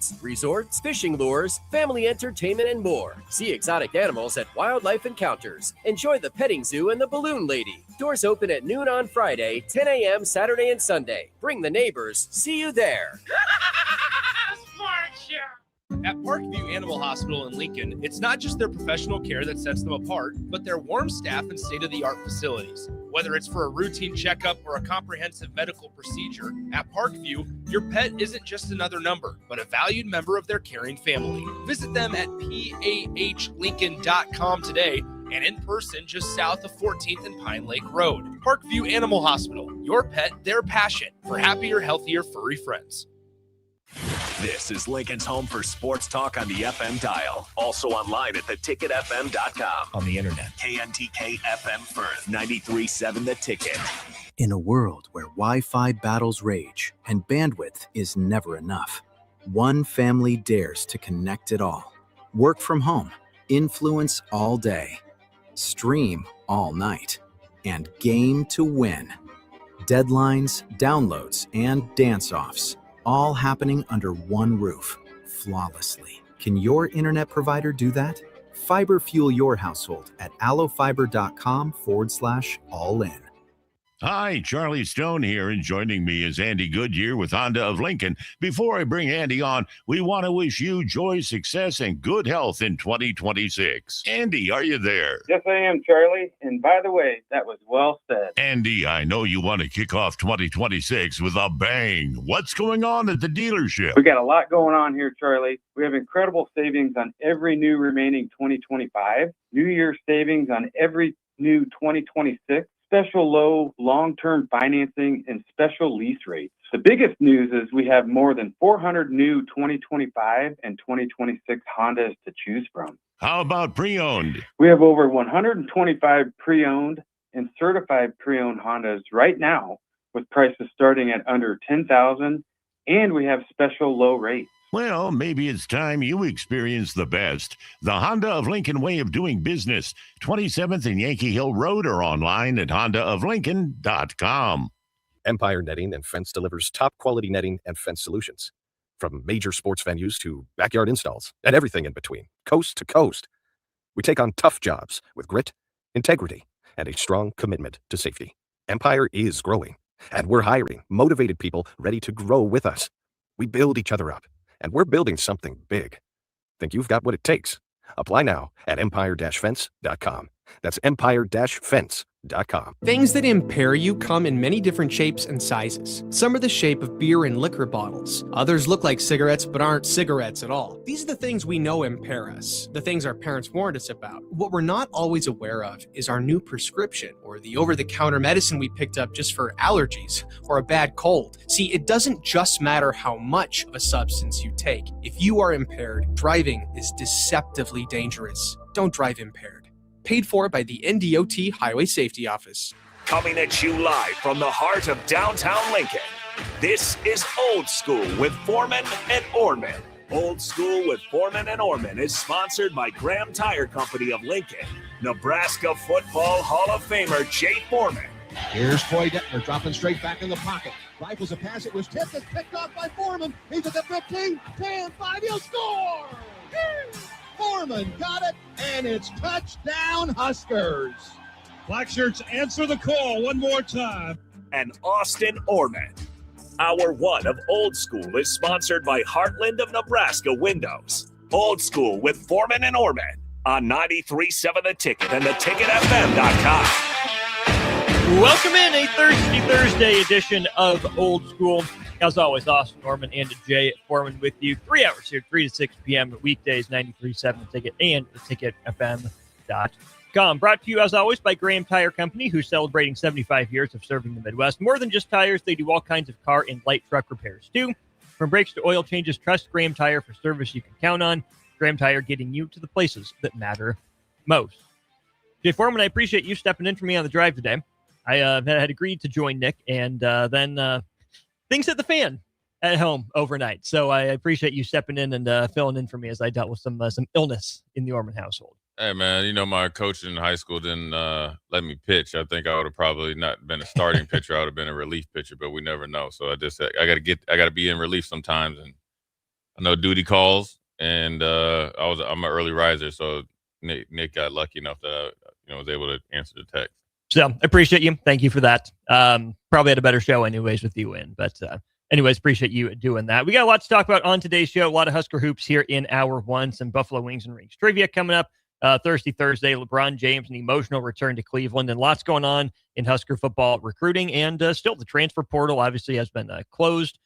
rides, resorts, fishing lures, family entertainment, and more. See exotic animals at Wildlife Encounters. Enjoy the petting zoo and the balloon lady. Doors open at noon on Friday, 10 a.m. Saturday and Sunday. Bring the neighbors. See you there. At Parkview Animal Hospital in Lincoln, it's not just their professional care that sets them apart, but their warm staff and state-of-the-art facilities. Whether it's for a routine checkup or a comprehensive medical procedure, at Parkview, your pet isn't just another number, but a valued member of their caring family. Visit them at pahlincoln.com today and in person just south of 14th and Pine Lake Road. Parkview Animal Hospital, your pet, their passion for happier, healthier, furry friends. This is Lincoln's home for sports talk on the FM dial. Also online at theticketfm.com. On the internet. KNTK FM Firth, 93.7 The Ticket. In a world where Wi-Fi battles rage and bandwidth is never enough, one family dares to connect it all. Work from home, influence all day, stream all night, and game to win. Deadlines, downloads, and dance-offs. All happening under one roof, flawlessly. Can your internet provider do that? Fiber fuel your household at allofiber.com/all-in. Hi, Charlie Stone here, and joining me is Andy Goodyear with Honda of Lincoln. Before I bring Andy on, we want to wish you joy, success, and good health in 2026. Andy, are you there? Yes, I am, Charlie. And by the way, that was well said. Andy, I know you want to kick off 2026 with a bang. What's going on at the dealership? We got a lot going on here, Charlie. We have incredible savings on every new remaining 2025, New Year's savings on every new 2026, special low long-term financing, and special lease rates. The biggest news is we have more than 400 new 2025 and 2026 Hondas to choose from. How about pre-owned? We have over 125 pre-owned and certified pre-owned Hondas right now with prices starting at under $10,000, and we have special low rates. Well, maybe it's time you experience the best. The Honda of Lincoln way of doing business. 27th and Yankee Hill Road, or online at hondaoflincoln.com. Empire Netting and Fence delivers top-quality netting and fence solutions. From major sports venues to backyard installs and everything in between, coast to coast. We take on tough jobs with grit, integrity, and a strong commitment to safety. Empire is growing, and we're hiring motivated people ready to grow with us. We build each other up, and we're building something big. Think you've got what it takes? Apply now at empire-fence.com. That's empire-fence.com. Things that impair you come in many different shapes and sizes. Some are the shape of beer and liquor bottles. Others look like cigarettes but aren't cigarettes at all. These are the things we know impair us, the things our parents warned us about. What we're not always aware of is our new prescription, or the over-the-counter medicine we picked up just for allergies or a bad cold. See, it doesn't just matter how much of a substance you take. If you are impaired, driving is deceptively dangerous. Don't drive impaired. Paid for by the NDOT Highway Safety Office. Coming at you live from the heart of downtown Lincoln. This is Old School with Foreman and Orman. Old School with Foreman and Orman is sponsored by Graham Tire Company of Lincoln, Nebraska Football Hall of Famer Jay Foreman. Here's Troy Detmer dropping straight back in the pocket. Rifles a pass. It was tipped and picked off by Foreman. He's at the 15, 10, 5. He'll score! Foreman got it, and it's touchdown Huskers. Black Shirts answer the call one more time. And Austin Orman. Hour one of Old School is sponsored by Heartland of Nebraska Windows. Old School with Foreman and Orman on 93.7 The Ticket and theticketfm.com. Welcome in a Thursday edition of Old School. As always, Austin Norman and Jay Foreman with you. 3 hours here, 3 to 6 p.m. weekdays, 93.7 The Ticket and theticketfm.com. Brought to you, as always, by Graham Tire Company, who's celebrating 75 years of serving the Midwest. More than just tires, they do all kinds of car and light truck repairs, too. From brakes to oil changes, trust Graham Tire for service you can count on. Graham Tire getting you to the places that matter most. Jay Foreman, I appreciate you stepping in for me on the drive today. I had agreed to join Nick, and then things hit the fan at home overnight. So I appreciate you stepping in and filling in for me as I dealt with some illness in the Orman household. Hey, man, you know, my coach in high school didn't let me pitch. I think I would have probably not been a starting pitcher. I would have been a relief pitcher, but we never know. So I got to be in relief sometimes. And I know duty calls, and I'm an early riser, so Nick got lucky enough that I was able to answer the text. So I appreciate you. Thank you for that. Probably had a better show anyways with you in, but anyways, appreciate you doing that. We got a lot to talk about on today's show. A lot of Husker hoops here in hour one. Some Buffalo Wings and Rings trivia coming up Thursday. LeBron James, an emotional return to Cleveland, and lots going on in Husker football recruiting. And still the transfer portal obviously has been closed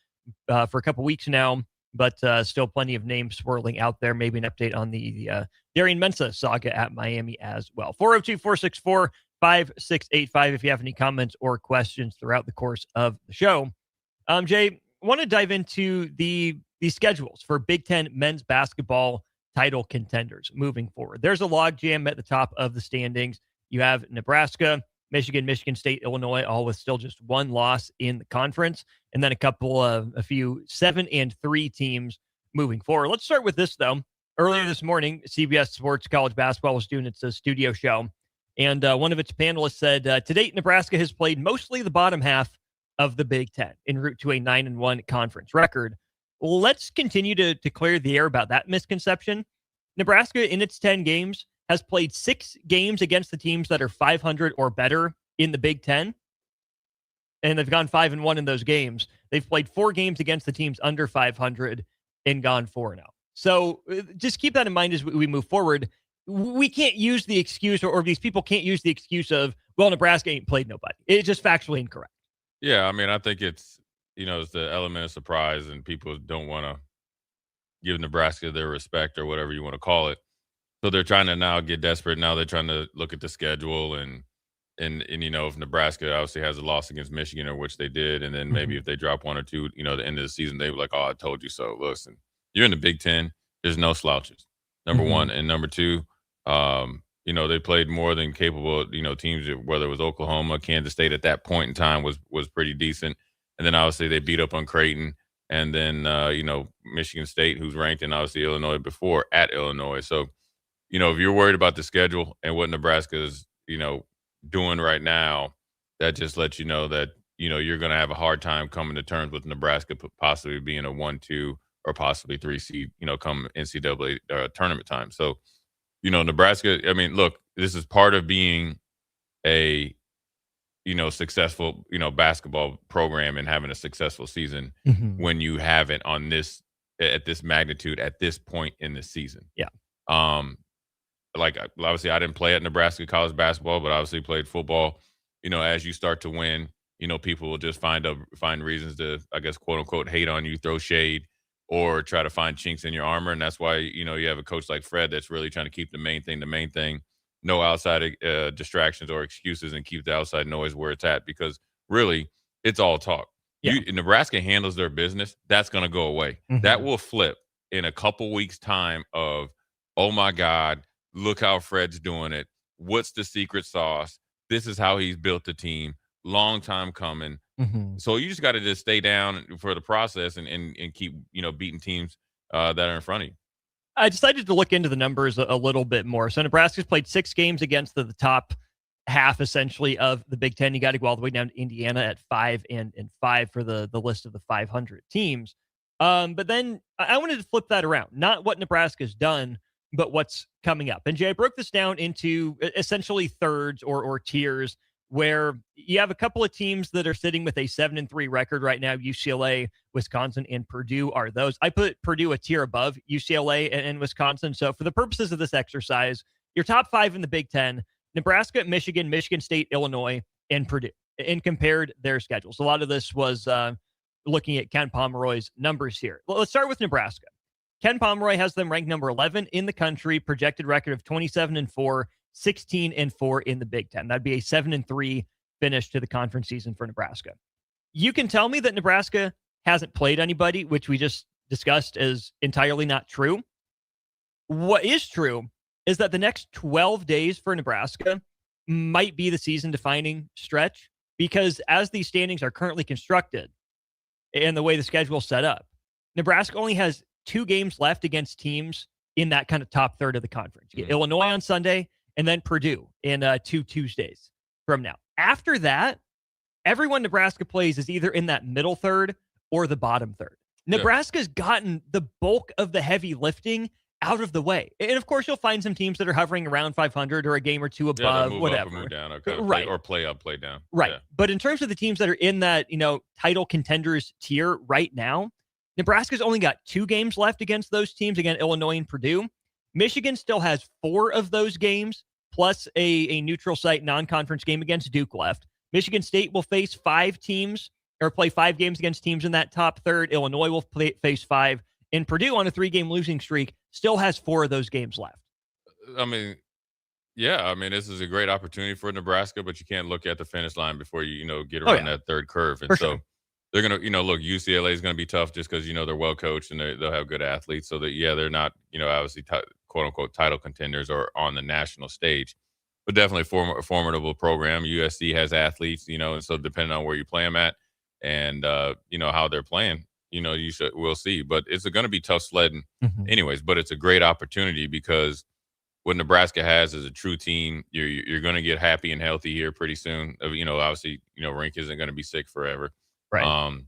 for a couple weeks now, but still plenty of names swirling out there. Maybe an update on the Darian Mensah saga at Miami as well. 402-464-5685 if you have any comments or questions throughout the course of the show. Jay, want to dive into the schedules for Big Ten men's basketball title contenders moving forward. There's a logjam at the top of the standings. You have Nebraska, Michigan, Michigan State, Illinois, all with still just one loss in the conference, and then a few 7-3 teams moving forward. Let's start with this, though. Earlier this morning, CBS Sports College Basketball was doing its studio show, and one of its panelists said, to date, Nebraska has played mostly the bottom half of the Big Ten en route to a 9-1 conference record. Let's continue to clear the air about that misconception. Nebraska, in its 10 games, has played 6 games against the teams that are 500 or better in the Big Ten, and they've gone 5-1 in those games. They've played 4 games against the teams under 500 and gone 4-0. So just keep that in mind as we move forward. We can't use the excuse, or these people can't use the excuse of, well, Nebraska ain't played nobody. It's just factually incorrect. Yeah, I mean, I think it's the element of surprise, and people don't want to give Nebraska their respect or whatever you want to call it. So they're trying to now get desperate. Now they're trying to look at the schedule and if Nebraska obviously has a loss against Michigan, or which they did, and then maybe if they drop 1 or 2, the end of the season, they were like, oh, I told you so. Listen, you're in the Big Ten. There's no slouches. Number one. And number two, they played more than capable, teams, whether it was Oklahoma, Kansas State at that point in time was pretty decent. And then obviously they beat up on Creighton, and then, Michigan State, who's ranked, and obviously Illinois before at Illinois. So, if you're worried about the schedule and what Nebraska is, doing right now, that just lets you know that, you're going to have a hard time coming to terms with Nebraska possibly being a 1-2 or possibly 3 seed, come NCAA tournament time. So, Nebraska, I mean, look, this is part of being a, successful, basketball program and having a successful season when you have it at this magnitude at this point in the season. Yeah. Like, obviously I didn't play at Nebraska college basketball, but obviously played football. As you start to win, people will just find reasons to, I guess, quote unquote, hate on you, throw shade, or try to find chinks in your armor. And that's why, you have a coach like Fred that's really trying to keep the main thing, no outside distractions or excuses, and keep the outside noise where it's at, because really it's all talk. Yeah. Nebraska handles their business. That's going to go away. That will flip in a couple weeks time of, oh my God, look how Fred's doing it. What's the secret sauce? This is how he's built the team. Long time coming. So you just got to just stay down for the process and keep, beating teams that are in front of you. I decided to look into the numbers a little bit more. So Nebraska's played 6 games against the top half, essentially, of the Big Ten. You got to go all the way down to Indiana at 5-5 for the list of the 500 teams. But then I wanted to flip that around. Not what Nebraska's done, but what's coming up. And Jay, I broke this down into essentially thirds or tiers, where you have a couple of teams that are sitting with a 7-3 record right now. UCLA, Wisconsin, and Purdue are those. I put Purdue a tier above UCLA and Wisconsin. So for the purposes of this exercise, your top 5 in the Big Ten: Nebraska, Michigan, Michigan State, Illinois, and Purdue, and compared their schedules. A lot of this was looking at Ken Pomeroy's numbers here. Well, let's start with Nebraska. Ken Pomeroy has them ranked number 11 in the country, projected record of 27-4, 16-4 in the Big Ten. That'd be a 7-3 finish to the conference season for Nebraska. You can tell me that Nebraska hasn't played anybody, which we just discussed as entirely not true. What is true is that the next 12 days for Nebraska might be the season-defining stretch, because as these standings are currently constructed and the way the schedule's set up, Nebraska only has 2 games left against teams in that kind of top third of the conference. You get Illinois on Sunday, and then Purdue in 2 Tuesdays from now. After that, everyone Nebraska plays is either in that middle third or the bottom third. Nebraska's gotten the bulk of the heavy lifting out of the way. And of course, you'll find some teams that are hovering around 500 or a game or two above, move whatever. Up or move down, or kind of right. play up, play down. Right. Yeah. But in terms of the teams that are in that, title contenders tier right now, Nebraska's only got 2 games left against those teams, again, Illinois and Purdue. Michigan still has 4 of those games, plus a neutral site non-conference game against Duke left. Michigan State will face 5 teams, or play 5 games against teams in that top third. Illinois will face 5. And Purdue, on a 3-game losing streak, still has 4 of those games left. I mean, this is a great opportunity for Nebraska, but you can't look at the finish line before you get around that third curve. And for so sure. they're going to, look, UCLA is going to be tough just because, they're well coached and they'll have good athletes. So that, they're not, obviously, quote unquote, title contenders or on the national stage, but definitely a formidable program. USC has athletes, and so depending on where you play them at and, how they're playing, we'll see. But it's going to be tough sledding anyways, but it's a great opportunity because what Nebraska has is a true team. You're going to get happy and healthy here pretty soon. Obviously, Rink isn't going to be sick forever. Right.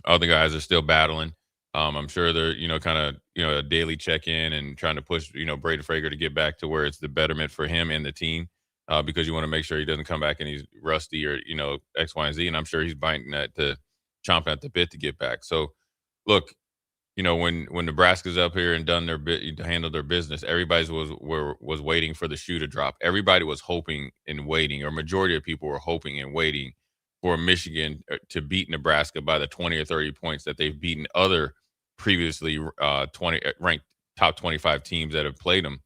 Other guys are still battling. I'm sure they're, kind of, a daily check-in and trying to push, Brady Frager to get back to where it's the betterment for him and the team, because you want to make sure he doesn't come back and he's rusty or, X, Y, and Z. And I'm sure he's chomping at the bit to get back. So, look, when Nebraska's up here and done handled their business, everybody was waiting for the shoe to drop. Everybody was hoping and waiting, or majority of people were hoping and waiting for Michigan to beat Nebraska by the 20 or 30 points that they've beaten other previously ranked top 25 teams that have played them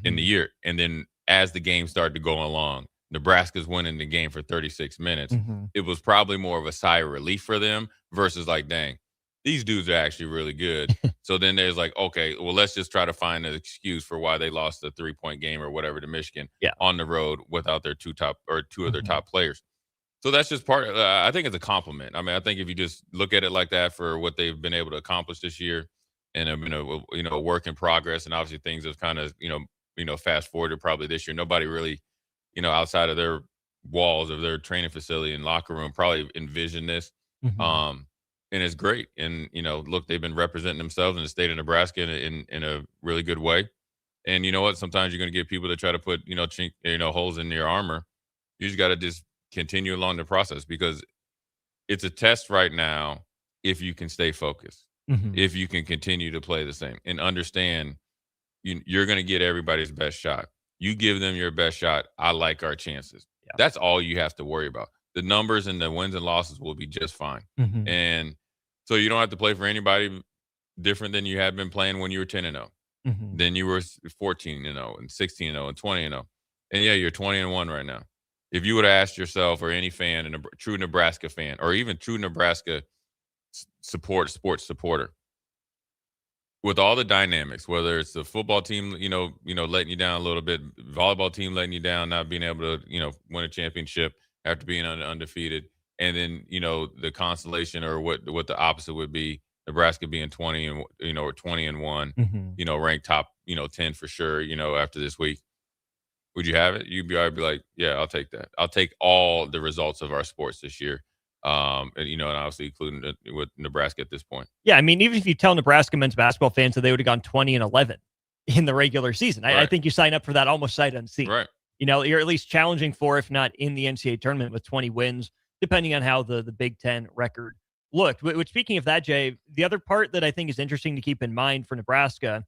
in the year. And then as the game started to go along, Nebraska's winning the game for 36 minutes. It was probably more of a sigh of relief for them versus like, dang, these dudes are actually really good. So then there's like, okay, well, let's just try to find an excuse for why they lost the 3-point game or whatever to Michigan on the road without their two of their top players. So that's just part. I think it's a compliment. I think if you just look at it like that for what they've been able to accomplish this year, and a work in progress, and obviously things have kind of fast forwarded probably this year. Nobody really, outside of their walls of their training facility and locker room probably envisioned this. And it's great. And look, they've been representing themselves in the state of Nebraska in a really good way. And you know what? Sometimes you're going to get people that try to put holes in your armor. You just got to just continue along the process because it's a test right now if you can stay focused, if you can continue to play the same and understand you're going to get everybody's best shot. You give them your best shot. I like our chances. Yeah. That's all you have to worry about. The numbers and the wins and losses will be just fine. And so you don't have to play for anybody different than you had been playing when you were 10-0. Then you were 14-0 and 16-0 and 20-0. And yeah, you're 20-1 right now. If you would have asked yourself or any fan, and a true Nebraska fan, or even true Nebraska sports supporter, with all the dynamics, whether it's the football team, letting you down a little bit, volleyball team letting you down, not being able to, win a championship after being undefeated, and then the consolation or what the opposite would be, Nebraska being 20 and or 20-1, ranked top 10 for sure, after this week. Would you have it? I'd be like, yeah, I'll take that. I'll take all the results of our sports this year. And obviously including with Nebraska at this point. Yeah, even if you tell Nebraska men's basketball fans that they would have gone 20-11 in the regular season, right. I think you sign up for that almost sight unseen. Right. You're at least challenging for, if not in the NCAA tournament with 20 wins, depending on how the Big Ten record looked. Which, speaking of that, Jay, the other part that I think is interesting to keep in mind for Nebraska,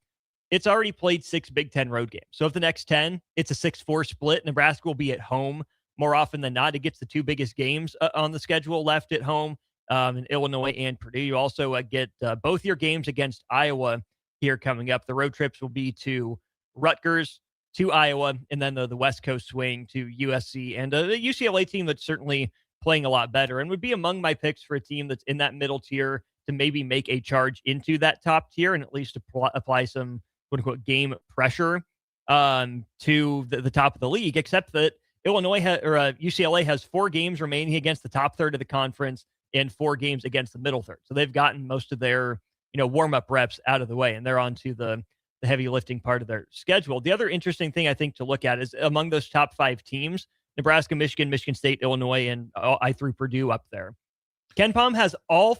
it's already played 6 Big Ten road games. So if the next 10, it's a 6-4 split, Nebraska will be at home more often than not. It gets the 2 biggest games on the schedule left at home in Illinois and Purdue. You also get both your games against Iowa here coming up. The road trips will be to Rutgers, to Iowa, and then the West Coast swing to USC and a UCLA team that's certainly playing a lot better and would be among my picks for a team that's in that middle tier to maybe make a charge into that top tier and at least apply some quote-unquote game pressure to the top of the league, except that UCLA has 4 games remaining against the top third of the conference and 4 games against the middle third. So they've gotten most of their, warm-up reps out of the way, and they're on to the heavy lifting part of their schedule. The other interesting thing I think to look at is among those top 5 teams, Nebraska, Michigan, Michigan State, Illinois, and I threw Purdue up there. KenPom has all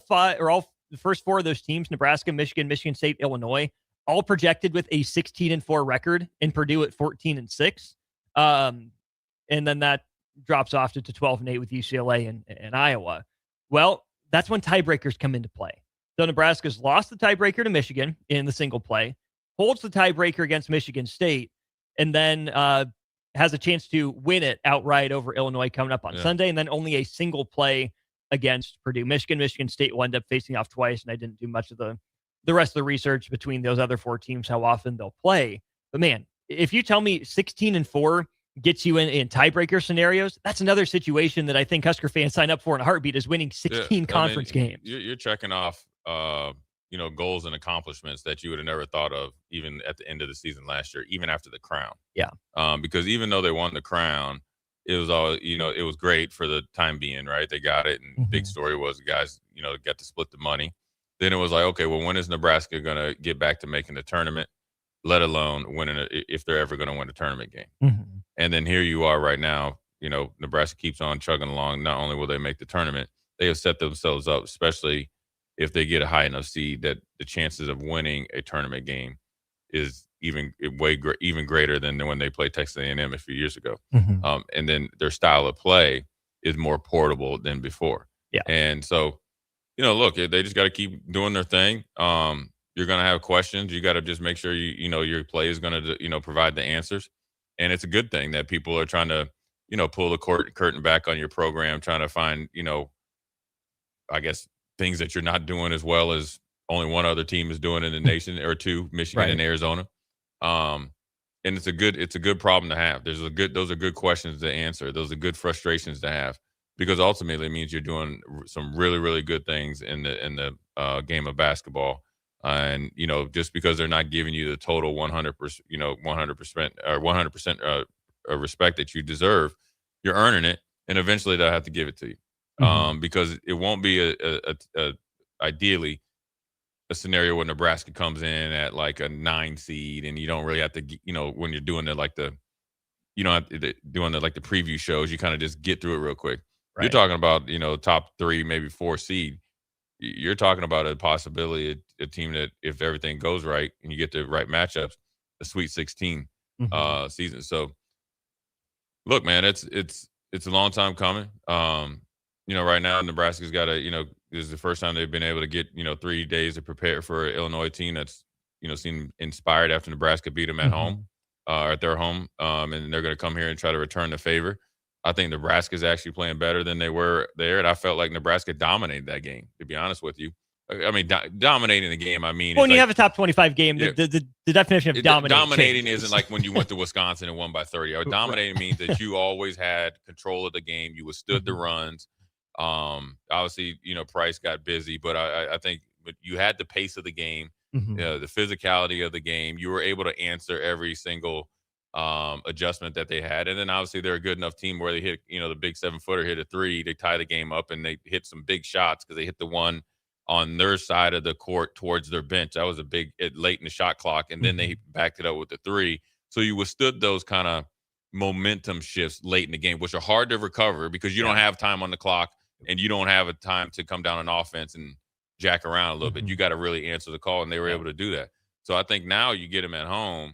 the first four of those teams, Nebraska, Michigan, Michigan State, Illinois, all projected with a 16-4 record, and Purdue at 14-6. And then that drops off to 12-8 with UCLA and Iowa. Well, that's when tiebreakers come into play. So Nebraska's lost the tiebreaker to Michigan in the single play, holds the tiebreaker against Michigan State, and then has a chance to win it outright over Illinois coming up on Sunday, and then only a single play against Purdue. Michigan State will end up facing off twice, and I didn't do much of the rest of the research between those other four teams, how often they'll play. But man, if you tell me 16-4 gets you in tiebreaker scenarios, that's another situation that I think Husker fans sign up for in a heartbeat, is winning 16 conference games. You're checking off, goals and accomplishments that you would have never thought of even at the end of the season last year, even after the crown. Yeah. Because even though they won the crown, it was all, it was great for the time being, right? They got it. And big story was the guys, got to split the money. Then it was like, okay, well, when is Nebraska going to get back to making the tournament, let alone winning if they're ever going to win a tournament game? And then here you are right now, Nebraska keeps on chugging along. Not only will they make the tournament, they have set themselves up, especially if they get a high enough seed, that the chances of winning a tournament game is even greater than when they played Texas A&M a few years ago. And then their style of play is more portable than before. Yeah. And so, look, they just got to keep doing their thing. You're going to have questions. You got to just make sure your play is going to provide the answers. And it's a good thing that people are trying to pull the curtain back on your program, trying to find I guess things that you're not doing as well as only one other team is doing in the nation, or two, Michigan and Arizona. And it's a good problem to have. Those are good questions to answer. Those are good frustrations to have, because ultimately it means you're doing some really, really good things in the game of basketball. And just because they're not giving you the total 100%, 100% or 100% respect that you deserve, you're earning it, and eventually they'll have to give it to you. Because it won't be ideally a scenario where Nebraska comes in at like a 9 seed, and you don't really have to, when you're doing the preview shows, you kind of just get through it real quick. Right. You're talking about, top 3, maybe 4 seed. You're talking about a possibility, a team that, if everything goes right and you get the right matchups, a Sweet 16 season. So look, man, it's a long time coming. Right now Nebraska's got this is the first time they've been able to get, 3 days to prepare for an Illinois team that's, seemed inspired after Nebraska beat them at home, or at their home. And they're going to come here and try to return the favor. I think Nebraska's actually playing better than they were there. And I felt like Nebraska dominated that game, to be honest with you. I mean, dominating the game, when you have a top 25 game, the definition of dominating isn't like when you went to Wisconsin and won by 30. Dominating means that you always had control of the game. You withstood the runs. Obviously, Price got busy, but I think you had the pace of the game, the physicality of the game. You were able to answer every single adjustment that they had. And then obviously they're a good enough team where they hit, the big 7-footer hit a 3 to tie the game up, and they hit some big shots because they hit the one on their side of the court towards their bench. That was a big late in the shot clock. And then they backed it up with the 3. So you withstood those kind of momentum shifts late in the game, which are hard to recover because you don't have time on the clock, and you don't have a time to come down on offense and jack around a little bit. You got to really answer the call, and they were able to do that. So I think now you get them at home,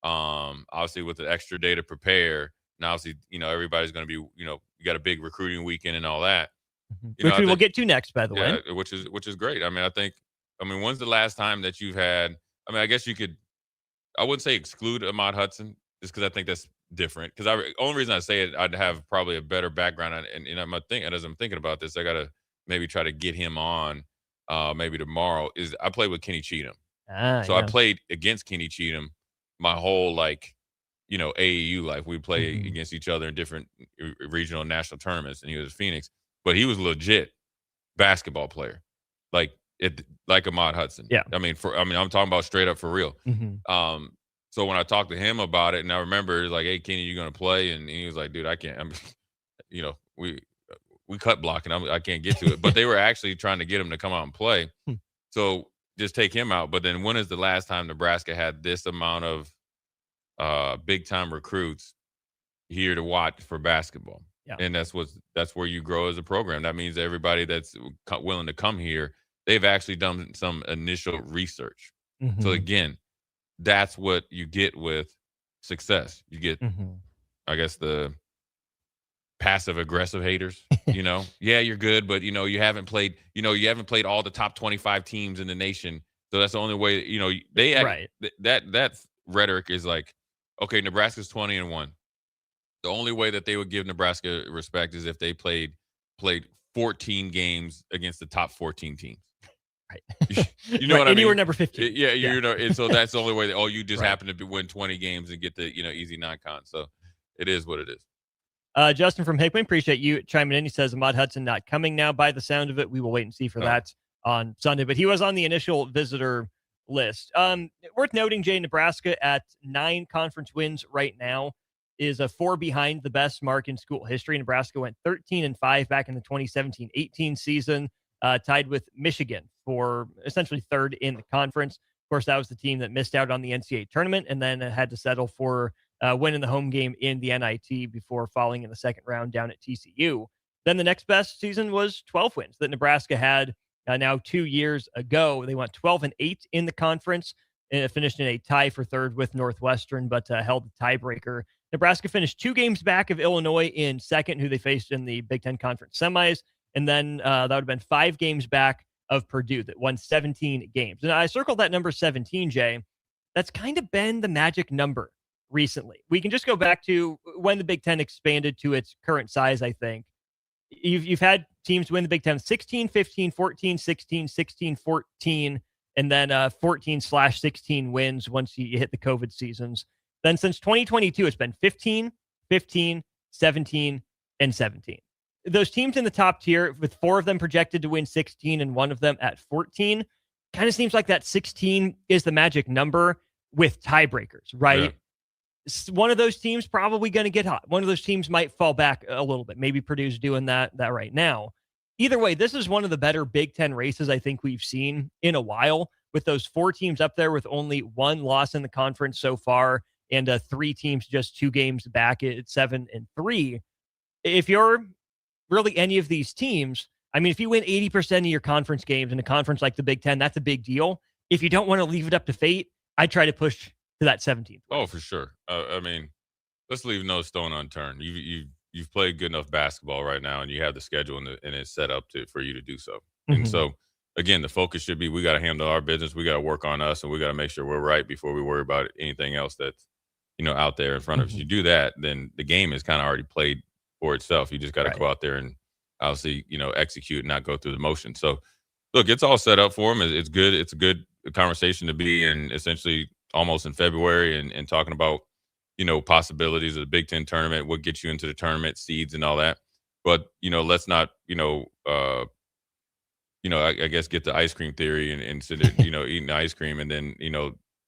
obviously with the extra day to prepare. Now, obviously, everybody's going to be, you got a big recruiting weekend and all that. Which we will get to next, by the way. Which is great. I mean, when's the last time that you've had, I guess I wouldn't say exclude Ahmad Hudson, just because I think that's different. Because only reason I say it, I'd have probably a better background on, and as I'm thinking about this, I got to maybe try to get him on maybe tomorrow, is I played with Kenny Cheatham. I played against Kenny Cheatham my whole AAU life. We play against each other in different regional and national tournaments, and he was in Phoenix, but he was a legit basketball player, like Ahmad Hudson. Yeah. I'm talking about straight up for real. So when I talked to him about it, and I remember like, "Hey, Kenny, you going to play?" And he was like, "Dude, I can't. We cut blocking. I can't get to it." But they were actually trying to get him to come out and play. So just take him out. But then when is the last time Nebraska had this amount of big time recruits here to watch for basketball? Yeah. And that's where you grow as a program. That means everybody that's willing to come here, they've actually done some initial research. Mm-hmm. So again, that's what you get with success. You get, I guess, the passive aggressive haters. Yeah, you're good, but you haven't played all the top 25 teams in the nation. So that's the only way. They act, Right. that rhetoric is like, okay, Nebraska's 20-1. The only way that they would give Nebraska respect is if they played 14 games against the top 14 teams. Right. You know what I mean? And you were number 15. Yeah, and so that's the only way that you just Right. happen to win 20 games and get the easy non-con. So it is what it is. Justin from Hickman, appreciate you chiming in. He says Ahmad Hudson not coming now by the sound of it. We will wait and see for that on Sunday, but he was on the initial visitor list. Worth noting, Jay, Nebraska at 9 conference wins right now is a 4 behind the best mark in school history. Nebraska went 13-5 back in the 2017-18 season, tied with Michigan for essentially 3rd in the conference. Of course, that was the team that missed out on the NCAA tournament and then had to settle for winning the home game in the NIT before falling in the second round down at TCU. Then the next best season was 12 wins that Nebraska had now 2 years ago. They went 12-8 in the conference and finished in a tie for 3rd with Northwestern, but held the tiebreaker. Nebraska finished 2 games back of Illinois in 2nd, who they faced in the Big Ten Conference semis. And then that would have been 5 games back of Purdue that won 17 games. And I circled that number 17, Jay. That's kind of been the magic number recently. We can just go back to when the Big Ten expanded to its current size, I think. You've had teams win the Big Ten 16, 15, 14, 16, 16, 14, and then 14/16 wins once you hit the COVID seasons. Then since 2022, it's been 15, 15, 17, and 17. Those teams in the top tier, with 4 of them projected to win 16 and 1 of them at 14, kind of seems like that 16 is the magic number with tiebreakers, right? Yeah. One of those teams probably going to get hot. One of those teams might fall back a little bit. Maybe Purdue's doing that right now. Either way, this is one of the better Big Ten races I think we've seen in a while, with those 4 teams up there with only 1 loss in the conference so far, and 3 teams just 2 games back at 7-3. If you're really any of these teams, I mean, if you win 80% of your conference games in a conference like the Big Ten, that's a big deal. If you don't want to leave it up to fate, I'd try to push to that 17th. Oh, for sure. I mean, let's leave no stone unturned. You've played good enough basketball right now, and you have the schedule and it's set up for you to do so. And so, again, the focus should be, we got to handle our business. We got to work on us, and we got to make sure we're right before we worry about anything else that's, out there in front of us. You do that, then the game is kind of already played for itself. You just got to go out there and obviously, execute and not go through the motion. So, look, it's all set up for them. It's good. It's a good conversation to be in, essentially almost in February, and talking about, possibilities of the Big Ten tournament, what gets you into the tournament, seeds and all that. But, let's not, I guess get the ice cream theory and sit there, eating the ice cream and then,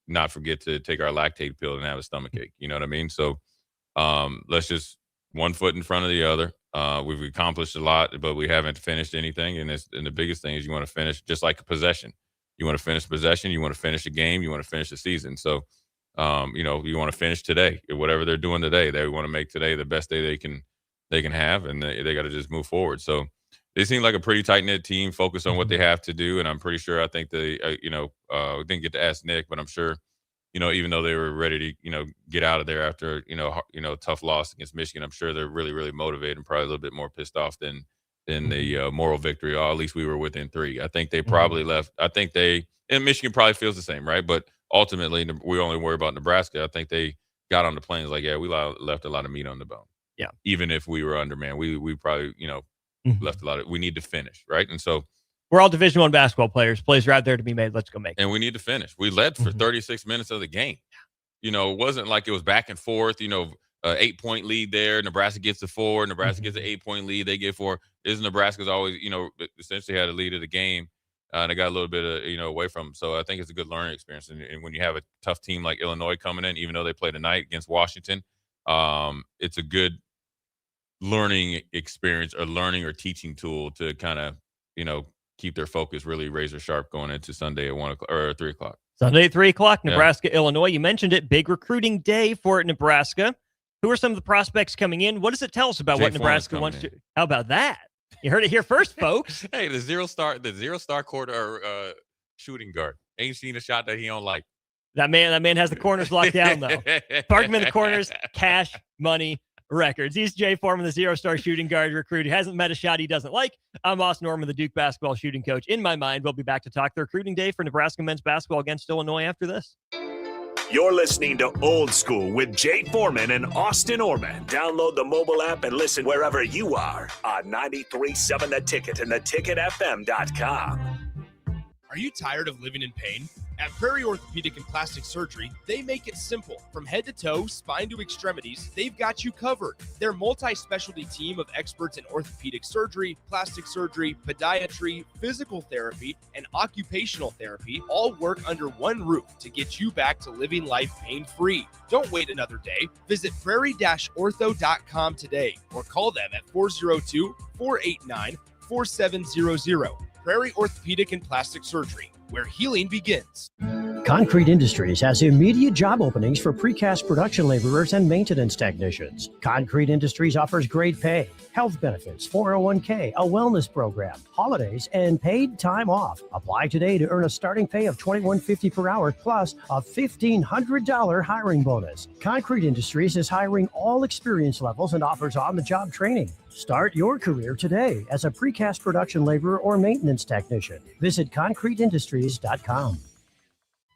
not forget to take our lactate pill and have a stomach ache. You know what I mean? So let's just one foot in front of the other. We've accomplished a lot, but we haven't finished anything. And the biggest thing is you want to finish just like a possession. You want to finish possession. You want to finish a game. You want to finish the season. So, you want to finish today. Whatever they're doing today, they want to make today the best day they can have, and they got to just move forward. So they seem like a pretty tight-knit team, focused on what they have to do. And I'm pretty sure, I think they, didn't get to ask Nick, but I'm sure, even though they were ready to, get out of there after, tough loss against Michigan, I'm sure they're really, really motivated and probably a little bit more pissed off than the moral victory. Or at least we were within 3. I think they probably left. I think and Michigan probably feels the same, right? But ultimately, we only worry about Nebraska. I think they got on the planes like, yeah, we left a lot of meat on the bone. Yeah. Even if we were undermanned, we probably, left a lot of, we need to finish, right? And so we're all Division I basketball players. Plays are out there to be made. Let's go make it. And we need to finish. We led for 36 minutes of the game. It wasn't like it was back and forth, 8-point lead there. Nebraska gets the 4. Nebraska gets an 8-point lead. They get 4. Nebraska's always, essentially had a lead of the game. And they got a little bit of, away from them. So I think it's a good learning experience. And when you have a tough team like Illinois coming in, even though they play tonight against Washington, it's a good learning experience, or learning or teaching tool to kind of, keep their focus really razor sharp going into Sunday at 1 o'clock or 3 o'clock. Sunday at 3 o'clock, Nebraska, Illinois. You mentioned it. Big recruiting day for Nebraska. Who are some of the prospects coming in? What does it tell us about what Nebraska wants to? How about that? You heard it here first, folks. Hey, the zero star quarter shooting guard. Ain't seen a shot that he don't like. That man has the corners locked down, though. Park him in the corners, cash, money, records. He's Jay Foreman, the zero-star shooting guard recruit who hasn't met a shot he doesn't like. I'm Austin Norman, the Duke basketball shooting coach. In my mind, we'll be back to talk the recruiting day for Nebraska men's basketball against Illinois after this. You're listening to Old School with Jay Foreman and Austin Orman. Download the mobile app and listen wherever you are on 93.7 The Ticket and theticketfm.com. Are you tired of living in pain? At Prairie Orthopedic and Plastic Surgery, they make it simple. From head to toe, spine to extremities, they've got you covered. Their multi-specialty team of experts in orthopedic surgery, plastic surgery, podiatry, physical therapy, and occupational therapy all work under one roof to get you back to living life pain-free. Don't wait another day. Visit prairie-ortho.com today or call them at 402-489-4700. Prairie Orthopedic and Plastic Surgery, where healing begins. Concrete Industries has immediate job openings for precast production laborers and maintenance technicians. Concrete Industries offers great pay, health benefits, 401k, a wellness program, holidays, and paid time off. Apply today to earn a starting pay of $21.50 per hour plus a $1,500 hiring bonus. Concrete Industries is hiring all experience levels and offers on-the-job training. Start your career today as a precast production laborer or maintenance technician. Visit concreteindustries.com.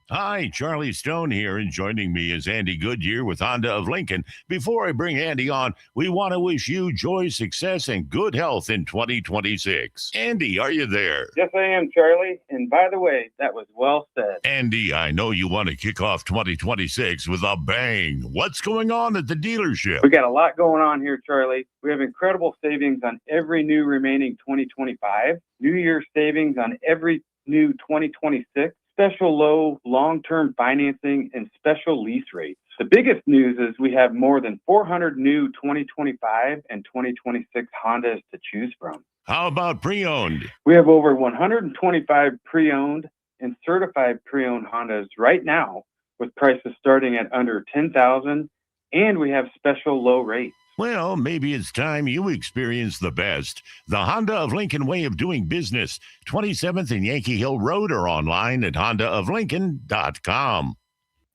Hi, Charlie Stone here, and joining me is Andy Goodyear with Honda of Lincoln. Before I bring Andy on, we want to wish you joy, success, and good health in 2026. Andy, are you there? Yes, I am, Charlie. And by the way, that was well said. Andy, I know you want to kick off 2026 with a bang. What's going on at the dealership? We got a lot going on here, Charlie. We have incredible savings on every new remaining 2025, New Year savings on every new 2026, special low long-term financing, and special lease rates. The biggest news is we have more than 400 new 2025 and 2026 Hondas to choose from. How about pre-owned? We have over 125 pre-owned and certified pre-owned Hondas right now with prices starting at under $10,000, and we have special low rates. Well, maybe it's time you experience the best. The Honda of Lincoln way of doing business. 27th and Yankee Hill Road, or online at hondaoflincoln.com.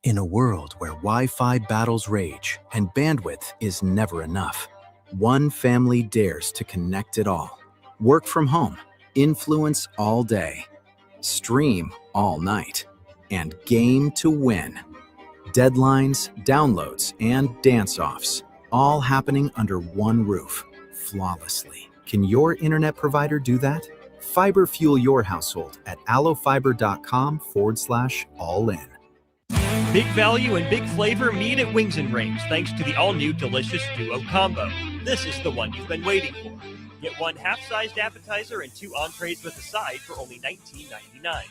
In a world where Wi-Fi battles rage and bandwidth is never enough, one family dares to connect it all. Work from home, influence all day, stream all night, and game to win. Deadlines, downloads, and dance-offs, all happening under one roof, flawlessly. Can your internet provider do that? Fiber fuel your household at allofiber.com/all-in. Big value and big flavor meet at Wings and Rings thanks to the all-new delicious Duo Combo. This is the one you've been waiting for. Get one half-sized appetizer and 2 entrees with a side for only $19.99.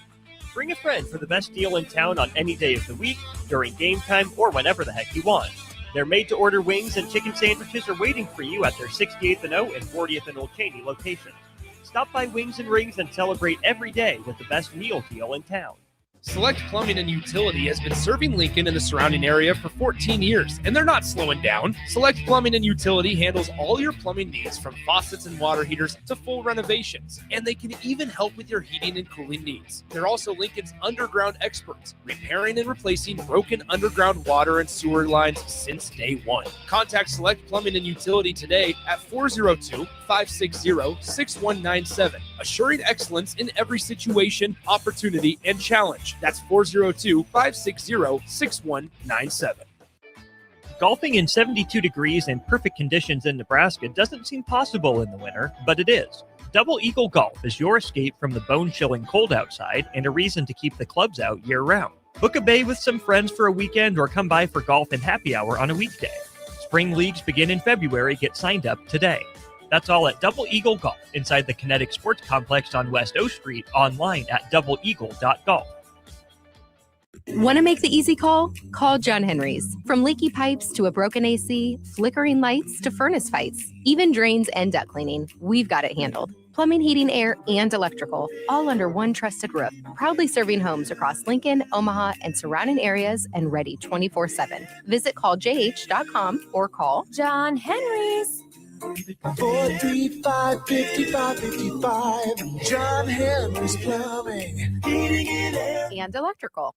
Bring a friend for the best deal in town on any day of the week, during game time, or whenever the heck you want. Their made-to-order wings and chicken sandwiches are waiting for you at their 68th and O and 40th and Old Cheney locations. Stop by Wings and Rings and celebrate every day with the best meal deal in town. Select Plumbing and Utility has been serving Lincoln and the surrounding area for 14 years, and they're not slowing down. Select Plumbing and Utility handles all your plumbing needs, from faucets and water heaters to full renovations, and they can even help with your heating and cooling needs. They're also Lincoln's underground experts, repairing and replacing broken underground water and sewer lines since day one. Contact Select Plumbing and Utility today at 402-560-6197, assuring excellence in every situation, opportunity, and challenge. That's 402-560-6197. Golfing in 72 degrees and perfect conditions in Nebraska doesn't seem possible in the winter, but it is. Double Eagle Golf is your escape from the bone-chilling cold outside and a reason to keep the clubs out year-round. Book a bay with some friends for a weekend or come by for golf and happy hour on a weekday. Spring leagues begin in February. Get signed up today. That's all at Double Eagle Golf inside the Kinetic Sports Complex on West O Street, online at doubleeagle.golf. Want to make the easy call? Call John Henry's. From leaky pipes to a broken AC, flickering lights to furnace fights, even drains and duct cleaning, we've got it handled. Plumbing, heating, air, and electrical, all under one trusted roof. Proudly serving homes across Lincoln, Omaha, and surrounding areas, and ready 24/7. Visit calljh.com or call John Henry's. 435-5555. John Henry's Plumbing. Heating and air. And electrical.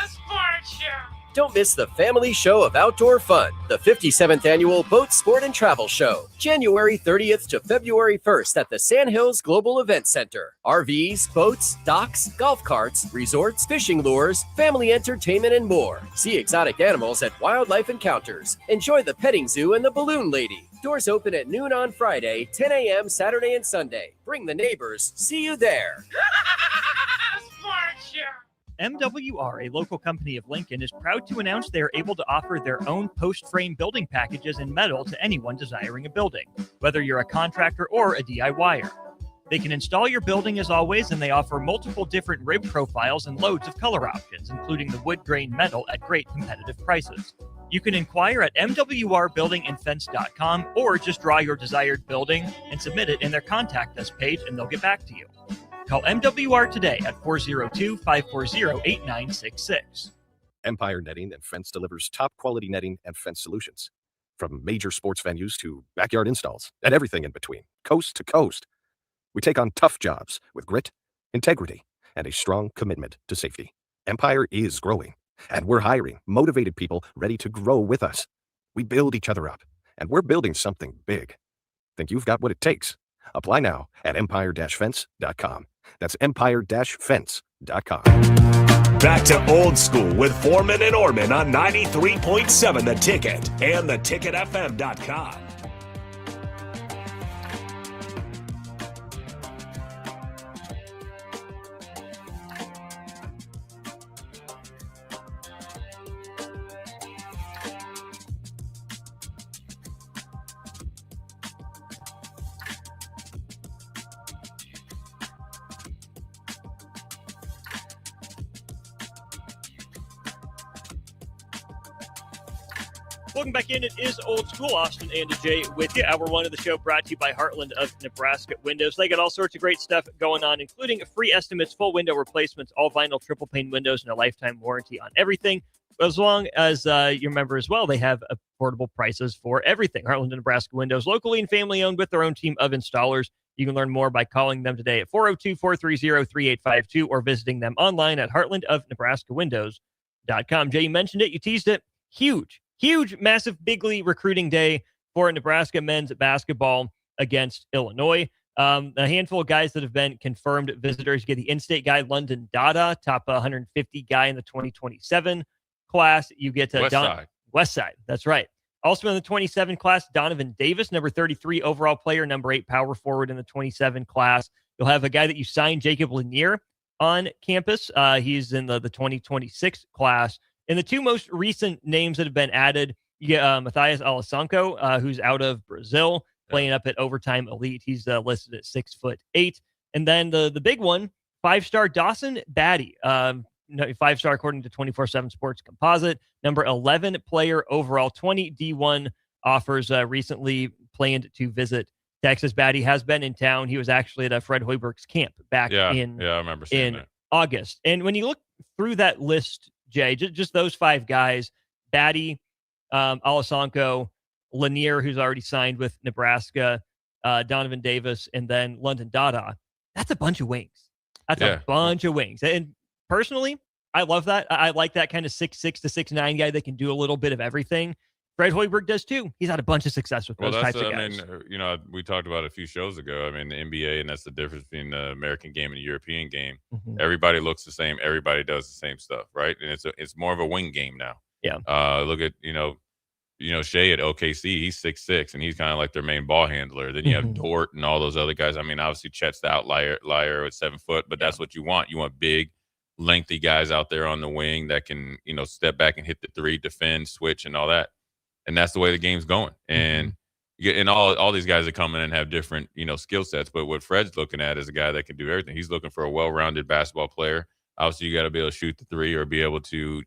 Sports Show. Don't miss the family show of outdoor fun, the 57th annual Boat Sport and Travel Show, January 30th to February 1st at the Sand Hills Global Event Center. RVs, boats, docks, golf carts, resorts, fishing lures, family entertainment, and more. See exotic animals at Wildlife Encounters. Enjoy the petting zoo and the balloon lady. Doors open at noon on Friday, 10 a.m. Saturday and Sunday. Bring the neighbors. See you there. Sports Show. MWR, a local company of Lincoln, is proud to announce they are able to offer their own post-frame building packages in metal to anyone desiring a building, whether you're a contractor or a DIYer. They can install your building as always, and they offer multiple different rib profiles and loads of color options, including the wood grain metal at great competitive prices. You can inquire at mwrbuildingandfence.com or just draw your desired building and submit it in their contact us page, and they'll get back to you. Call MWR today at 402-540-8966. Empire Netting and Fence delivers top-quality netting and fence solutions. From major sports venues to backyard installs and everything in between, coast to coast. We take on tough jobs with grit, integrity, and a strong commitment to safety. Empire is growing, and we're hiring motivated people ready to grow with us. We build each other up, and we're building something big. Think you've got what it takes? Apply now at empire-fence.com. That's empire-fence.com. Back to Old School with Foreman and Orman on 93.7 The Ticket and theticketfm.com. Welcome back in. It is Old School. Austin and Jay with you. Hour one of the show brought to you by Heartland of Nebraska Windows. They got all sorts of great stuff going on, including free estimates, full window replacements, all vinyl triple pane windows, and a lifetime warranty on everything. As long as you remember as well, they have affordable prices for everything. Heartland of Nebraska Windows, locally and family owned with their own team of installers. You can learn more by calling them today at 402-430-3852 or visiting them online at heartlandofnebraskawindows.com. Jay, you mentioned it. You teased it. Huge, massive, big league recruiting day for Nebraska men's basketball against Illinois. A handful of guys that have been confirmed visitors. You get the in-state guy, London Dada, top 150 guy in the 2027 class. You get West Side. That's right. Also in the 27 class, Donovan Davis, number 33 overall player, number 8 power forward in the 27 class. You'll have a guy that you signed, Jacob Lanier, on campus. He's in the 2026 class. In the two most recent names that have been added, you get Matthias Alasanko, who's out of Brazil, playing up at Overtime Elite. He's listed at 6'8". And then the big one, 5-star Dawson Batty, 5-star according to 24/7 Sports Composite, number 11 player overall, 20 D1 offers recently planned to visit Texas. Batty has been in town. He was actually at Fred Hoiberg's camp back I remember seeing that. August. And when you look through that list, Jay, just those 5 guys, Batty, Alasanko, Lanier, who's already signed with Nebraska, Donovan Davis, and then London Dada. That's a bunch of wings. A bunch of wings. And personally, I love that. I like that kind of 6'6" to 6'9" guy that can do a little bit of everything. Fred Hoiberg does too. He's had a bunch of success with those types of guys. We talked about it a few shows ago. The NBA, and that's the difference between the American game and the European game. Mm-hmm. Everybody looks the same. Everybody does the same stuff, right? And it's more of a wing game now. Yeah. Look at Shea at OKC. He's 6'6", and he's kind of like their main ball handler. Then you have Dort and all those other guys. Obviously Chet's the outlier at 7 foot, but that's what you want. You want big, lengthy guys out there on the wing that can step back and hit the three, defend, switch, and all that. And that's the way the game's going. And all these guys that come in and have different, skill sets. But what Fred's looking at is a guy that can do everything. He's looking for a well-rounded basketball player. Obviously, you got to be able to shoot the three or be able to,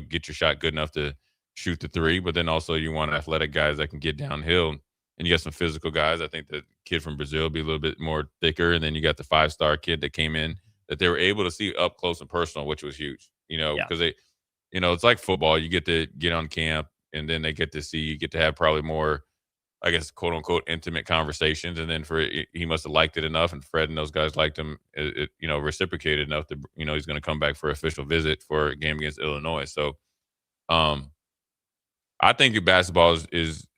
get your shot good enough to shoot the three. But then also you want athletic guys that can get downhill. And you got some physical guys. I think the kid from Brazil will be a little bit more thicker. And then you got the 5-star kid that came in that they were able to see up close and personal, which was huge, because they, it's like football. You get to get on camp. And then they get to have probably more I guess, quote unquote, intimate conversations. And then he must have liked it enough, and Fred and those guys liked him, reciprocated enough to, he's going to come back for official visit for a game against Illinois. So, I think basketball is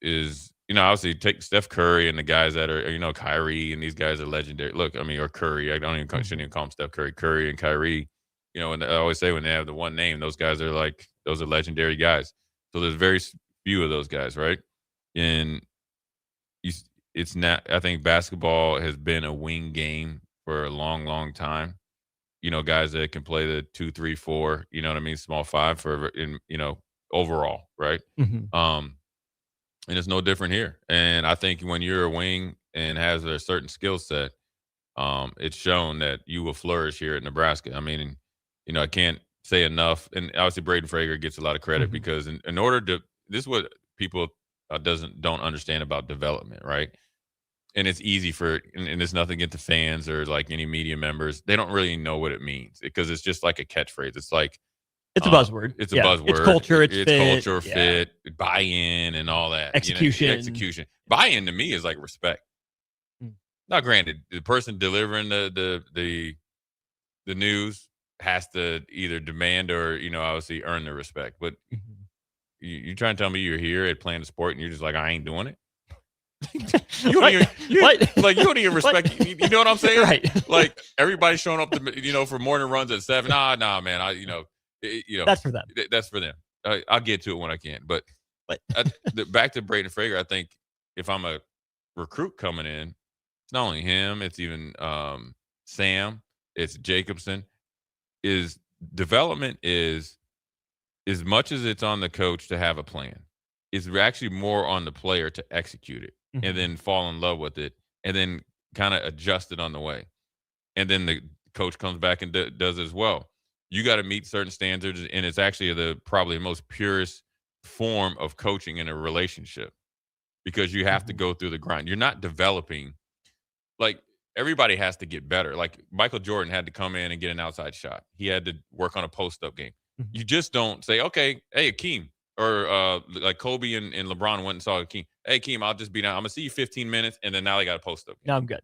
obviously take Steph Curry and the guys that are, Kyrie and these guys are legendary. Look, or Curry. I shouldn't even call him Steph Curry. Curry and Kyrie, and I always say when they have the one name, those guys are those are legendary guys. So there's very few of those guys, right? And it's not. I think basketball has been a wing game for a long, long time. Guys that can play the 2, 3, 4. You know what I mean? Small 5 overall, right? Mm-hmm. And it's no different here. And I think when you're a wing and has a certain skill set, it's shown that you will flourish here at Nebraska. I can't say enough. And obviously, Braden Frager gets a lot of credit Mm-hmm. because in order to, this is what people don't understand about development, right? And it's easy and it's nothing against the fans or any media members. They don't really know what it means because it's just like a catchphrase. It's like, it's a buzzword. It's a buzzword. It's culture. It's fit. Culture, fit, buy-in, and all that. Execution. Execution. Buy-in to me is like respect. Now, granted, the person delivering the news has to either demand or obviously earn the respect. But you trying to tell me you're here at playing the sport and you're just like, I ain't doing it. You don't even respect. You know what I'm saying? Right. Like everybody's showing up to for morning runs at 7. Nah, man. That's for them. That's for them. I'll get to it when I can. But back to Braden Frager, I think if I'm a recruit coming in, it's not only him, it's even Sam, it's Jacobson. Development is as much as it's on the coach to have a plan, it's actually more on the player to execute it and then fall in love with it and then kind of adjust it on the way. And then the coach comes back and does as well. You got to meet certain standards, and it's actually probably the most purest form of coaching in a relationship because you have to go through the grind. You're not developing. Like, everybody has to get better. Like, Michael Jordan had to come in and get an outside shot. He had to work on a post-up game. You just don't say, okay, hey, Akeem, or like Kobe and LeBron went and saw Akeem. Hey, Akeem, I'll just be down. I'm going to see you 15 minutes, and then now they got a post-up game. No, I'm good.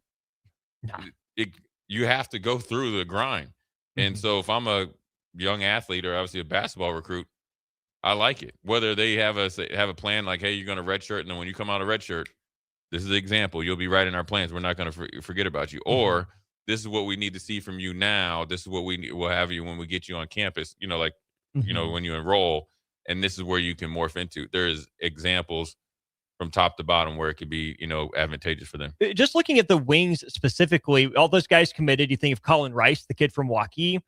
You have to go through the grind. And so if I'm a young athlete or obviously a basketball recruit, I like it. Whether they have a plan like, hey, you're going to redshirt, and then when you come out of redshirt, this is the example. You'll be right in our plans. We're not going to forget about you. Or this is what we need to see from you now. This is what we'll have you when we get you on campus, when you enroll. And this is where you can morph into. There's examples from top to bottom where it could be, advantageous for them. Just looking at the wings specifically, all those guys committed. You think of Colin Rice, the kid from Waukee,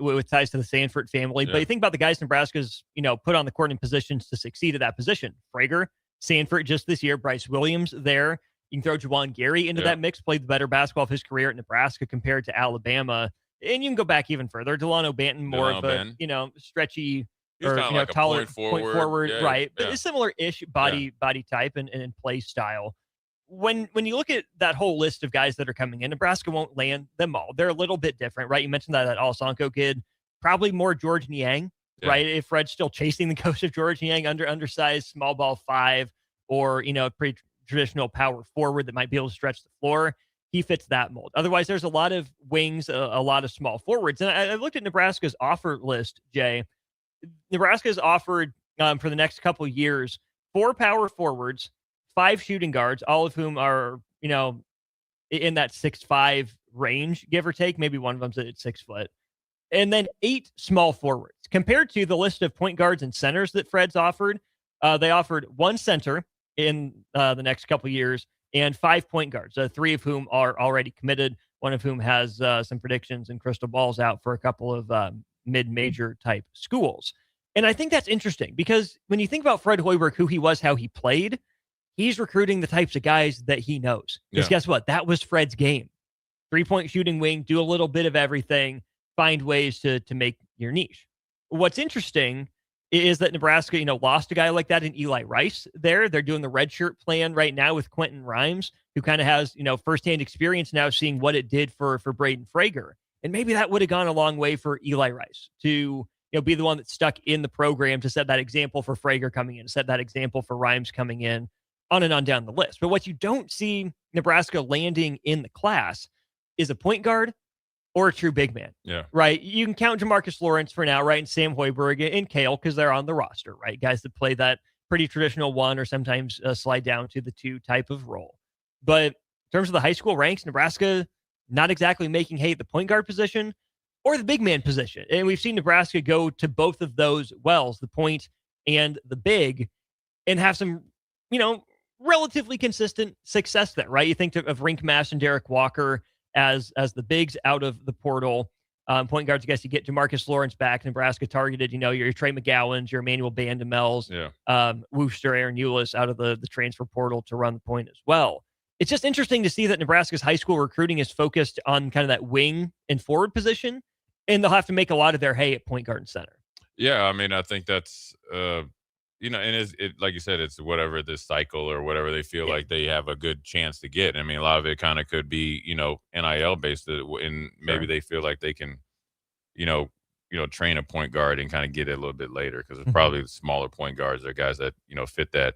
with ties to the Sanford family. Yeah. But you think about the guys Nebraska's, put on the court in positions to succeed at that position. Frager, Sanford just this year, Bryce Williams there. You can throw Juwan Gary into that mix, played the better basketball of his career at Nebraska compared to Alabama. And you can go back even further. Delano Banton, more of a, stretchy, or like taller point forward, right? But a similar-ish body type and play style. When you look at that whole list of guys that are coming in, Nebraska won't land them all. They're a little bit different, right? You mentioned that Alfonso kid, probably more George Niang, right? If Fred's still chasing the ghost of George Niang, undersized, small ball 5, or pretty traditional power forward that might be able to stretch the floor, he fits that mold. Otherwise, there's a lot of wings, a lot of small forwards. And I looked at Nebraska's offer list, Jay. Nebraska's offered for the next couple years 4 power forwards, 5 shooting guards, all of whom are, in that 6'5" range, give or take. Maybe one of them's at 6 foot. And then 8 small forwards. Compared to the list of point guards and centers that Fred's offered, they offered 1 center in the next couple years and 5 point guards, 3 of whom are already committed, one of whom has some predictions and crystal balls out for a couple of mid-major type schools. And I think that's interesting because when you think about Fred Hoiberg, who he was, how he played, he's recruiting the types of guys that he knows. Because guess what? That was Fred's game. 3-point shooting wing, do a little bit of everything, find ways to make your niche. What's interesting is that Nebraska, lost a guy like that in Eli Rice there. They're doing the redshirt plan right now with Quentin Rhymes, who kind of has, firsthand experience now seeing what it did for Braden Frager. And maybe that would have gone a long way for Eli Rice to, be the one that stuck in the program to set that example for Frager coming in, set that example for Rhymes coming in. on and on down the list. But what you don't see Nebraska landing in the class is a point guard or a true big man. Yeah. Right? You can count Jamarcus Lawrence for now, right? And Sam Hoiberg and Kale because they're on the roster, right? Guys that play that pretty traditional one or sometimes slide down to the 2 type of role. But in terms of the high school ranks, Nebraska not exactly making hay at the point guard position or the big man position. And we've seen Nebraska go to both of those wells, the point and the big, and have some, relatively consistent success there, right? You think of Rink Mass and Derek Walker as the bigs out of the portal. Point guards, I guess you get Jamarcus Lawrence back. Nebraska targeted, your Trey McGowans, your Emmanuel Bandamels, Wooster, Aaron Eulis out of the transfer portal to run the point as well. It's just interesting to see that Nebraska's high school recruiting is focused on kind of that wing and forward position, and they'll have to make a lot of their hay at point guard and center. Yeah, I mean, I think that's, and it like you said, it's whatever this cycle or whatever they feel like they have a good chance to get. I mean, a lot of it kind of could be, NIL based, and maybe they feel like they can, train a point guard and kind of get it a little bit later because it's probably the smaller point guards are guys that, fit that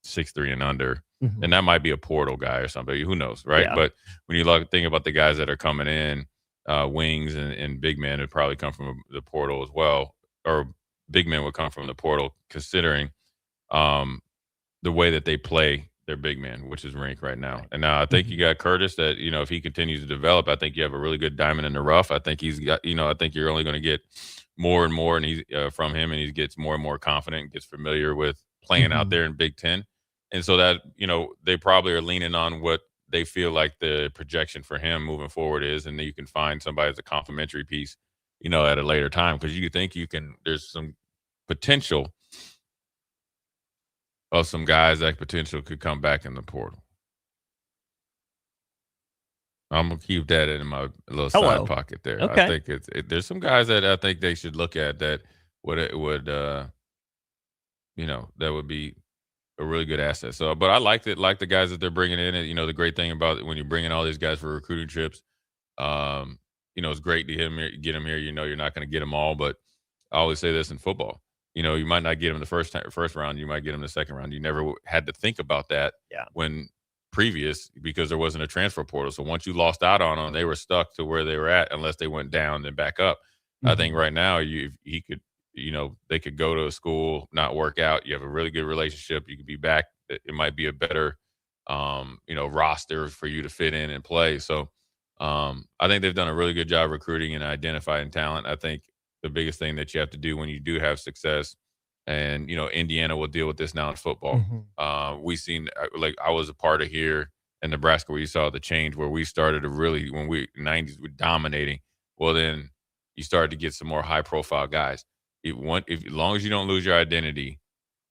6'3" and under. And that might be a portal guy or somebody, who knows, right? Yeah. But when you think about the guys that are coming in, wings and big men would probably come from the portal as well, or big men would come from the portal, considering the way that they play their big man, which is Rink right now. And now I think you got Curtis that, if he continues to develop, I think you have a really good diamond in the rough. I think he's got, I think you're only going to get more and more and he's from him, and he gets more and more confident, gets familiar with playing out there in Big Ten. And so that, they probably are leaning on what they feel like the projection for him moving forward is. And then you can find somebody as a complimentary piece, at a later time. Because you think there's some potential of some guys that potential could come back in the portal. I'm going to keep that in my little side pocket there. Okay. I think there's some guys that I think they should look at that would that would be a really good asset. So, but I like the guys that they're bringing in. And, the great thing about it, when you're bringing all these guys for recruiting trips, it's great to get them here. You're not going to get them all, but I always say this in football. You might not get them the first round. You might get them the second round. You never had to think about that when previous, because there wasn't a transfer portal. So once you lost out on them, they were stuck to where they were at unless they went down and back up. I think right now he could. They could go to a school, not work out. You have a really good relationship. You could be back. It might be a better, roster for you to fit in and play. So I think they've done a really good job recruiting and identifying talent. I think the biggest thing that you have to do when you do have success, and, Indiana will deal with this now in football. We've seen, I was a part of here in Nebraska where you saw the change where we started to really, when we 90s were dominating. Well, then you started to get some more high profile guys. As long as you don't lose your identity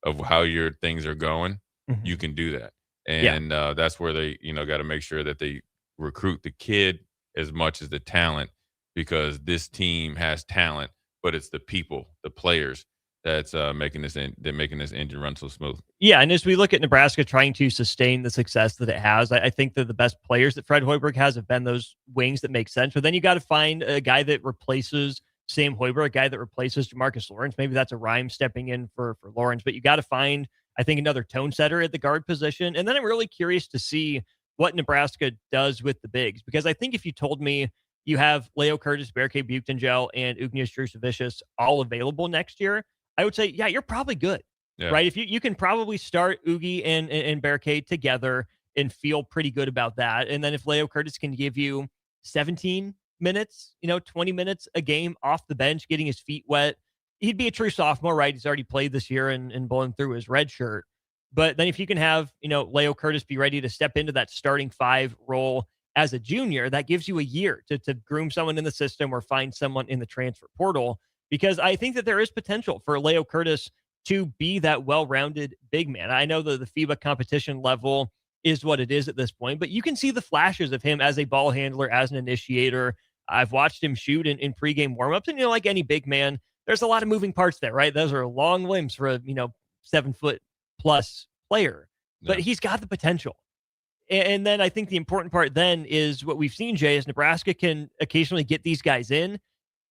of how your things are going, you can do that. And that's where they, got to make sure that they recruit the kid as much as the talent, because this team has talent, but it's the people, the players that's making this engine run so smooth. Yeah, and as we look at Nebraska trying to sustain the success that it has, I think that the best players that Fred Hoiberg has have been those wings that make sense. But then you got to find a guy that replaces Sam Hoiberg, a guy that replaces Jamarcus Lawrence. Maybe that's a Rhyme stepping in for Lawrence, but you got to find, I think, another tone setter at the guard position. And then I'm really curious to see what Nebraska does with the bigs, because I think if you told me you have Leo Curtis, Berke Buchtengel, and Ugnius Drusovicius all available next year, I would say, yeah, you're probably good, right? If you can probably start Ugi and Berke together and feel pretty good about that. And then if Leo Curtis can give you 17 minutes, 20 minutes a game off the bench, getting his feet wet, he'd be a true sophomore, right? He's already played this year and blown through his red shirt. But then if you can have, Leo Curtis be ready to step into that starting 5 role as a junior, that gives you a year to groom someone in the system or find someone in the transfer portal, because I think that there is potential for Leo Curtis to be that well-rounded big man. I know the FIBA competition level is what it is at this point, but you can see the flashes of him as a ball handler, as an initiator. I've watched him shoot in pregame warmups, and like any big man, there's a lot of moving parts there, right? Those are long limbs for a 7-foot+ player, but he's got the potential. And then I think the important part then is what we've seen, Jay, is Nebraska can occasionally get these guys in.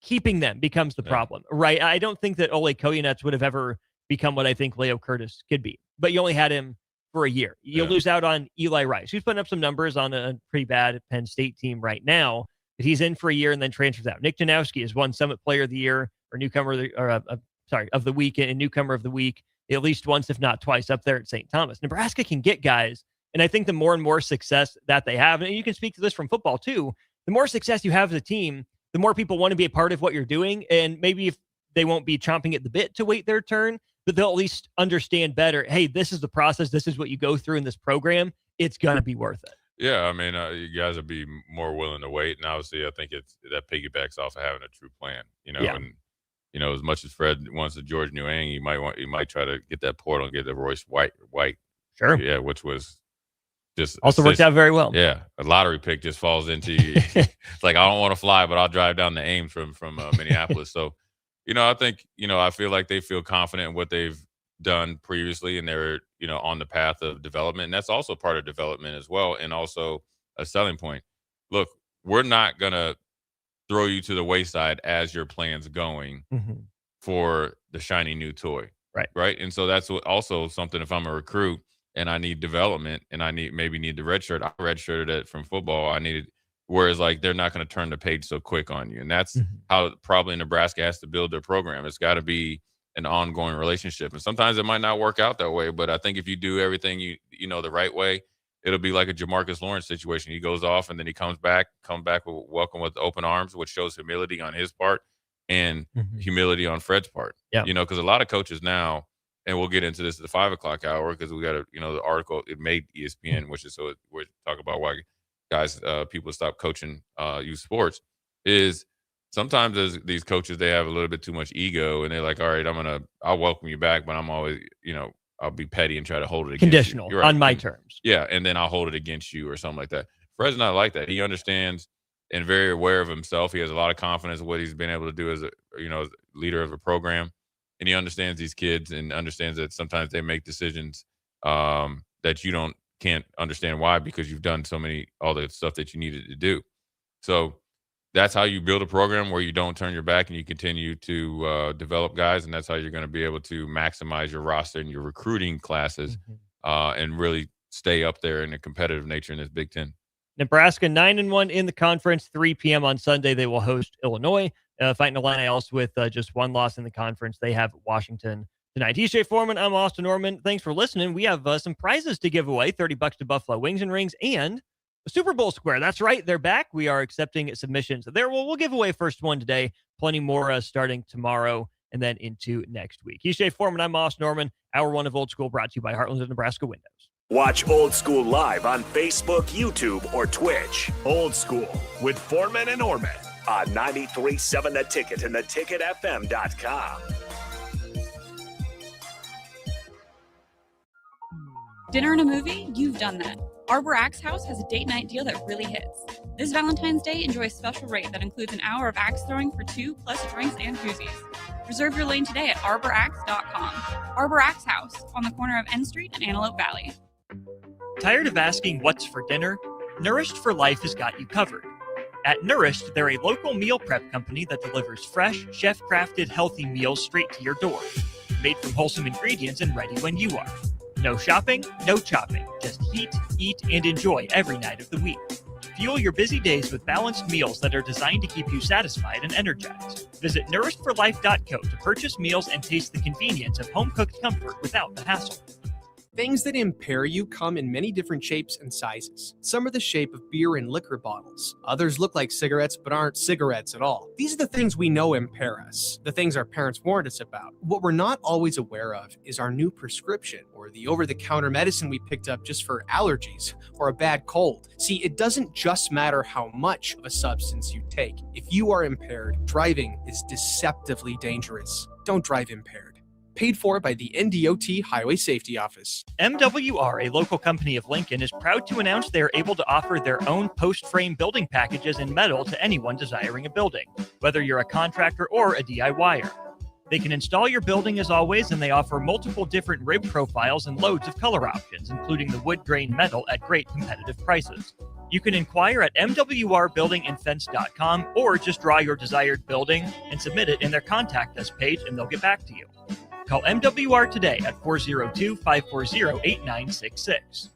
Keeping them becomes the problem, right? I don't think that Ole Koyenets would have ever become what I think Leo Curtis could be, but you only had him for a year. You'll lose out on Eli Rice, who's putting up some numbers on a pretty bad Penn State team right now. But he's in for a year and then transfers out. Nick Janowski has won Summit Player of the Year or Newcomer of the Week and Newcomer of the Week at least once, if not twice, up there at St. Thomas. Nebraska can get guys, and I think the more and more success that they have, and you can speak to this from football too, the more success you have as a team, the more people want to be a part of what you're doing. And maybe if they won't be chomping at the bit to wait their turn, but they'll at least understand better, hey, this is the process. This is what you go through in this program. It's going to be worth it. Yeah, I mean, you guys would be more willing to wait. And obviously, I think that piggybacks off of having a true plan, and, as much as Fred wants the George Niang, you might try to get that portal and get the Royce White. Sure. Yeah, which was just also worked out very well. Yeah, a lottery pick just falls into you. It's like, I don't want to fly, but I'll drive down to Ames from Minneapolis. So, I think, I feel like they feel confident in what they've done previously, and they're, on the path of development. And that's also part of development as well, and also a selling point. Look, we're not going to throw you to the wayside as your plan's going for the shiny new toy. Right. And so that's also something, if I'm a recruit and I need development and I need the red shirt, I redshirted it from football. Whereas like, they're not going to turn the page so quick on you. And that's how probably Nebraska has to build their program. It's got to be an ongoing relationship. And sometimes it might not work out that way, but I think if you do everything, the right way, it'll be like a Jamarcus Lawrence situation. He goes off and then he comes back with welcome with open arms, which shows humility on his part and humility on Fred's part. Yeah. Because a lot of coaches now, and we'll get into this at the 5 o'clock hour, because we got the article, it made ESPN, which is, so we're talking about why guys, people stop coaching youth sports, is sometimes as these coaches, they have a little bit too much ego and they're like, all right, I'll welcome you back, but I'm always, I'll be petty and try to hold it against conditional you. Right. on my terms. Yeah. And then I'll hold it against you or something like that. Fred's not like that. He understands and very aware of himself. He has a lot of confidence in what he's been able to do as a, as a leader of a program. And he understands these kids and understands that sometimes they make decisions that you can't understand why, because you've done all the stuff that you needed to do. So that's how you build a program where you don't turn your back and you continue to develop guys. And that's how you're going to be able to maximize your roster and your recruiting classes and really stay up there in a competitive nature in this Big Ten. Nebraska 9-1 in the conference. 3 p.m. on Sunday, they will host Illinois. Fighting Illini else with just one loss in the conference. They have Washington tonight. He's Jay Foreman. I'm Austin Norman. Thanks for listening. We have some prizes to give away, $30 to Buffalo Wings and Rings, and a Super Bowl square. That's right. They're back. We are accepting submissions there. We'll give away first one today. Plenty more starting tomorrow and then into next week. He's Jay Foreman. I'm Austin Norman. Hour 1 of Old School brought to you by Heartland of Nebraska Windows. Watch Old School live on Facebook, YouTube, or Twitch. Old School with Foreman and Orman on 93.7 The Ticket and theticketfm.com. Dinner and a movie? You've done that. Arbor Axe House has a date night deal that really hits. This Valentine's Day, enjoy a special rate that includes an hour of axe throwing for 2, plus drinks and koozies. Reserve your lane today at arboraxe.com. Arbor Axe House, on the corner of N Street and Antelope Valley. Tired of asking what's for dinner? Nourished for Life has got you covered. At Nourished, they're a local meal prep company that delivers fresh, chef-crafted, healthy meals straight to your door. Made from wholesome ingredients and ready when you are. No shopping, no chopping. Just heat, eat, and enjoy every night of the week. Fuel your busy days with balanced meals that are designed to keep you satisfied and energized. Visit nourishedforlife.co to purchase meals and taste the convenience of home-cooked comfort without the hassle. Things that impair you come in many different shapes and sizes. Some are the shape of beer and liquor bottles. Others look like cigarettes but aren't cigarettes at all. These are the things we know impair us, the things our parents warned us about. What we're not always aware of is our new prescription, or the over-the-counter medicine we picked up just for allergies or a bad cold. See, it doesn't just matter how much of a substance you take. If you are impaired, driving is deceptively dangerous. Don't drive impaired. Paid for by the NDOT Highway Safety Office. MWR, a local company of Lincoln, is proud to announce they are able to offer their own post-frame building packages in metal to anyone desiring a building, whether you're a contractor or a DIYer. They can install your building as always, and they offer multiple different rib profiles and loads of color options, including the wood grain metal at great competitive prices. You can inquire at mwrbuildingandfence.com or just draw your desired building and submit it in their contact us page and they'll get back to you. Call MWR today at 402-540-8966.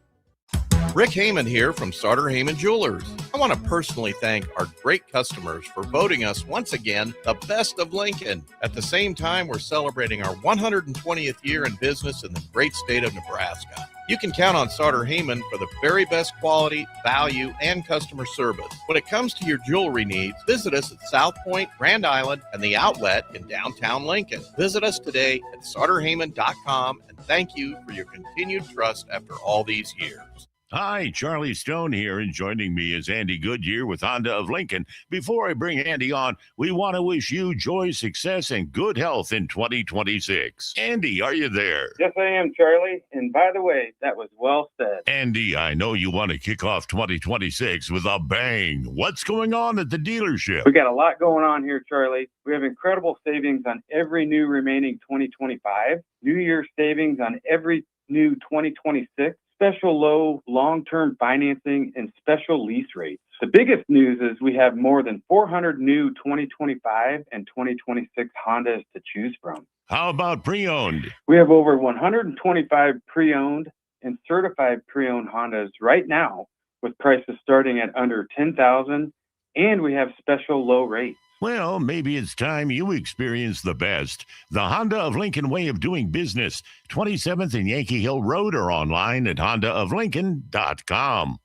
Rick Heyman here from Sartor Heyman Jewelers. I want to personally thank our great customers for voting us once again the best of Lincoln. At the same time, we're celebrating our 120th year in business in the great state of Nebraska. You can count on Sartor Heyman for the very best quality, value, and customer service. When it comes to your jewelry needs, visit us at South Point, Grand Island, and the Outlet in downtown Lincoln. Visit us today at sartorheyman.com, and thank you for your continued trust after all these years. Hi, Charlie Stone here, and joining me is Andy Goodyear with Honda of Lincoln. Before I bring Andy on, we want to wish you joy, success, and good health in 2026. Andy, are you there? Yes, I am, Charlie. And by the way, that was well said. Andy, I know you want to kick off 2026 with a bang. What's going on at the dealership? We got a lot going on here, Charlie. We have incredible savings on every new remaining 2025, New Year's savings on every new 2026, special low long-term financing, and special lease rates. The biggest news is we have more than 400 new 2025 and 2026 Hondas to choose from. How about pre-owned? We have over 125 pre-owned and certified pre-owned Hondas right now with prices starting at under $10,000, and we have special low rates. Well, maybe it's time you experience the best. The Honda of Lincoln way of doing business. 27th and Yankee Hill Road, or online at hondaoflincoln.com.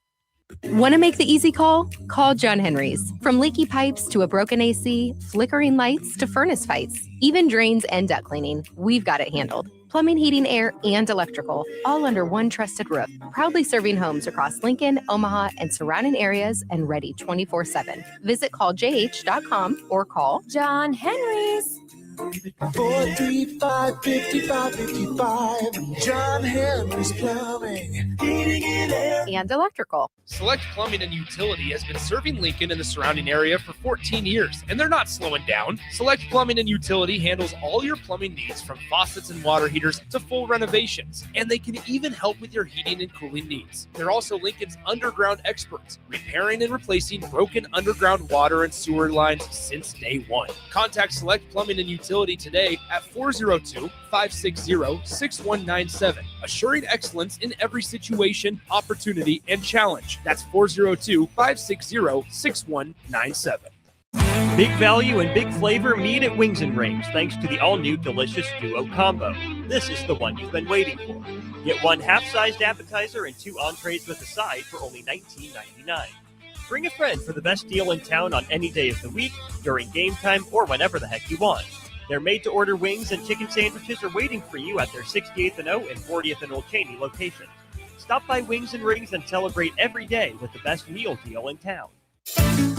Want to make the easy call? Call John Henry's. From leaky pipes to a broken AC, flickering lights to furnace fights, even drains and duct cleaning, we've got it handled. Plumbing, heating, air, and electrical, all under one trusted roof. Proudly serving homes across Lincoln, Omaha, and surrounding areas, and ready 24/7. Visit calljh.com or call John Henry's. 435-5555. John Henry's Plumbing, Heating and Air, and Electrical. Select Plumbing and Utility has been serving Lincoln and the surrounding area for 14 years, and they're not slowing down. Select Plumbing and Utility handles all your plumbing needs, from faucets and water heaters to full renovations, and they can even help with your heating and cooling needs. They're also Lincoln's underground experts, repairing and replacing broken underground water and sewer lines since day one. Contact Select Plumbing and Utility today at 402-560-6197, assuring excellence in every situation, opportunity, and challenge. That's 402-560-6197. Big value and big flavor meet at Wings and Rings, thanks to the all-new delicious Duo Combo. This is the one you've been waiting for. Get one half-sized appetizer and 2 entrees with a side for only $19.99. Bring a friend for the best deal in town on any day of the week, during game time, or whenever the heck you want. Their made-to-order wings and chicken sandwiches are waiting for you at their 68th and O and 40th and Old Cheney locations. Stop by Wings and Rings and celebrate every day with the best meal deal in town.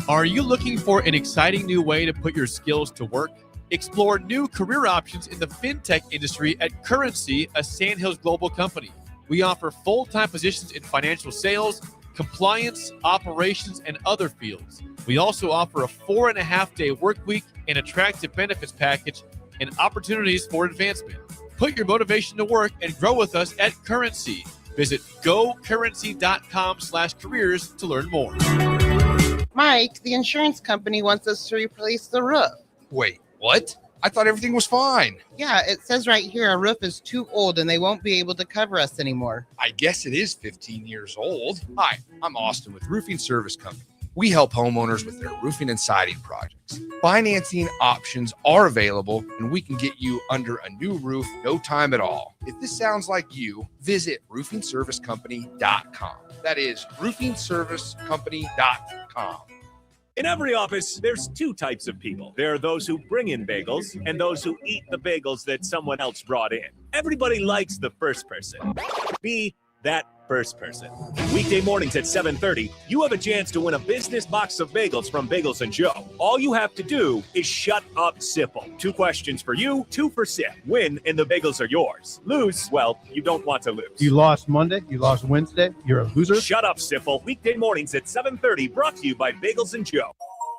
Are you looking for an exciting new way to put your skills to work? Explore new career options in the fintech industry at Currency, a Sandhills global company. We offer full-time positions in financial sales, compliance, operations, and other fields. We also offer a 4.5-day work week, an attractive benefits package, and opportunities for advancement. Put your motivation to work and grow with us at Currency. Visit gocurrency.com/careers to learn more. Mike, the insurance company wants us to replace the roof. Wait, what? I thought everything was fine. Yeah, it says right here our roof is too old and they won't be able to cover us anymore. I guess it is 15 years old. Hi, I'm Austin with Roofing Service Company. We help homeowners with their roofing and siding projects. Financing options are available, and we can get you under a new roof no time at all. If this sounds like you, visit roofingservicecompany.com. That is roofingservicecompany.com. In every office, there's 2 types of people. There are those who bring in bagels and those who eat the bagels that someone else brought in. Everybody likes the first person. Be that first person. Weekday mornings at 7:30, you have a chance to win a business box of bagels from Bagels & Joe. All you have to do is shut up, Sipple. 2 questions for you, 2 for Sip. Win, and the bagels are yours. Lose, well, you don't want to lose. You lost Monday, you lost Wednesday, you're a loser. Shut up, Sipple. Weekday mornings at 7:30, brought to you by Bagels & Joe.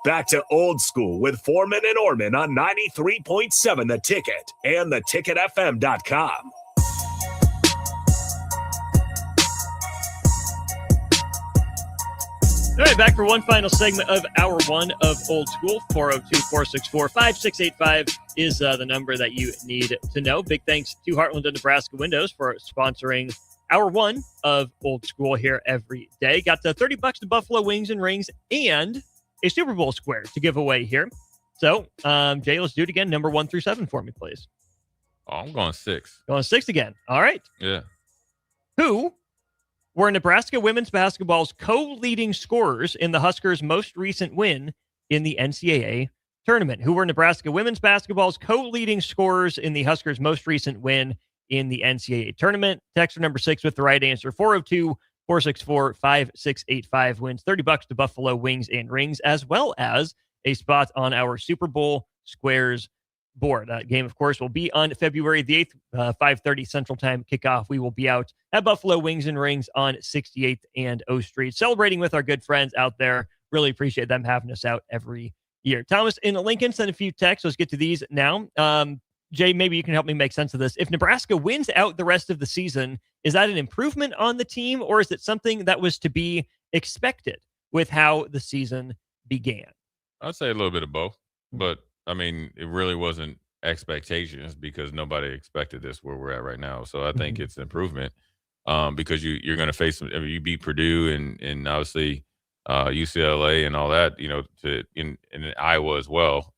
Back to Old School with Foreman and Orman on 93.7 The Ticket and theticketfm.com. All right, back for one final segment of Hour 1 of Old School. 402-464-5685 is the number that you need to know. Big thanks to Heartland and Nebraska Windows for sponsoring Hour 1 of Old School here every day. Got the $30 to Buffalo Wings and Rings and a Super Bowl square to give away here. So, Jay, let's do it again. Number 1 through 7 for me, please. Oh, I'm going 6. Going 6 again. All right. Yeah. Who were Nebraska women's basketball's co-leading scorers in the Huskers' most recent win in the NCAA tournament? Who were Nebraska women's basketball's co-leading scorers in the Huskers' most recent win in the NCAA tournament? Texter number 6 with the right answer. 402-464-5685 wins $30 to Buffalo Wings and Rings, as well as a spot on our Super Bowl Squares board. That game, of course, will be on February the 8th, 5:30 Central Time kickoff. We will be out at Buffalo Wings and Rings on 68th and O Street, celebrating with our good friends out there. Really appreciate them having us out every year. Thomas in Lincoln sent a few texts. Let's get to these now. Jay, maybe you can help me make sense of this. If Nebraska wins out the rest of the season, is that an improvement on the team, or is it something that was to be expected with how the season began? I'd say a little bit of both, but I mean, it really wasn't expectations because nobody expected this where we're at right now. So I think it's an improvement because you're going to face them. I mean, you beat Purdue and obviously UCLA and all that, in Iowa as well.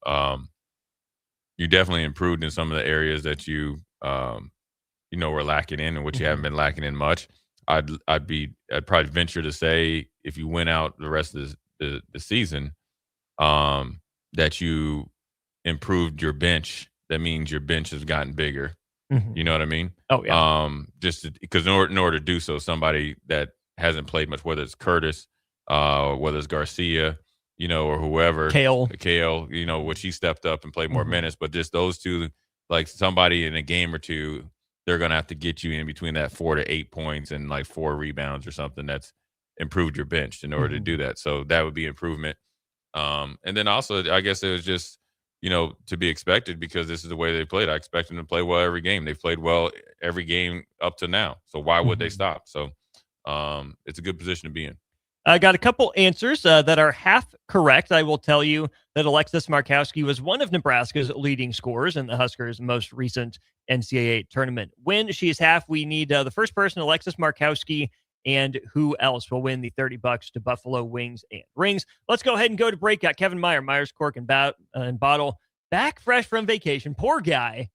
You definitely improved in some of the areas that you were lacking in and which you haven't been lacking in much. I'd probably venture to say if you went out the rest of the season, that you improved your bench. That means your bench has gotten bigger. You know what I mean? Oh yeah. Just because in order to do so, somebody that hasn't played much, whether it's Curtis, whether it's Garcia, or whoever, Kale, which he stepped up and played more minutes, but just those two, like somebody in a game or two, they're going to have to get you in between that 4 to 8 points and like 4 rebounds or something that's improved your bench in order to do that. So that would be improvement. And then also, I guess it was just, to be expected because this is the way they played. I expect them to play well every game. They've played well every game up to now. So why would they stop? So it's a good position to be in. I got a couple answers that are half correct. I will tell you that Alexis Markowski was one of Nebraska's leading scorers in the Huskers' most recent NCAA tournament win. She is half. We need the first person, Alexis Markowski, and who else will win the $30 to Buffalo Wings and Rings. Let's go ahead and go to break. Got Kevin Meyer, Myers Cork and Bottle, back fresh from vacation. Poor guy.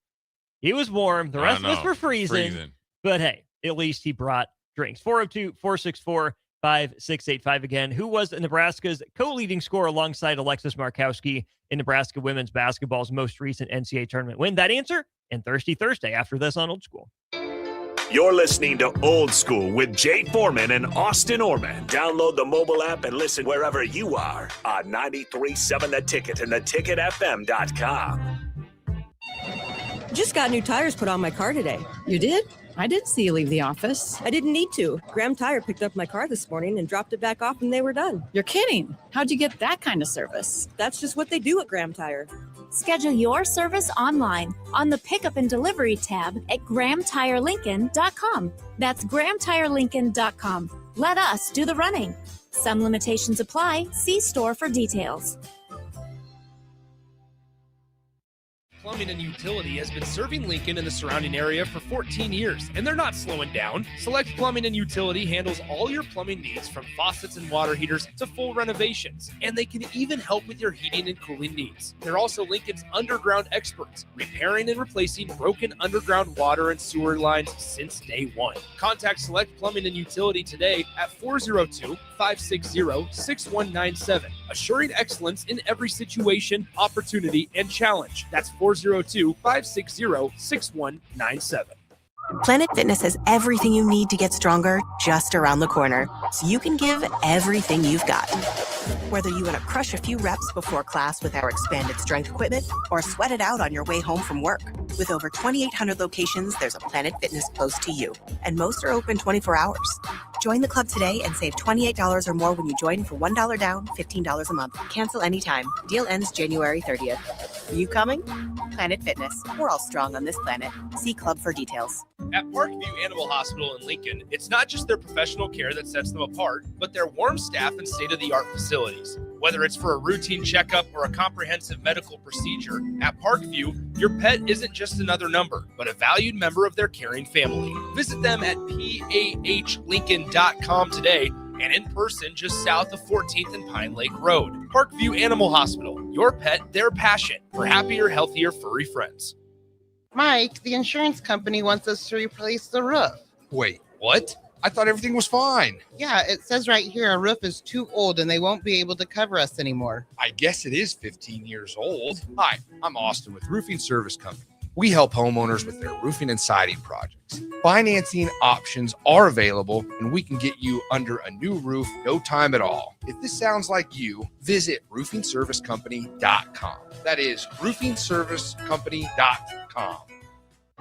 He was warm. The rest of us were freezing. But hey, at least he brought drinks. 402-464-5685 again. Who was Nebraska's co-leading scorer alongside Alexis Markowski in Nebraska women's basketball's most recent NCAA tournament win? That answer and Thirsty Thursday after this on Old School. You're listening to Old School with Jay Foreman and Austin Orman. Download the mobile app and listen wherever you are on 93.7 The Ticket and theticketfm.com. Just got new tires put on my car today. You did? I didn't see you leave the office. I didn't need to. Graham Tire picked up my car this morning and dropped it back off and they were done. You're kidding. How'd you get that kind of service? That's just what they do at Graham Tire. Schedule your service online on the Pickup and Delivery tab at GrahamTireLincoln.com. That's GrahamTireLincoln.com. Let us do the running. Some limitations apply. See store for details. Plumbing and Utility has been serving Lincoln and the surrounding area for 14 years, and they're not slowing down. Select Plumbing and Utility handles all your plumbing needs from faucets and water heaters to full renovations, and they can even help with your heating and cooling needs. They're also Lincoln's underground experts, repairing and replacing broken underground water and sewer lines since day one. Contact Select Plumbing and Utility today at 402-560-6197, assuring excellence in every situation, opportunity, and challenge. That's 402-560-6197. Planet Fitness has everything you need to get stronger just around the corner, so you can give everything you've got. Whether you want to crush a few reps before class with our expanded strength equipment or sweat it out on your way home from work. With over 2,800 locations, there's a Planet Fitness close to you, and most are open 24 hours. Join the club today and save $28 or more when you join for $1 down, $15 a month. Cancel anytime. Deal ends January 30th. Are you coming? Planet Fitness. We're all strong on this planet. See club for details. At Parkview Animal Hospital in Lincoln, it's not just their professional care that sets them apart, but their warm staff and state-of-the-art facilities. Whether it's for a routine checkup or a comprehensive medical procedure, at Parkview, your pet isn't just another number, but a valued member of their caring family. Visit them at pahlincoln.com today and in person just south of 14th and Pine Lake Road. Parkview Animal Hospital, your pet, their passion for happier, healthier, furry friends. Mike, the insurance company wants us to replace the roof. Wait, what? I thought everything was fine. Yeah, it says right here our roof is too old and they won't be able to cover us anymore. I guess it is 15 years old. Hi, I'm Austin with Roofing Service Company. We help homeowners with their roofing and siding projects. Financing options are available, and we can get you under a new roof no time at all. If this sounds like you, visit roofingservicecompany.com. That is roofingservicecompany.com.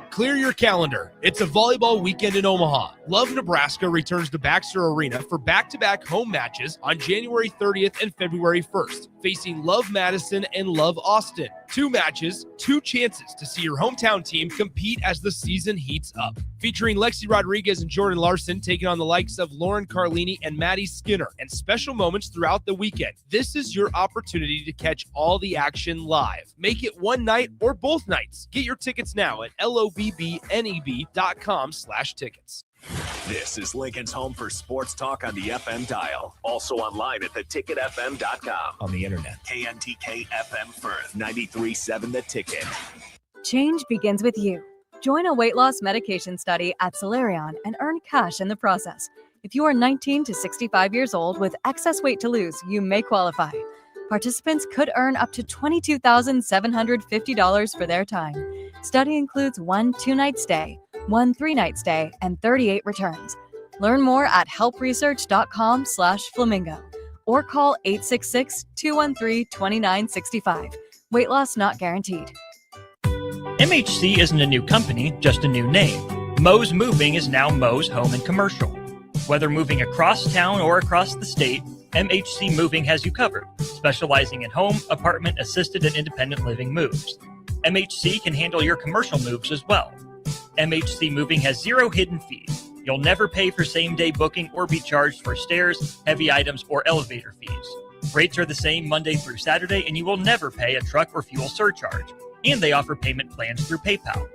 Clear your calendar. It's a volleyball weekend in Omaha. Love Nebraska returns to Baxter Arena for back-to-back home matches on January 30th and February 1st, facing Love Madison and Love Austin. 2 matches, 2 chances to see your hometown team compete as the season heats up. Featuring Lexi Rodriguez and Jordan Larson taking on the likes of Lauren Carlini and Maddie Skinner, and special moments throughout the weekend. This is your opportunity to catch all the action live. Make it one night or both nights. Get your tickets now at lobbneb.com/tickets. This is Lincoln's home for sports talk on the FM dial. Also online at theticketfm.com. On the internet. KNTK FM Firth, 93.7 The Ticket. Change begins with you. Join a weight loss medication study at Solarion and earn cash in the process. If you are 19 to 65 years old with excess weight to lose, you may qualify. Participants could earn up to $22,750 for their time. Study includes 1 2-night stay, 1 3-night stay, and 38 returns. Learn more at helpresearch.com/flamingo or call 866-213-2965. Weight loss not guaranteed. MHC isn't a new company, just a new name. Moe's Moving is now Moe's Home and Commercial. Whether moving across town or across the state, MHC Moving has you covered, specializing in home, apartment, assisted, and independent living moves. MHC can handle your commercial moves as well. MHC Moving has 0 hidden fees. You'll never pay for same-day booking or be charged for stairs, heavy items, or elevator fees. Rates are the same Monday through Saturday, and you will never pay a truck or fuel surcharge. And they offer payment plans through PayPal.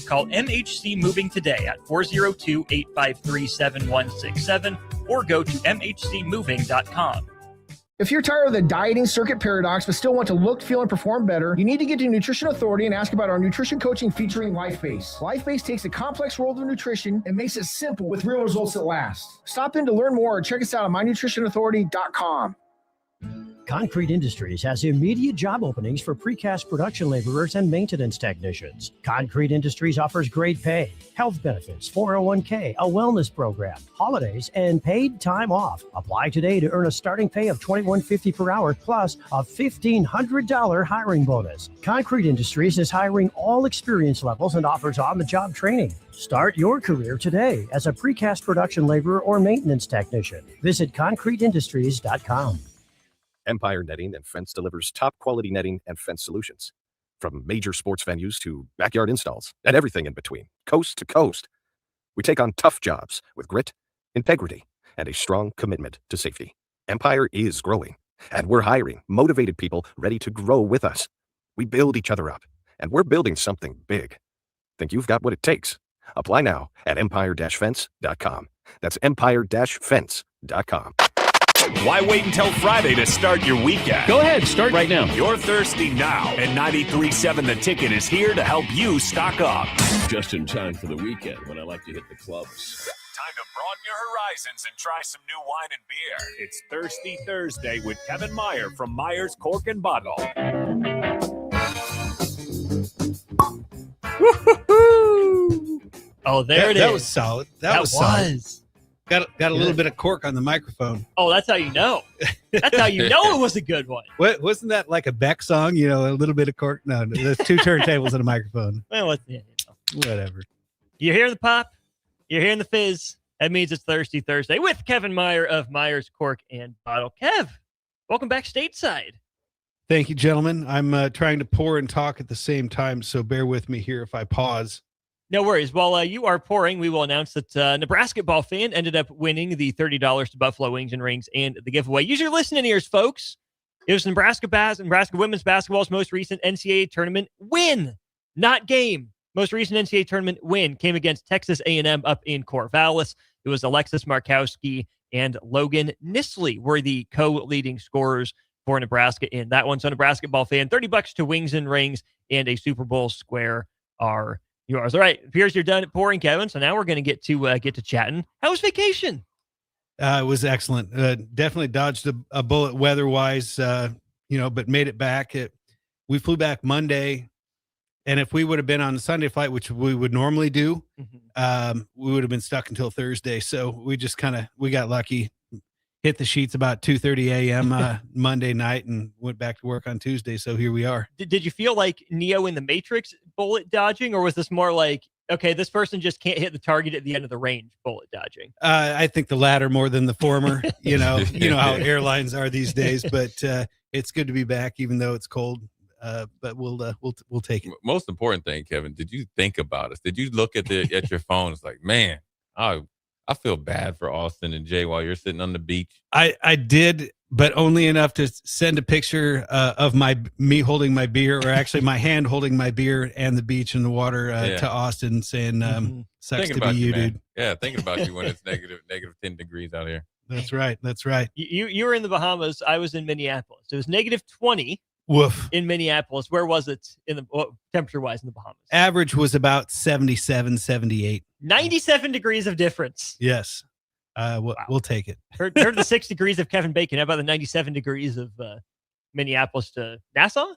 Call MHC Moving today at 402-853-7167 or go to mhcmoving.com. If you're tired of the dieting circuit paradox but still want to look, feel, and perform better, you need to get to Nutrition Authority and ask about our nutrition coaching featuring LifeBase. LifeBase takes the complex world of nutrition and makes it simple with real results that last. Stop in to learn more or check us out at mynutritionauthority.com. Concrete Industries has immediate job openings for precast production laborers and maintenance technicians. Concrete Industries offers great pay, health benefits, 401k, a wellness program, holidays, and paid time off. Apply today to earn a starting pay of $21.50 per hour plus a $1,500 hiring bonus. Concrete Industries is hiring all experience levels and offers on-the-job training. Start your career today as a precast production laborer or maintenance technician. Visit concreteindustries.com. Empire Netting and Fence delivers top-quality netting and fence solutions. From major sports venues to backyard installs and everything in between, coast to coast. We take on tough jobs with grit, integrity, and a strong commitment to safety. Empire is growing, and we're hiring motivated people ready to grow with us. We build each other up, and we're building something big. Think you've got what it takes? Apply now at empire-fence.com. That's empire-fence.com. Why wait until Friday to start your weekend? Go ahead, start right now. You're thirsty now, and 93.7 The Ticket is here to help you stock up. Just in time for the weekend when I like to hit the clubs. Time to broaden your horizons and try some new wine and beer. It's Thirsty Thursday with Kevin Meyer from Meyer's Cork and Bottle. Oh, there it is. That was solid. That was solid. Got a little bit of cork on the microphone. Oh, that's how you know. That's how you know it was a good one. Wasn't that like a Beck song? You know, a little bit of cork. No, there's 2 turntables and a microphone. Well, whatever. You hear the pop, you're hearing the fizz. That means it's Thirsty Thursday with Kevin Meyer of Meyer's Cork and Bottle. Kev, welcome back stateside. Thank you, gentlemen. I'm trying to pour and talk at the same time, so bear with me here if I pause. No worries. While you are pouring, we will announce that Nebraska ball fan ended up winning the $30 to Buffalo Wings and Rings and the giveaway. Use your listening ears, folks. It was Nebraska women's basketball's most recent NCAA tournament win, not game. Most recent NCAA tournament win came against Texas A&M up in Corvallis. It was Alexis Markowski and Logan Nisley were the co-leading scorers for Nebraska in that one. So Nebraska ball fan, $30 to Wings and Rings and a Super Bowl square are yours. All right, appears you're done at pouring, Kevin. So now we're going to get to chatting. How was vacation? It was excellent. Definitely dodged a bullet weather-wise, but made it back. We flew back Monday, and if we would have been on the Sunday flight, which we would normally do, we would have been stuck until Thursday. So we just we got lucky, hit the sheets about 2:30 a.m. Monday night, and went back to work on Tuesday. So here we are. Did you feel like Neo in the Matrix bullet dodging, or was this more like, okay, this person just can't hit the target at the end of the range bullet dodging? I think the latter more than the former. You know how airlines are these days. But it's good to be back, even though it's cold. But we'll take it. Most important thing, Kevin, did you think about us? Did you look at your phone? It's like, man, I feel bad for Austin and Jay while you're sitting on the beach. I did, but only enough to send a picture of me holding my beer, or actually my hand holding my beer and the beach and the water to Austin, saying, sucks Thinking to be you, man. dude. Yeah, thinking about you when it's negative 10 degrees out here. That's right. That's right. You were in the Bahamas. I was in Minneapolis. It was negative 20. Woof. In Minneapolis. Where was it temperature-wise in the Bahamas? Average was about 77, 78. 97 degrees of difference. Yes. We'll take it. Heard the 6 degrees of Kevin Bacon. How about the 97 degrees of Minneapolis to Nassau?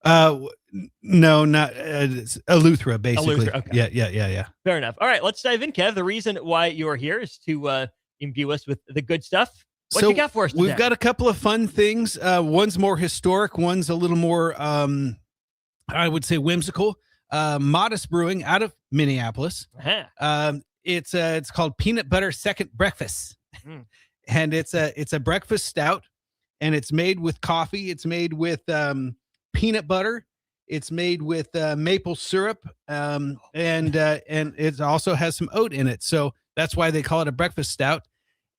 No, not Eleuthera, basically. Eleuthera, okay. Yeah. Fair enough. All right, let's dive in, Kev. The reason why you're here is to imbue us with the good stuff. What you got for us today? We've got a couple of fun things. One's more historic. One's a little more, I would say, whimsical. Modest Brewing out of Minneapolis. Uh-huh. It's called Peanut Butter Second Breakfast, and it's a breakfast stout, and it's made with coffee. It's made with peanut butter. It's made with maple syrup, and it also has some oat in it. So that's why they call it a breakfast stout.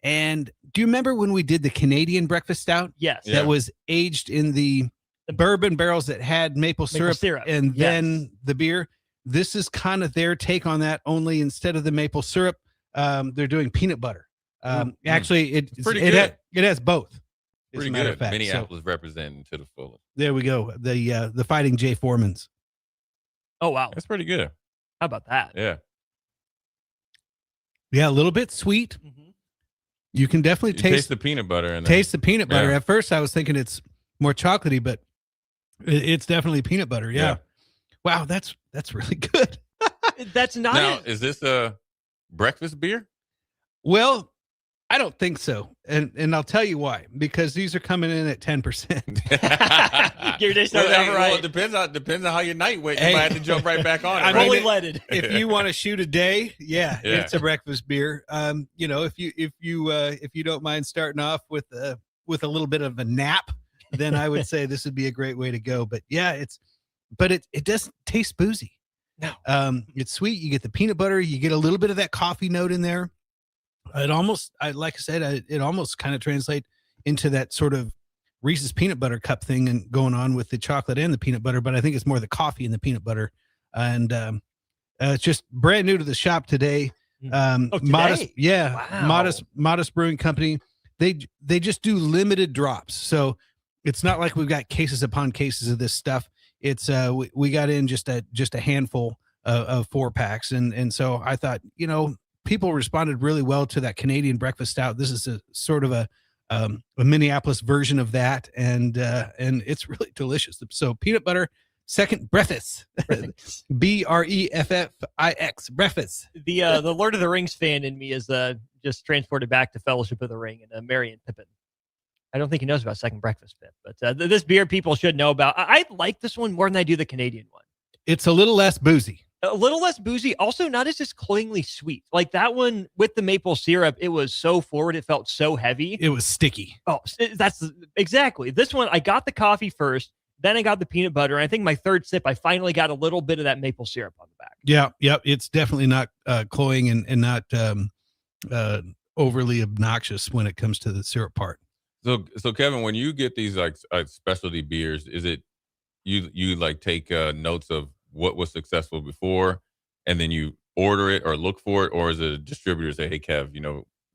And do you remember when we did the Canadian breakfast stout? Yes. That was aged in the bourbon barrels that had maple syrup and then the beer? This is kind of their take on that, only instead of the maple syrup, they're doing peanut butter. Actually, it has both. Pretty good. Minneapolis representing to the fullest. There we go. The Fighting Jay Foremans. Oh, wow. That's pretty good. How about that? Yeah. Yeah, a little bit sweet. You can definitely taste the peanut butter. The peanut butter. At first, I was thinking it's more chocolatey, but it's definitely peanut butter. Yeah. Wow, that's really good. That's not. Now, is this a breakfast beer? Well, I don't think so, and I'll tell you why. Because these are coming in at 10%. Your day started out right. Well, it depends on how your night went. You might have to jump right back on it. Fully leaded. If you want to shoot a day, it's a breakfast beer. If you don't mind starting off with a little bit of a nap, then I would say this would be a great way to go. But yeah, it doesn't taste boozy. No. It's sweet. You get the peanut butter. You get a little bit of that coffee note in there. It almost kind of translates into that sort of Reese's peanut butter cup thing and going on with the chocolate and the peanut butter. But I think it's more the coffee and the peanut butter. And it's just brand new to the shop today. Today? Modest Brewing Company. They just do limited drops. So it's not like we've got cases upon cases of this stuff. It's we got in just a handful of 4-packs, and so I thought, people responded really well to that Canadian breakfast stout. This is a sort of a Minneapolis version of that, and it's really delicious. So peanut butter second breakfast, BREFFIX breakfast. The Lord of the Rings fan in me is just transported back to Fellowship of the Ring and Merry and Pippin. I don't think he knows about Second Breakfast Pip, but this beer people should know about. I like this one more than I do the Canadian one. It's a little less boozy. A little less boozy, also not as just cloyingly sweet. Like that one with the maple syrup, it was so forward, it felt so heavy. It was sticky. Oh, that's exactly. This one, I got the coffee first, then I got the peanut butter. And I think my third sip, I finally got a little bit of that maple syrup on the back. Yeah. It's definitely not cloying and not overly obnoxious when it comes to the syrup part. So Kevin, when you get these like specialty beers, is it you like take notes of what was successful before, and then you order it or look for it, or is it a distributor say, "Hey, Kev,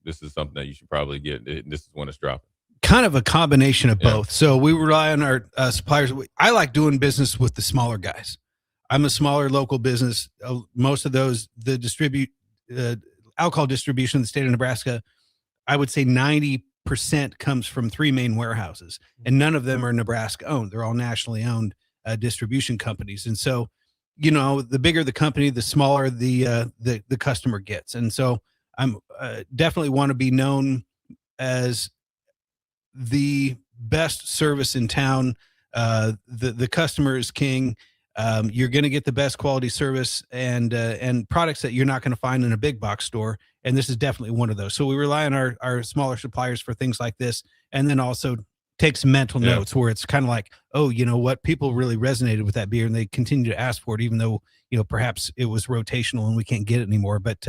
this is something that you should probably get. This is when it's dropping." Kind of a combination of both. So we rely on our suppliers. I like doing business with the smaller guys. I'm a smaller local business. Most of those, the alcohol distribution in the state of Nebraska, I would say 90% comes from 3 main warehouses, and none of them are Nebraska owned. They're all nationally owned distribution companies. And so, the bigger the company, the smaller the customer gets. And so I'm definitely want to be known as the best service in town. The customer is king. You're going to get the best quality service and products that you're not going to find in a big box store. And this is definitely one of those. So we rely on our smaller suppliers for things like this. And then also take some mental notes where it's kind of like, oh, you know what? People really resonated with that beer and they continue to ask for it, even though, perhaps it was rotational and we can't get it anymore. But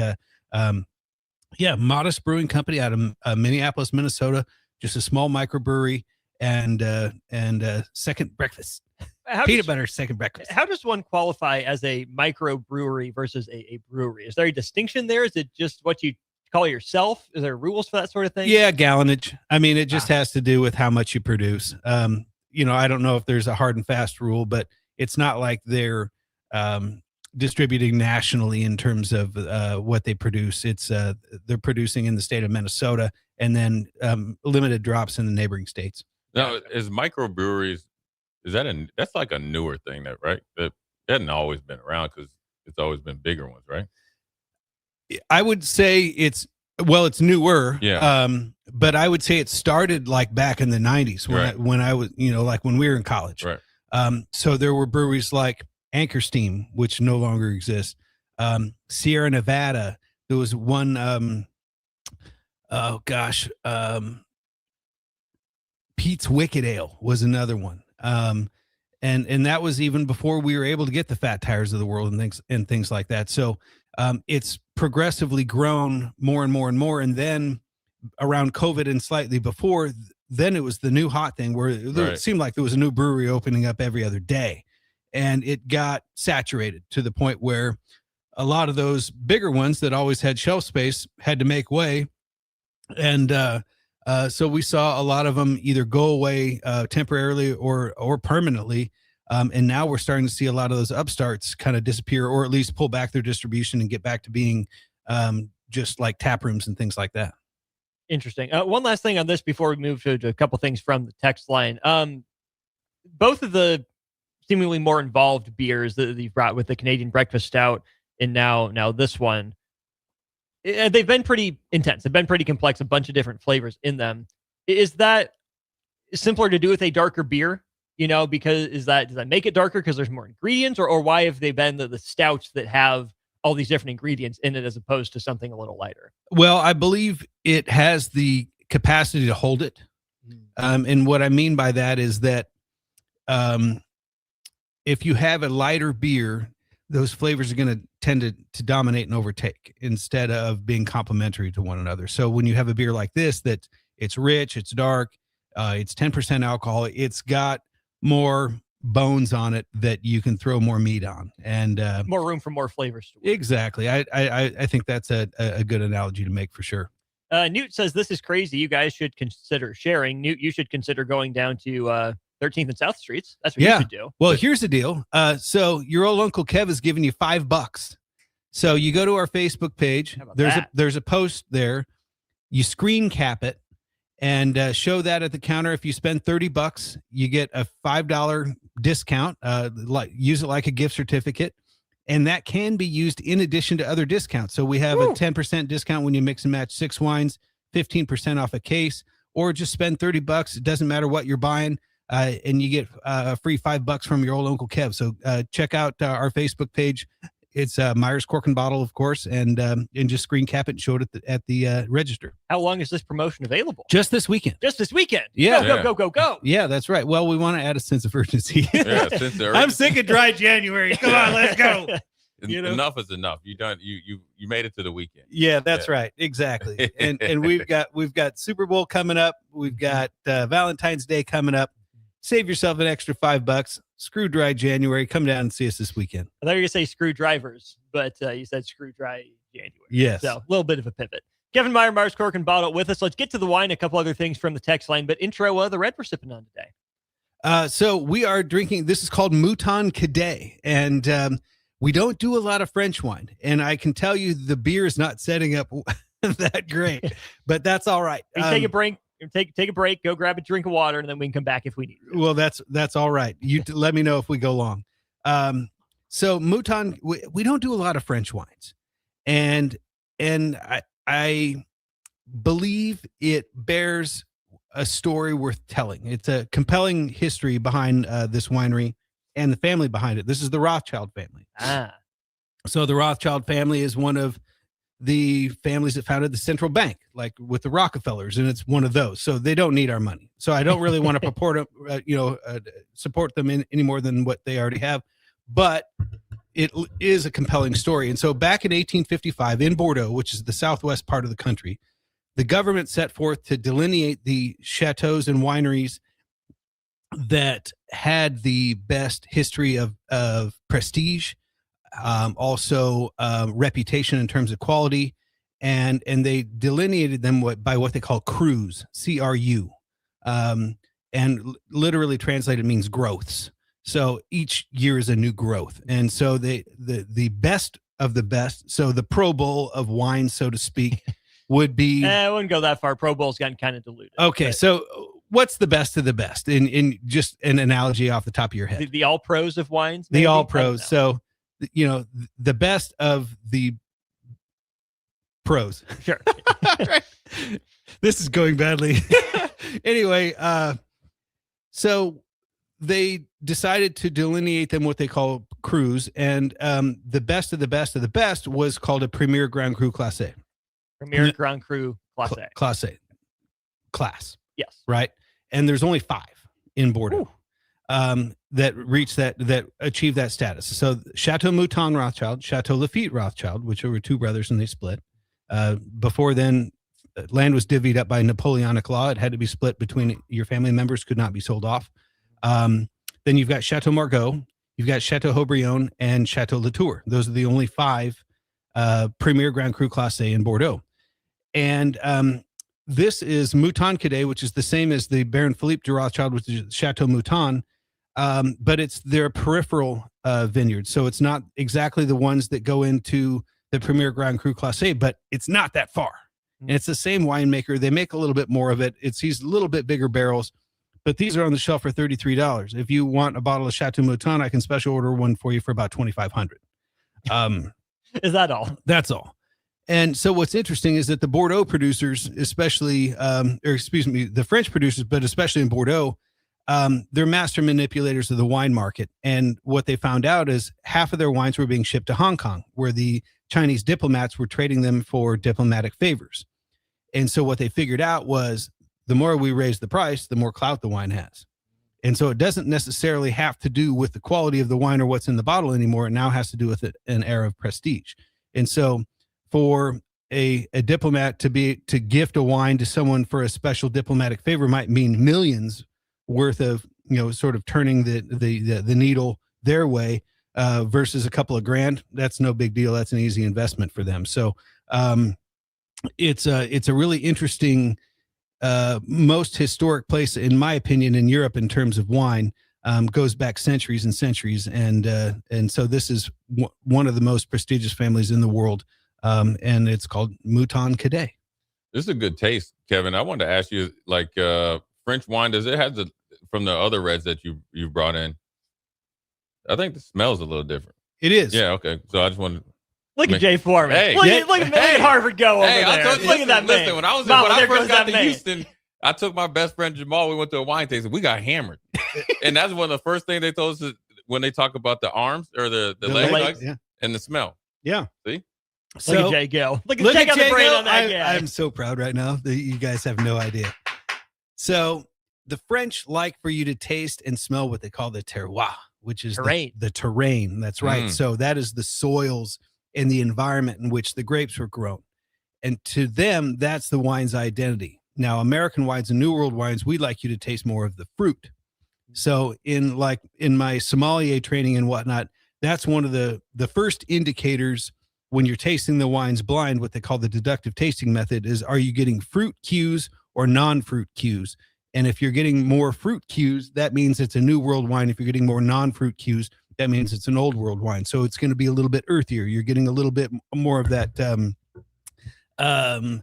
Modest Brewing Company out of Minneapolis, Minnesota, just a small microbrewery and second breakfast. Peanut butter second breakfast. How does one qualify as a microbrewery versus a brewery? Is there a distinction there? Is it just what you call yourself? Is there rules for that sort of thing? Yeah, gallonage. I mean, it just has to do with how much you produce. I don't know if there's a hard and fast rule, but it's not like they're distributing nationally in terms of what they produce. It's they're producing in the state of Minnesota and then limited drops in the neighboring states. Now, is microbreweries, that's like a newer thing, right? That hadn't always been around because it's always been bigger ones, right? I would say it's newer. Yeah. But I would say it started like back in the 90s when I was, like when we were in college. Right. So there were breweries like Anchor Steam, which no longer exists. Sierra Nevada. There was one, Pete's Wicked Ale was another one. And that was even before we were able to get the Fat Tires of the world and things like that. So it's progressively grown more and more and more. And then around COVID and slightly before, then it was the new hot thing where it seemed like there was a new brewery opening up every other day. And it got saturated to the point where a lot of those bigger ones that always had shelf space had to make way. And so we saw a lot of them either go away temporarily or permanently. And now we're starting to see a lot of those upstarts kind of disappear or at least pull back their distribution and get back to being just like tap rooms and things like that. Interesting. One last thing on this before we move to a couple things from the text line. Both of the seemingly more involved beers that you've brought with the Canadian Breakfast Stout and now this one, they've been pretty intense. They've been pretty complex, a bunch of different flavors in them. Is that simpler to do with a darker beer? Because does that make it darker because there's more ingredients, or why have they been the stouts that have all these different ingredients in it as opposed to something a little lighter? Well, I believe it has the capacity to hold it. And what I mean by that is that if you have a lighter beer, those flavors are going to tend to dominate and overtake instead of being complementary to one another. So when you have a beer like this, that it's rich, it's dark, it's 10% alcohol, it's got more bones on it that you can throw more meat on and more room for more flavors. Exactly. I think that's a good analogy to make for sure. Newt says, this is crazy. You guys should consider sharing. Newt, you should consider going down to 13th and South Streets. That's what you should do. Well, here's the deal. So your old Uncle Kev is giving you $5. So you go to our Facebook page. There's a post there. You screen cap it and show that at the counter. If you spend $30, you get a $5 discount. Use it like a gift certificate. And that can be used in addition to other discounts. So we have a 10% discount when you mix and match 6 wines, 15% off a case, or just spend $30. It doesn't matter what you're buying. And you get a free $5 from your old Uncle Kev. So check out our Facebook page. it's Myers cork and bottle, of course, and just screen cap it and show it at the register. How long is this promotion available? Just this weekend. Just this weekend. Yeah. Go. Yeah, that's right. Well, we want to add a sense of urgency. Yeah, I'm sick of dry January. Come on, let's go. Enough is enough. You made it to the weekend. Yeah, that's right. Exactly. And we've got Super Bowl coming up. We've got Valentine's Day coming up. Save yourself an extra $5. Screw dry January. Come down and see us this weekend. I thought you were going to say screwdrivers, but you said screw dry January. Yes. So a little bit of a pivot. Kevin Meyer, Mars Cork and Bottle with us. Let's get to the wine, a couple other things from the text line, but intro the red we're sipping on today. So we are drinking, this is called Mouton Cadet, and we don't do a lot of French wine. And I can tell you the beer is not setting up that great, but that's all right. Take a break. Take a break, go grab a drink of water, and then we can come back if we need to. Well, that's all right. You let me know if we go long. So Mouton, we don't do a lot of French wines, and I believe it bears a story worth telling. It's a compelling history behind this winery and the family behind it. This is the Rothschild family. So the Rothschild family is one of the families that founded the central bank, like with the Rockefellers, and it's one of those. So they don't need our money. So I don't really want to support them any more than what they already have. But it is a compelling story. And so back in 1855 in Bordeaux, which is the southwest part of the country, the government set forth to delineate the chateaus and wineries that had the best history of prestige, also reputation in terms of quality, and they delineated them by what they call crus, CRU, and literally translated means growths. So each year is a new growth, and so the best of the best, so the Pro Bowl of wine, so to speak, would be. I wouldn't go that far. Pro Bowl's gotten kind of diluted. Okay, so what's the best of the best in just an analogy off the top of your head? The all pros of wines. Maybe? The all pros. So the best of the pros. Sure. This is going badly. Anyway, so they decided to delineate them what they call crus, and the best of the best of the best was called a Premier Grand Cru Classé. Premier Grand Cru Classé. Classé. Class. Yes. Right? And there's only 5 in Bordeaux. That reached that achieved that status. So Chateau Mouton Rothschild, Chateau Lafite Rothschild, which were 2 brothers and they split. Before then, land was divvied up by Napoleonic law. It had to be split between your family members, could not be sold off. Then you've got Chateau Margaux, you've got Chateau Haut-Brion, and Chateau Latour. Those are the only 5 Premier Grand Cru Classé in Bordeaux. And this is Mouton Cadet, which is the same as the Baron Philippe de Rothschild, which is Chateau Mouton, but it's their peripheral vineyards. So it's not exactly the ones that go into the Premier Grand Cru Classé, but it's not that far. And it's the same winemaker. They make a little bit more of it. It's these little bit bigger barrels, but these are on the shelf for $33. If you want a bottle of Chateau Mouton, I can special order one for you for about $2,500. Is that all? That's all. And so what's interesting is that the Bordeaux producers, especially, the French producers, but especially in Bordeaux, they're master manipulators of the wine market. And what they found out is half of their wines were being shipped to Hong Kong, where the Chinese diplomats were trading them for diplomatic favors. And so what they figured out was the more we raise the price, the more clout the wine has. And so it doesn't necessarily have to do with the quality of the wine or what's in the bottle anymore. It now has to do with an air of prestige. And so for a diplomat to gift a wine to someone for a special diplomatic favor might mean millions worth of, sort of turning the needle their way, versus a couple of grand. That's no big deal. That's an easy investment for them. So it's a really interesting, most historic place, in my opinion, in Europe in terms of wine. Goes back centuries and centuries. And so this is one of the most prestigious families in the world. And it's called Mouton Cadet. This is a good taste, Kevin. I wanted to ask you, French wine, does it have from the other reds that you brought in? I think the smell's a little different. It is. Yeah, okay. So I just wanted Look at Jay Foreman. Hey, look at Harvard go over there. Look at that man. When I first got to Houston, I took my best friend Jamal. We went to a wine tasting. We got hammered. And that's one of the first things they told us when they talk about the arms or the legs. Yeah. and the smell. Yeah. See? Look at Jay go. Check out the brain on that guy. I'm so proud right now that you guys have no idea. So the French like for you to taste and smell what they call the terroir, which is the terrain. That's right. So that is the soils and the environment in which the grapes were grown. And to them, that's the wine's identity. Now, American wines and New World wines, we like you to taste more of the fruit. So in my sommelier training and whatnot, that's one of the first indicators when you're tasting the wines blind, what they call the deductive tasting method is, are you getting fruit cues or non-fruit cues? And if you're getting more fruit cues, that means it's a New World wine. If you're getting more non-fruit cues, that means it's an Old World wine. So it's going to be a little bit earthier. You're getting a little bit more of that. To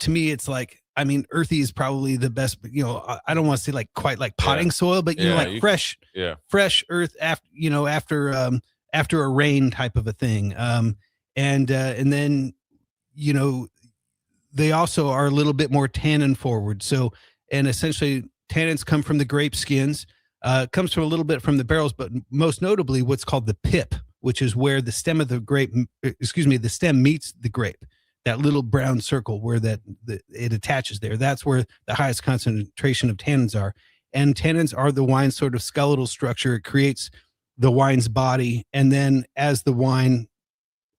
me, it's like, I mean, earthy is probably the best. I don't want to say like quite like potting soil, but fresh earth after a rain type of a thing. And then they also are a little bit more tannin forward. So, and essentially tannins come from the grape skins, comes from a little bit from the barrels, but most notably what's called the pip, which is where the stem of the grape, the stem meets the grape, that little brown circle where it attaches there. That's where the highest concentration of tannins are. And tannins are the wine's sort of skeletal structure. It creates the wine's body. And then as the wine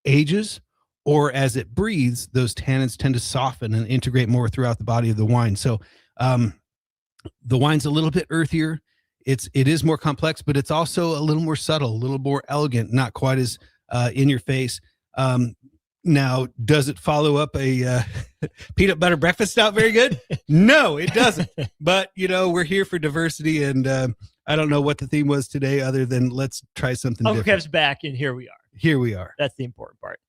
ages or as it breathes, those tannins tend to soften and integrate more throughout the body of the wine. So the wine's a little bit earthier. It is more complex, but it's also a little more subtle, a little more elegant, not quite as in your face. Now, does it follow up a peanut butter breakfast stout very good? No, it doesn't. But, we're here for diversity, and I don't know what the theme was today other than let's try something Uncle different. Kev's back, and here we are. Here we are. That's the important part.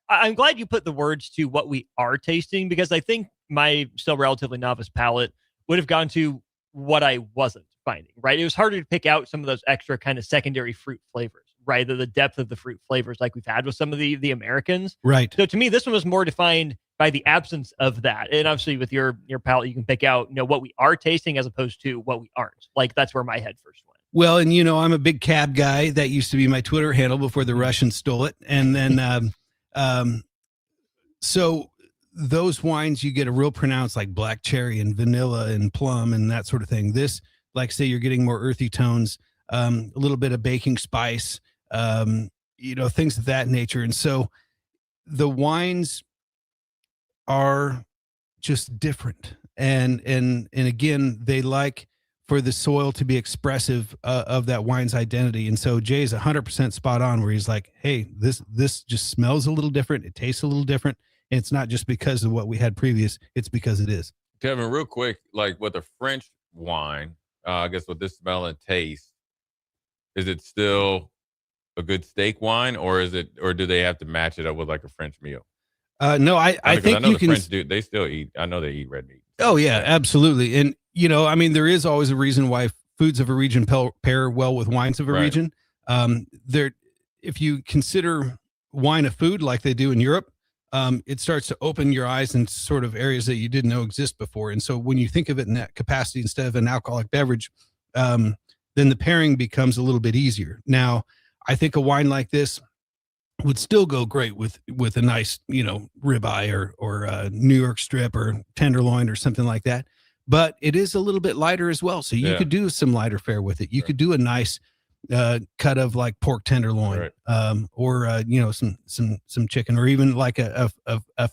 I'm glad you put the words to what we are tasting, because I think my still relatively novice palate would have gone to what I wasn't finding, right? It was harder to pick out some of those extra kind of secondary fruit flavors, right? The depth of the fruit flavors like we've had with some of the Americans. Right. So to me, this one was more defined by the absence of that. And obviously with your palate, you can pick out, what we are tasting as opposed to what we aren't. Like that's where my head first went. Well, and I'm a big cab guy. That used to be my Twitter handle before the Russians stole it. And then, so those wines, you get a real pronounced like black cherry and vanilla and plum and that sort of thing. This, like say you're getting more earthy tones, a little bit of baking spice, things of that nature. And so the wines are just different. And again, they like for the soil to be expressive of that wine's identity. And so Jay's 100% spot on where he's like, hey, this just smells a little different. It tastes a little different. And it's not just because of what we had previous. It's because it is. Kevin, real quick, like with a French wine, I guess with this smell and taste, is it still a good steak wine, or do they have to match it up with like a French meal? No, I think I know you the can. French do. They still eat. I know they eat red meat. Oh yeah, absolutely. And there is always a reason why foods of a region pair well with wines of a region. If you consider wine a food like they do in Europe, it starts to open your eyes in sort of areas that you didn't know exist before. And so when you think of it in that capacity instead of an alcoholic beverage, then the pairing becomes a little bit easier. Now, I think a wine like this would still go great with a nice, ribeye or a New York strip or tenderloin or something like that. But it is a little bit lighter as well. So you could do some lighter fare with it. You could do a nice cut of like pork tenderloin, or some chicken, or even like a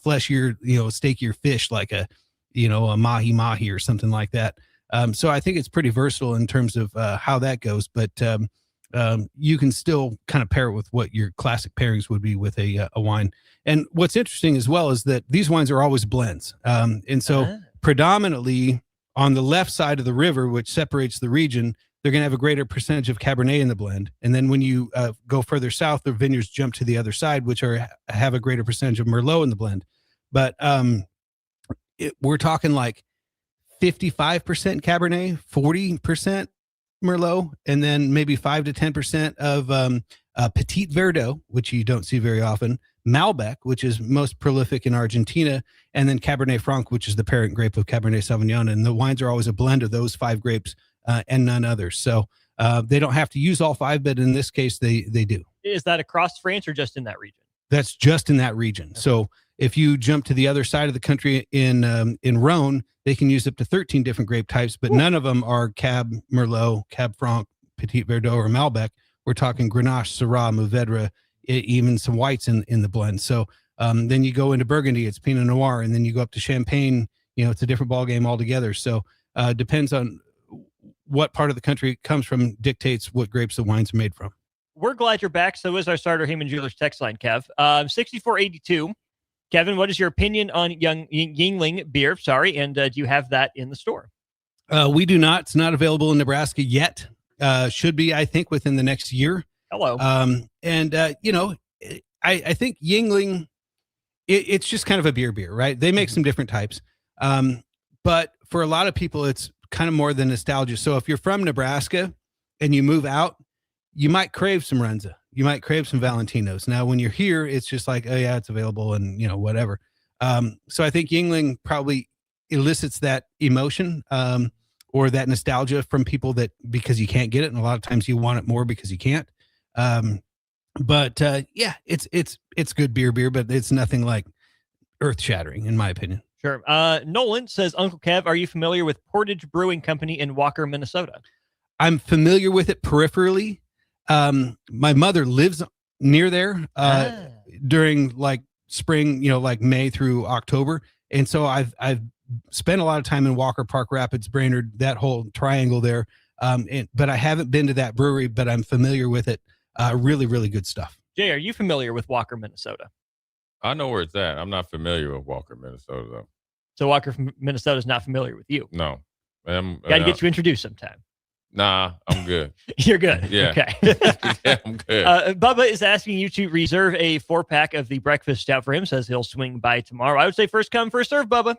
fleshier, steakier fish, like a mahi or something like that. So I think it's pretty versatile in terms of how that goes, but you can still kind of pair it with what your classic pairings would be with a wine. And what's interesting as well is that these wines are always blends. And so predominantly on the left side of the river, which separates the region, they're going to have a greater percentage of Cabernet in the blend. And then when you go further south, the vineyards jump to the other side, which have a greater percentage of Merlot in the blend. But we're talking like 55% Cabernet, 40% Merlot, and then maybe 5 to 10% of Petit Verdot, which you don't see very often, Malbec, which is most prolific in Argentina, and then Cabernet Franc, which is the parent grape of Cabernet Sauvignon. And the wines are always a blend of those 5 grapes and none others. So they don't have to use all 5, but in this case, they do. Is that across France or just in that region? That's just in that region. So if you jump to the other side of the country in Rhone, they can use up to 13 different grape types, but none of them are Cab Merlot, Cab Franc, Petit Verdot, or Malbec. We're talking Grenache, Syrah, Mourvedre, even some whites in the blend. So then you go into Burgundy, it's Pinot Noir, and then you go up to Champagne. It's a different ballgame altogether. So depends on what part of the country it comes from, dictates what grapes the wines are made from. We're glad you're back. So is our starter Heyman Jewelers text line, Kev. 6482. Kevin, what is your opinion on Yingling beer? Sorry. And do you have that in the store? We do not. It's not available in Nebraska yet. Should be, I think, within the next year. Hello. I think Yingling, it's just kind of a beer, right? They make some different types. But for a lot of people, it's kind of more than nostalgia. So if you're from Nebraska and you move out, you might crave some Renza. You might crave some Valentinos. Now, when you're here, it's just like, oh yeah, it's available and whatever. So I think Yingling probably elicits that emotion or that nostalgia from people that because you can't get it. And a lot of times you want it more because you can't. But it's good beer, but it's nothing like earth shattering in my opinion. Sure. Nolan says, Uncle Kev, are you familiar with Portage Brewing Company in Walker, Minnesota? I'm familiar with it peripherally. My mother lives near there during like spring, like May through October. And so I've spent a lot of time in Walker, Park Rapids, Brainerd, that whole triangle there. But I haven't been to that brewery, but I'm familiar with it. Really, really good stuff. Jay, are you familiar with Walker, Minnesota? I know where it's at. I'm not familiar with Walker, Minnesota, though. So Walker, Minnesota is not familiar with you? No. Got to get you introduced sometime. Nah, I'm good. You're good. Yeah. Okay. Yeah, I'm good. Bubba is asking you to reserve a 4-pack of the breakfast stout for him. Says he'll swing by tomorrow. I would say first come, first serve, Bubba.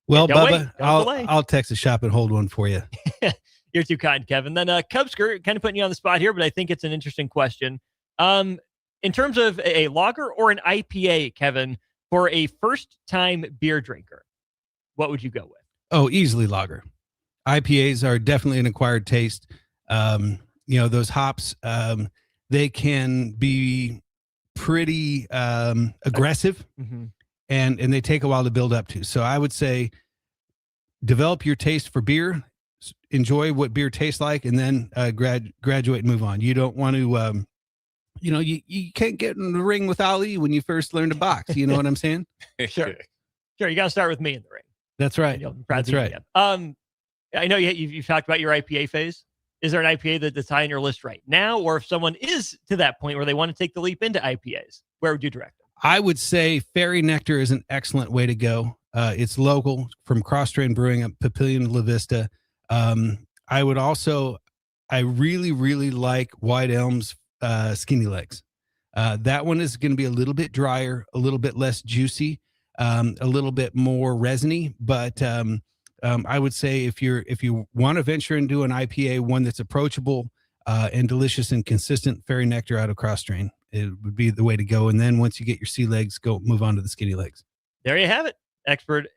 Well, Don't Bubba, wait. Don't delay. I'll text the shop and hold one for you. You're too kind, Kevin. Then Cubsker, kind of putting you on the spot here, but I think it's an interesting question. In terms of a lager or an IPA, Kevin, for a first-time beer drinker, what would you go with? Oh, easily lager. IPAs are definitely an acquired taste. Those hops, they can be pretty aggressive and they take a while to build up to. So I would say develop your taste for beer, enjoy what beer tastes like, and then graduate and move on. You don't want to, you can't get in the ring with Ali when you first learn to box. You know what I'm saying? Sure. You got to start with me in the ring. That's right. That's right. I know you've talked about your IPA phase. Is there an IPA that's high on your list right now? Or if someone is to that point where they want to take the leap into IPAs, where would you direct them? I would say Fairy Nectar is an excellent way to go. It's local from Cross Train Brewing at Papillion La Vista. I really, really like White Elm's Skinny Legs. That one is going to be a little bit drier, a little bit less juicy, a little bit more resiny, but I would say if you want to venture into an IPA, one that's approachable and delicious and consistent, Fairy Nectar out of Cross Train, it would be the way to go. And then once you get your sea legs, move on to the Skinny Legs. There you have it. Expert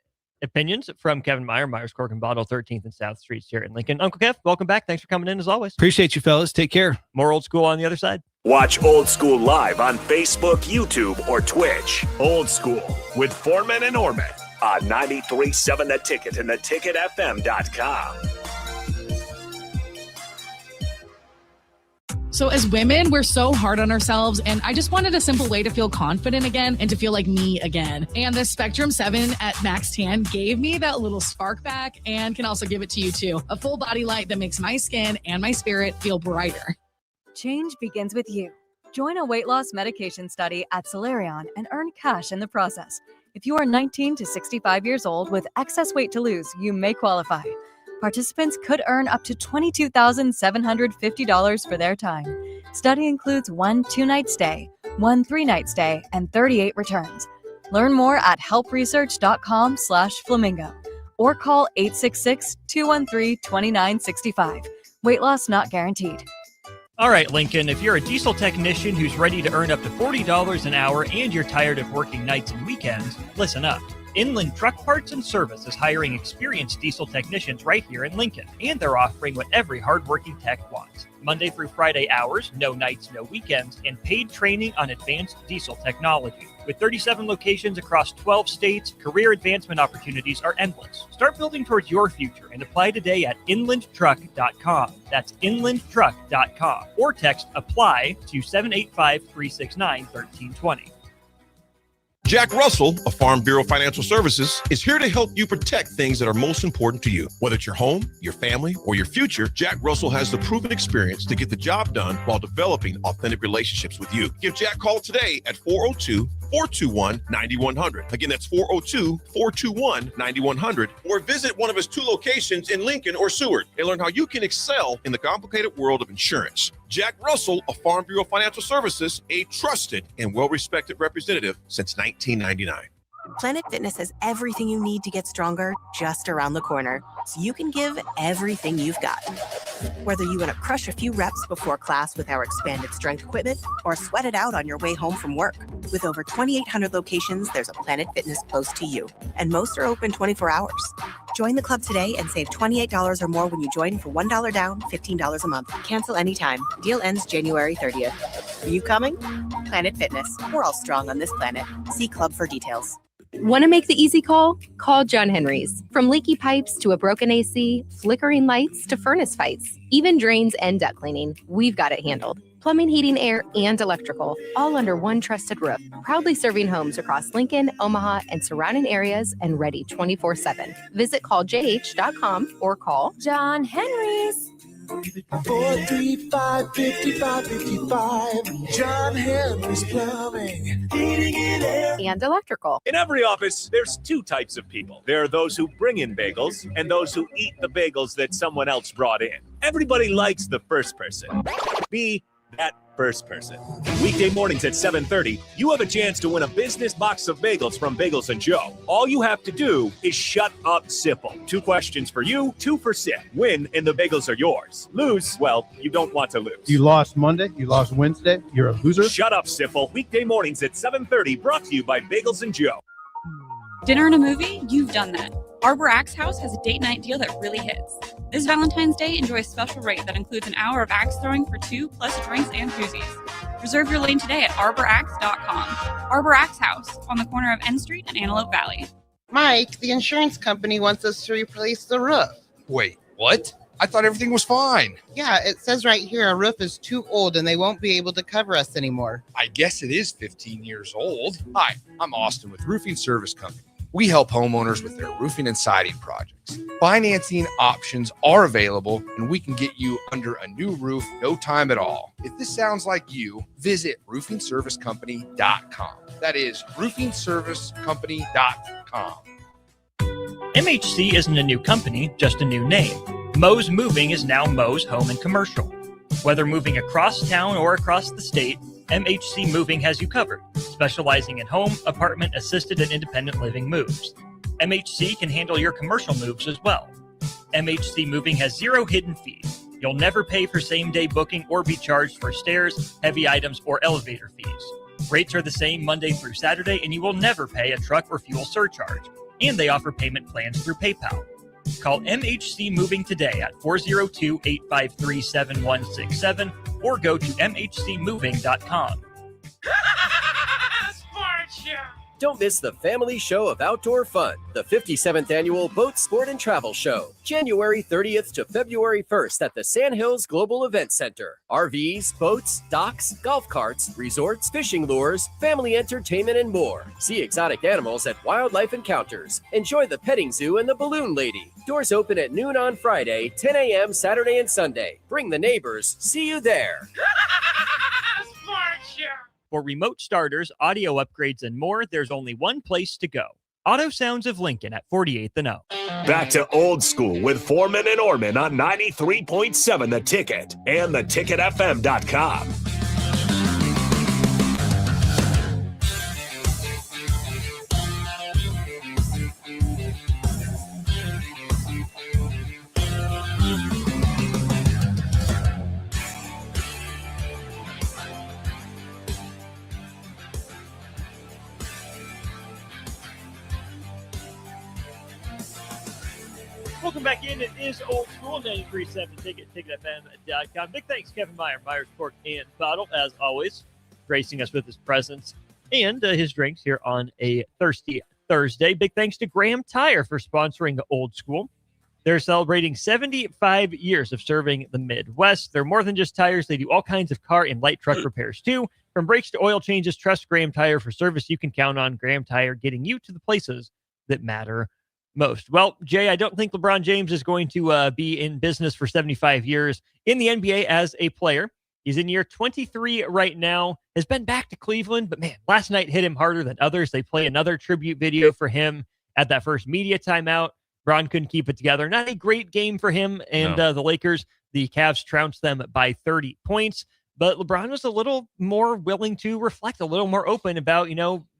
opinions from Kevin Meyer, Myers Cork and Bottle, 13th and South Streets here in Lincoln. Uncle Kev, welcome back. Thanks for coming in as always. Appreciate you, fellas. Take care. More Old School on the other side. Watch Old School live on Facebook, YouTube, or Twitch. Old School with Foreman and Orman on 93.7 The Ticket and theticketfm.com. So as women, we're so hard on ourselves, and I just wanted a simple way to feel confident again and to feel like me again. And the Spectrum 7 at Max Tan gave me that little spark back and can also give it to you too. A full body light that makes my skin and my spirit feel brighter. Change begins with you. Join a weight loss medication study at Solarion and earn cash in the process. If you are 19 to 65 years old with excess weight to lose, you may qualify. Participants could earn up to $22,750 for their time. Study includes 1 2-night stay, 1 3-night stay, and 38 returns. Learn more at helpresearch.com/flamingo or call 866-213-2965. Weight loss not guaranteed. All right, Lincoln, if you're a diesel technician who's ready to earn up to $40 an hour and you're tired of working nights and weekends, listen up. Inland Truck Parts and Service is hiring experienced diesel technicians right here in Lincoln, and they're offering what every hardworking tech wants. Monday through Friday hours, no nights, no weekends, and paid training on advanced diesel technology. With 37 locations across 12 states, career advancement opportunities are endless. Start building towards your future and apply today at inlandtruck.com. That's inlandtruck.com. Or text APPLY to 785-369-1320. Jack Russell of Farm Bureau Financial Services is here to help you protect things that are most important to you. Whether it's your home, your family, or your future, Jack Russell has the proven experience to get the job done while developing authentic relationships with you. Give Jack a call today at 402-421-9100. Again, that's 402-421-9100. Or visit one of his 2 locations in Lincoln or Seward and learn how you can excel in the complicated world of insurance. Jack Russell of Farm Bureau Financial Services, a trusted and well-respected representative since 1999. Planet Fitness has everything you need to get stronger just around the corner, so you can give everything you've got. Whether you want to crush a few reps before class with our expanded strength equipment or sweat it out on your way home from work. With over 2,800 locations, there's a Planet Fitness close to you, and most are open 24 hours. Join the club today and save $28 or more when you join for $1 down, $15 a month. Cancel anytime. Deal ends January 30th. Are you coming? Planet Fitness. We're all strong on this planet. See club for details. Want to make the easy call? Call John Henry's. From leaky pipes to a broken AC, flickering lights to furnace fights, even drains and duct cleaning, we've got it handled. Plumbing, heating, air, and electrical, all under one trusted roof. Proudly serving homes across Lincoln, Omaha, and surrounding areas, and ready 24/7. Visit calljh.com or call John Henry's. 435-5555. John Henry's Plumbing, Heating and Air. and electrical. In every office, there's 2 types of people. There are those who bring in bagels and those who eat the bagels that someone else brought in. Everybody likes the first person. Be that first person. Weekday mornings at 7:30, you have a chance to win a business box of bagels from Bagels and Joe. All you have to do is shut up, Sipple. 2 questions for you, 2 for Sip. Win, and the bagels are yours. Lose, well, you don't want to lose. You lost Monday, you lost Wednesday, you're a loser. Shut up, Sipple. Weekday mornings at 7:30, brought to you by Bagels and Joe. Dinner and a movie? You've done that. Arbor Axe House has a date night deal that really hits. This Valentine's Day, enjoy a special rate that includes an hour of axe throwing for 2 plus drinks and koozies. Reserve your lane today at arbораxe.com. Arbor Axe House on the corner of N Street and Antelope Valley. Mike, the insurance company wants us to replace the roof. Wait, what? I thought everything was fine. Yeah, it says right here our roof is too old and they won't be able to cover us anymore. I guess it is 15 years old. Hi, I'm Austin with Roofing Service Company. We help homeowners with their roofing and siding projects. Financing options are available, and we can get you under a new roof no time at all. If this sounds like you, visit roofingservicecompany.com. That is roofingservicecompany.com. MHC isn't a new company, just a new name. Moe's Moving is now Moe's Home and Commercial. Whether moving across town or across the state, MHC Moving has you covered, specializing in home, apartment, assisted, and independent living moves. MHC can handle your commercial moves as well. MHC Moving has 0 hidden fees. You'll never pay for same-day booking or be charged for stairs, heavy items, or elevator fees. Rates are the same Monday through Saturday, and you will never pay a truck or fuel surcharge. And they offer payment plans through PayPal. Call MHC Moving today at 402-853-7167 or go to mhcmoving.com. Don't miss the family show of outdoor fun, the 57th Annual Boat Sport and Travel Show, January 30th to February 1st at the Sandhills Global Event Center. RVs, boats, docks, golf carts, resorts, fishing lures, family entertainment, and more. See exotic animals at Wildlife Encounters. Enjoy the petting zoo and the balloon lady. Doors open at noon on Friday, 10 a.m. Saturday and Sunday. Bring the neighbors. See you there. For remote starters, audio upgrades, and more, there's only one place to go. Auto Sounds of Lincoln at 48th and O. Back to old school with Foreman and Orman on 93.7 The Ticket and theticketfm.com. Welcome back in. It is Old School, 93.7 ticketfm.com. Big thanks, Kevin Meyer, Myers Pork and Bottle, as always, gracing us with his presence and his drinks here on a thirsty Thursday. Big thanks to Graham Tire for sponsoring Old School. They're celebrating 75 years of serving the Midwest. They're more than just tires. They do all kinds of car and light truck repairs, too. From brakes to oil changes, trust Graham Tire for service you can count on. Graham Tire, getting you to the places that matter most. Well, Jay, I don't think LeBron James is going to be in business for 75 years in the NBA as a player. He's in year 23 right now, has been back to Cleveland, but man, last night hit him harder than others. They play another tribute video for him at that first media timeout. Bron couldn't keep it together. Not a great game for him and the Lakers. The Cavs trounced them by 30 points. But LeBron was a little more willing to reflect, a little more open about,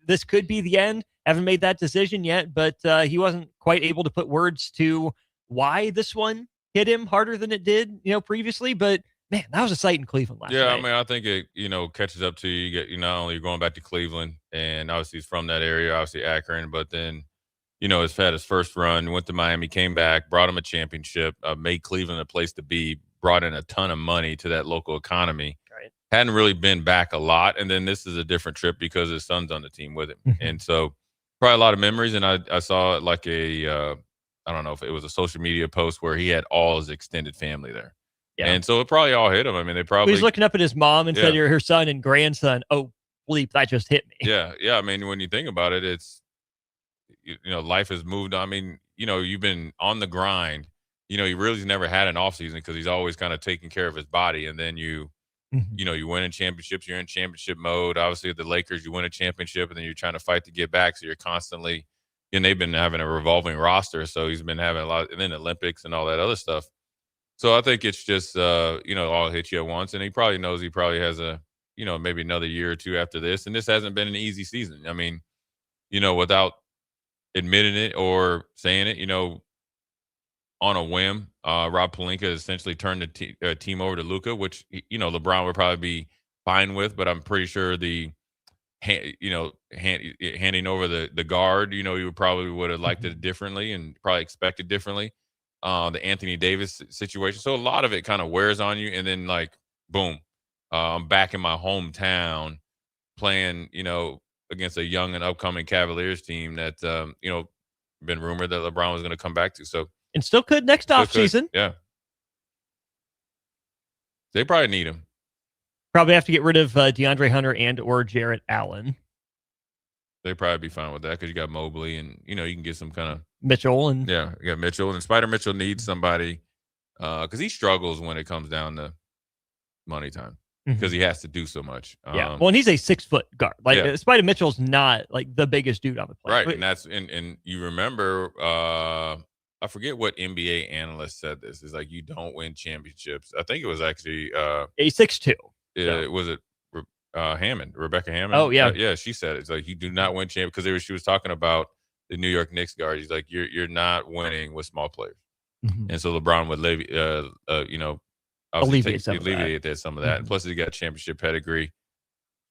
this could be the end. Haven't made that decision yet, but he wasn't quite able to put words to why this one hit him harder than it did, previously. But man, that was a sight in Cleveland last night. I mean, I think it, catches up to you. You get, not only you're going back to Cleveland, and obviously he's from that area, obviously Akron, but then, he's had his first run, went to Miami, came back, brought him a championship, made Cleveland a place to be, brought in a ton of money to that local economy. Right. Hadn't really been back a lot. And then this is a different trip because his son's on the team with him. And so probably a lot of memories. And I saw like I don't know if it was a social media post where he had all his extended family there. Yeah. And so it probably all hit him. I mean, they probably. He's looking up at his mom and said, her son and grandson, oh, bleep, that just hit me. Yeah. Yeah. I mean, when you think about it, it's, life has moved on. I mean, you've been on the grind. He really's never had an off season because he's always kind of taking care of his body. And then you win in championships, you're in championship mode. Obviously the Lakers, you win a championship and then you're trying to fight to get back. So you're constantly, and they've been having a revolving roster. So he's been having a lot, and then Olympics and all that other stuff. So I think it's just, all hit you at once. And he probably knows he probably has a, maybe another year or two after this. And this hasn't been an easy season. I mean, without admitting it or saying it, on a whim, Rob Pelinka essentially turned the team over to Luka, which, LeBron would probably be fine with, but I'm pretty sure handing over the guard, you probably would have liked it differently and probably expected differently. The Anthony Davis situation. So a lot of it kind of wears on you. And then boom, I'm back in my hometown playing, against a young and upcoming Cavaliers team that, been rumored that LeBron was going to come back to. So, and still could next offseason. Yeah. They probably need him. Probably have to get rid of DeAndre Hunter and or Jarrett Allen. They'd probably be fine with that because you got Mobley and, you can get some kind of Mitchell. And you got Mitchell. And Spider Mitchell needs somebody because he struggles when it comes down to money time because he has to do so much. Well, and he's a 6-foot guard. Spider Mitchell's not the biggest dude on the planet. Right. And that's and you remember I forget what NBA analyst said this. It's you don't win championships. I think it was actually a 6'2". Was it Rebecca Hammond? Oh yeah. Yeah, she said it. It's you do not win championships because she was talking about the New York Knicks guard. He's you're not winning with small players. And so LeBron would alleviate some of that. And plus he got championship pedigree.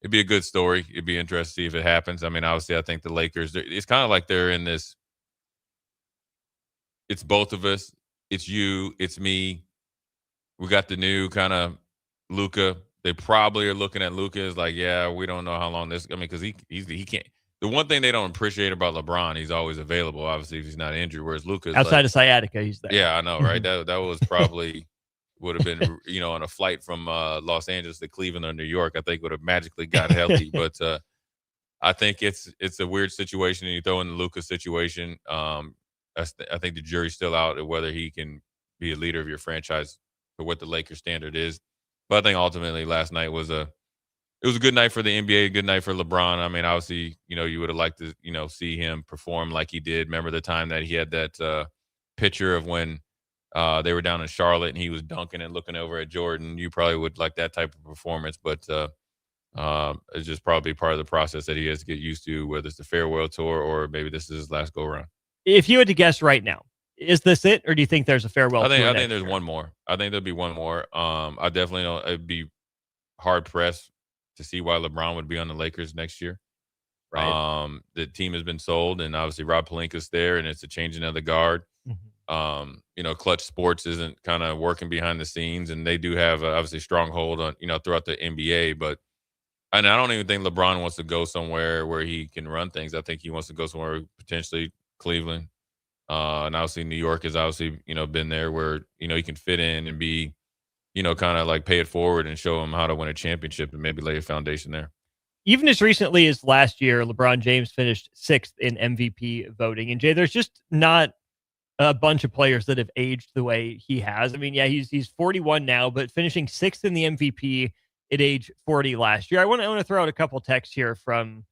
It'd be a good story. It'd be interesting to see if it happens. I mean, obviously I think the Lakers, it's kind of like they're in this. It's both of us. It's you. It's me. We got the new kind of Luka. They probably are looking at Luka as we don't know how long this. I mean, because he can't. The one thing they don't appreciate about LeBron, he's always available. Obviously, if he's not injured. Whereas Luka's outside of sciatica, he's there. Yeah, I know, right? That was probably would have been on a flight from Los Angeles to Cleveland or New York. I think would have magically got healthy, but I think it's a weird situation. And you throw in the Luka situation. I think the jury's still out of whether he can be a leader of your franchise for what the Lakers standard is. But I think ultimately last night was a good night for the NBA, a good night for LeBron. I mean, obviously, you would have liked to, see him perform like he did. Remember the time that he had that picture of when they were down in Charlotte and he was dunking and looking over at Jordan. You probably would like that type of performance, but it's just probably part of the process that he has to get used to, whether it's the farewell tour or maybe this is his last go around. If you had to guess right now, is this it, or do you think there's a farewell? I think there's one more. I think there'll be one more. I definitely know it'd be hard pressed to see why LeBron would be on the Lakers next year. Right. The team has been sold, and obviously Rob Pelinka's there, and it's a changing of the guard. Clutch Sports isn't kind of working behind the scenes, and they do have obviously stronghold on throughout the NBA. But and I don't even think LeBron wants to go somewhere where he can run things. I think he wants to go somewhere potentially Cleveland, and obviously New York has obviously been there where he can fit in and be kind of like pay it forward and show him how to win a championship and maybe lay a foundation there. Even as recently as last year, LeBron James finished 6th in MVP voting. And Jay, there's just not a bunch of players that have aged the way he has. I mean, yeah, he's 41 now, but finishing 6th in the MVP at age 40 last year. I want to throw out a couple texts here from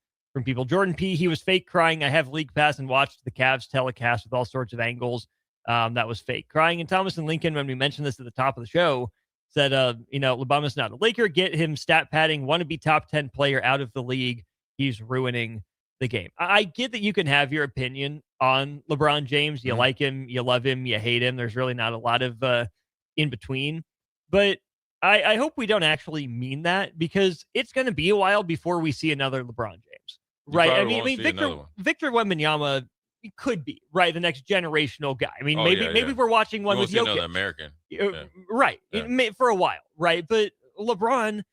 people. Jordan P, he was fake crying. I have League Pass and watched the Cavs telecast with all sorts of angles. That was fake crying. And Thomas and Lincoln, when we mentioned this at the top of the show, said, LeBron's not a Laker. Get him stat padding, wannabe top 10 player out of the league. He's ruining the game. I get that you can have your opinion on LeBron James. You like him, you love him, you hate him. There's really not a lot of in between. But I hope we don't actually mean that, because it's going to be a while before we see another LeBron James. Right? I mean Victor Wembanyama could be the next generational guy. I mean, maybe we're watching one with Jokic. Another American, right? Yeah. For a while, right? But LeBron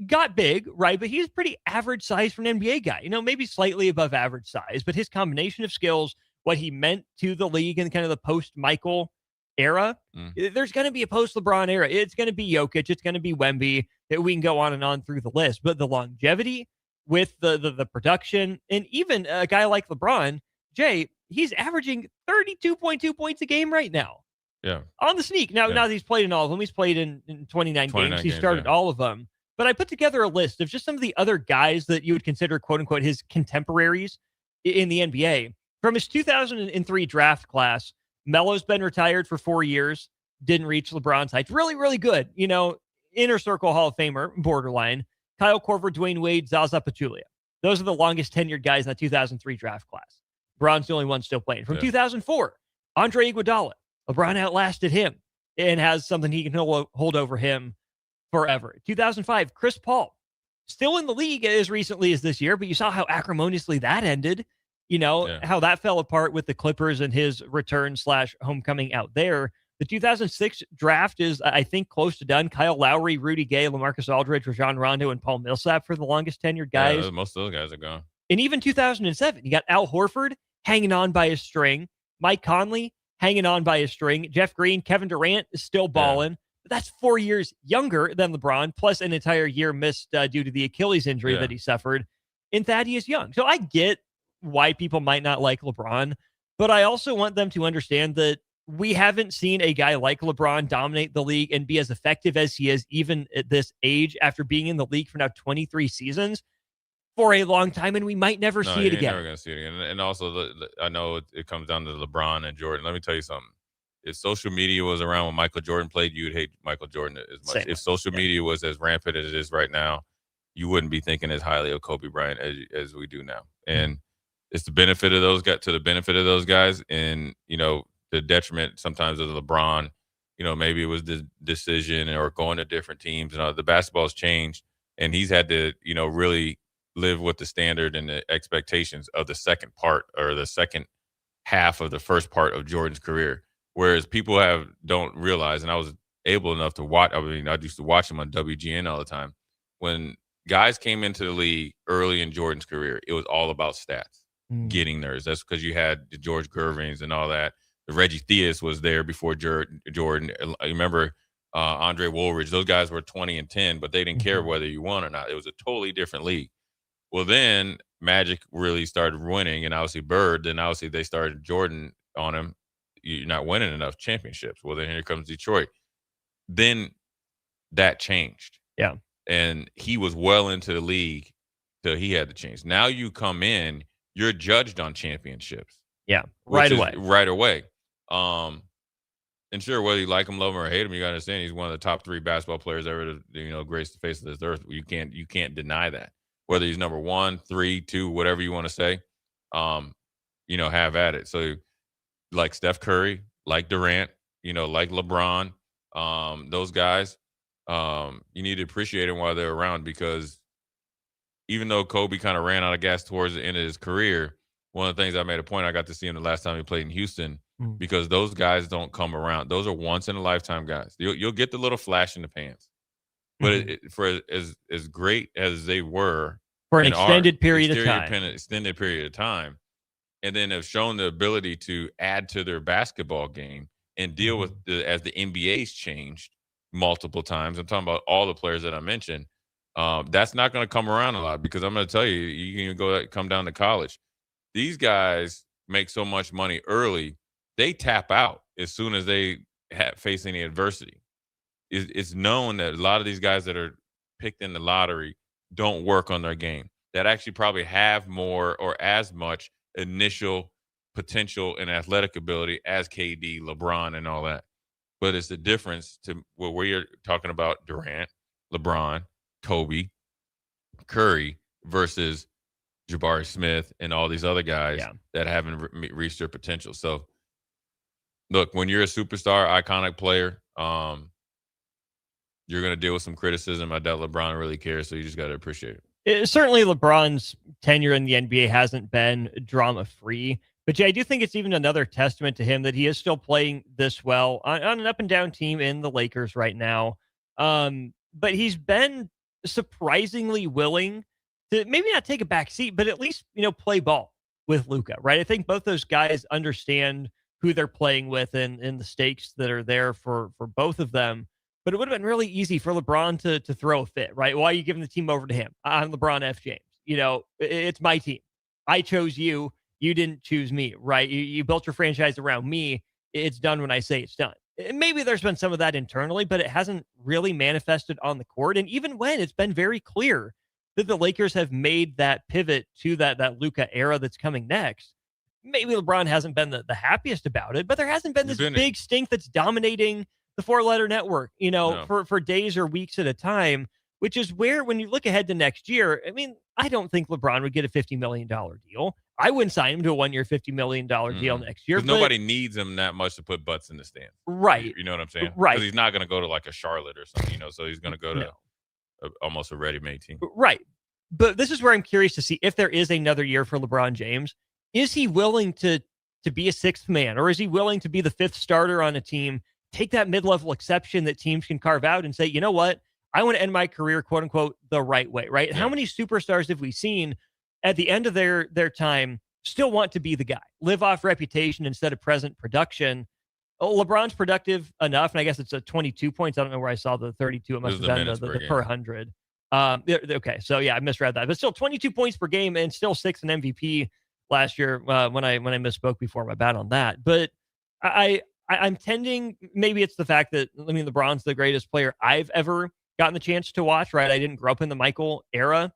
got big, right? But he's pretty average size for an NBA guy. Maybe slightly above average size, but his combination of skills, what he meant to the league in kind of the post-Michael era, there's going to be a post-LeBron era. It's going to be Jokic. It's going to be Wemby. We can go on and on through the list. But the longevity with the production, and even a guy like LeBron, Jay, he's averaging 32.2 points a game right now. Yeah. On the sneak. Now that he's played in all of them. He's played in 29 games. He started all of them. But I put together a list of just some of the other guys that you would consider, quote unquote, his contemporaries in the NBA. From his 2003 draft class, Melo's been retired for 4 years. Didn't reach LeBron's heights. Really, really good. Inner circle Hall of Famer, borderline. Kyle Korver, Dwayne Wade, Zaza Pachulia. Those are the longest tenured guys in that 2003 draft class. LeBron's the only one still playing. From 2004, Andre Iguodala. LeBron outlasted him and has something he can hold over him forever. 2005, Chris Paul. Still in the league as recently as this year, but you saw how acrimoniously that ended. How that fell apart with the Clippers and his return/homecoming out there. The 2006 draft is, I think, close to done. Kyle Lowry, Rudy Gay, LaMarcus Aldridge, Rajon Rondo, and Paul Millsap for the longest tenured guys. Yeah, most of those guys are gone. And even 2007, you got Al Horford hanging on by a string. Mike Conley hanging on by a string. Jeff Green, Kevin Durant is still balling. Yeah. But that's 4 years younger than LeBron, plus an entire year missed due to the Achilles injury that he suffered. And Thaddeus Young. So I get why people might not like LeBron, but I also want them to understand that we haven't seen a guy like LeBron dominate the league and be as effective as he is, even at this age, after being in the league for now 23 seasons, for a long time, and we might never see it again. Never going to see it again. And also, I know it comes down to LeBron and Jordan. Let me tell you something. If social media was around when Michael Jordan played, you'd hate Michael Jordan as much. If social media was as rampant as it is right now, you wouldn't be thinking as highly of Kobe Bryant as we do now. And it's the benefit of those guys, to the benefit of those guys, and the detriment sometimes of LeBron. Maybe it was the decision or going to different teams. The basketball's changed, and he's had to really live with the standard and the expectations of the second part or the second half of the first part of Jordan's career. Whereas people don't realize, and I was able enough to watch. I mean, I used to watch him on WGN all the time. When guys came into the league early in Jordan's career, it was all about stats, getting theirs. That's because you had the George Gervins and all that. The Reggie Theus was there before Jordan. I remember Andre Woolridge. Those guys were 20 and 10, but they didn't care whether you won or not. It was a totally different league. Well, then Magic really started winning, and obviously Bird. Then obviously they started Jordan on him. You're not winning enough championships. Well, then here comes Detroit. Then that changed. Yeah. And he was well into the league till he had to change. Now you come in, you're judged on championships. Yeah. Right away. Right away. And sure, whether you like him, love him, or hate him, you gotta understand he's one of the top 3 basketball players ever to, grace the face of this earth. You can't deny that. Whether he's number 1, 3, 2, whatever you want to say, have at it. So like Steph Curry, like Durant, like LeBron, those guys, you need to appreciate them while they're around, because even though Kobe kind of ran out of gas towards the end of his career, one of the things I made a point, I got to see him the last time he played in Houston. because those guys don't come around. Those are once in a lifetime guys. You'll get the little flash in the pants, but for as great as they were for an and extended period of time, and then have shown the ability to add to their basketball game and deal with as the NBA's changed multiple times. I'm talking about all the players that I mentioned. That's not going to come around a lot, because I'm going to tell you, you can come down to college. These guys make so much money early, they tap out as soon as they face any adversity. It's known that a lot of these guys that are picked in the lottery don't work on their game, that actually probably have more or as much initial potential and athletic ability as KD, LeBron, and all that. But it's the difference to where you're talking about Durant, LeBron, Kobe, Curry versus Jabari Smith and all these other guys that haven't reached their potential. So, look, when you're a superstar, iconic player, you're going to deal with some criticism. I doubt LeBron really cares, so you just got to appreciate it. Certainly, LeBron's tenure in the NBA hasn't been drama-free. But, Jay, I do think it's even another testament to him that he is still playing this well on an up-and-down team in the Lakers right now. But he's been surprisingly willing to maybe not take a back seat, but at least, play ball with Luka, right? I think both those guys understand who they're playing with and the stakes that are there for both of them. But it would have been really easy for LeBron to throw a fit, right? Why are you giving the team over to him? I'm LeBron F. James. It's my team. I chose you. You didn't choose me, right? You built your franchise around me. It's done when I say it's done. Maybe there's been some of that internally, but it hasn't really manifested on the court. And even when it's been very clear that the Lakers have made that pivot to that Luka era that's coming next, maybe LeBron hasn't been the happiest about it, but there hasn't been this big stink that's dominating the four-letter network, for days or weeks at a time, which is where, when you look ahead to next year, I don't think LeBron would get a $50 million deal. I wouldn't sign him to a one-year, $50 million deal next year. Because nobody needs him that much to put butts in the stand. Right. You know what I'm saying? Right. Because he's not going to go to like a Charlotte or something, so he's going to go to almost a ready-made team. Right. But this is where I'm curious to see if there is another year for LeBron James. Is he willing to be a sixth man, or is he willing to be the fifth starter on a team, take that mid-level exception that teams can carve out and say, you know what? I want to end my career, quote unquote, the right way, right? Yeah. How many superstars have we seen at the end of their time still want to be the guy, live off reputation instead of present production? LeBron's productive enough, and I guess it's a 22 points. I don't know where I saw the 32. It must have been the per 100. Okay, so yeah, I misread that. But still 22 points per game and still 6 in MVP last year when I misspoke before. My bad on that. But I'm tending, maybe it's the fact that, LeBron's the greatest player I've ever gotten the chance to watch, right? I didn't grow up in the Michael era.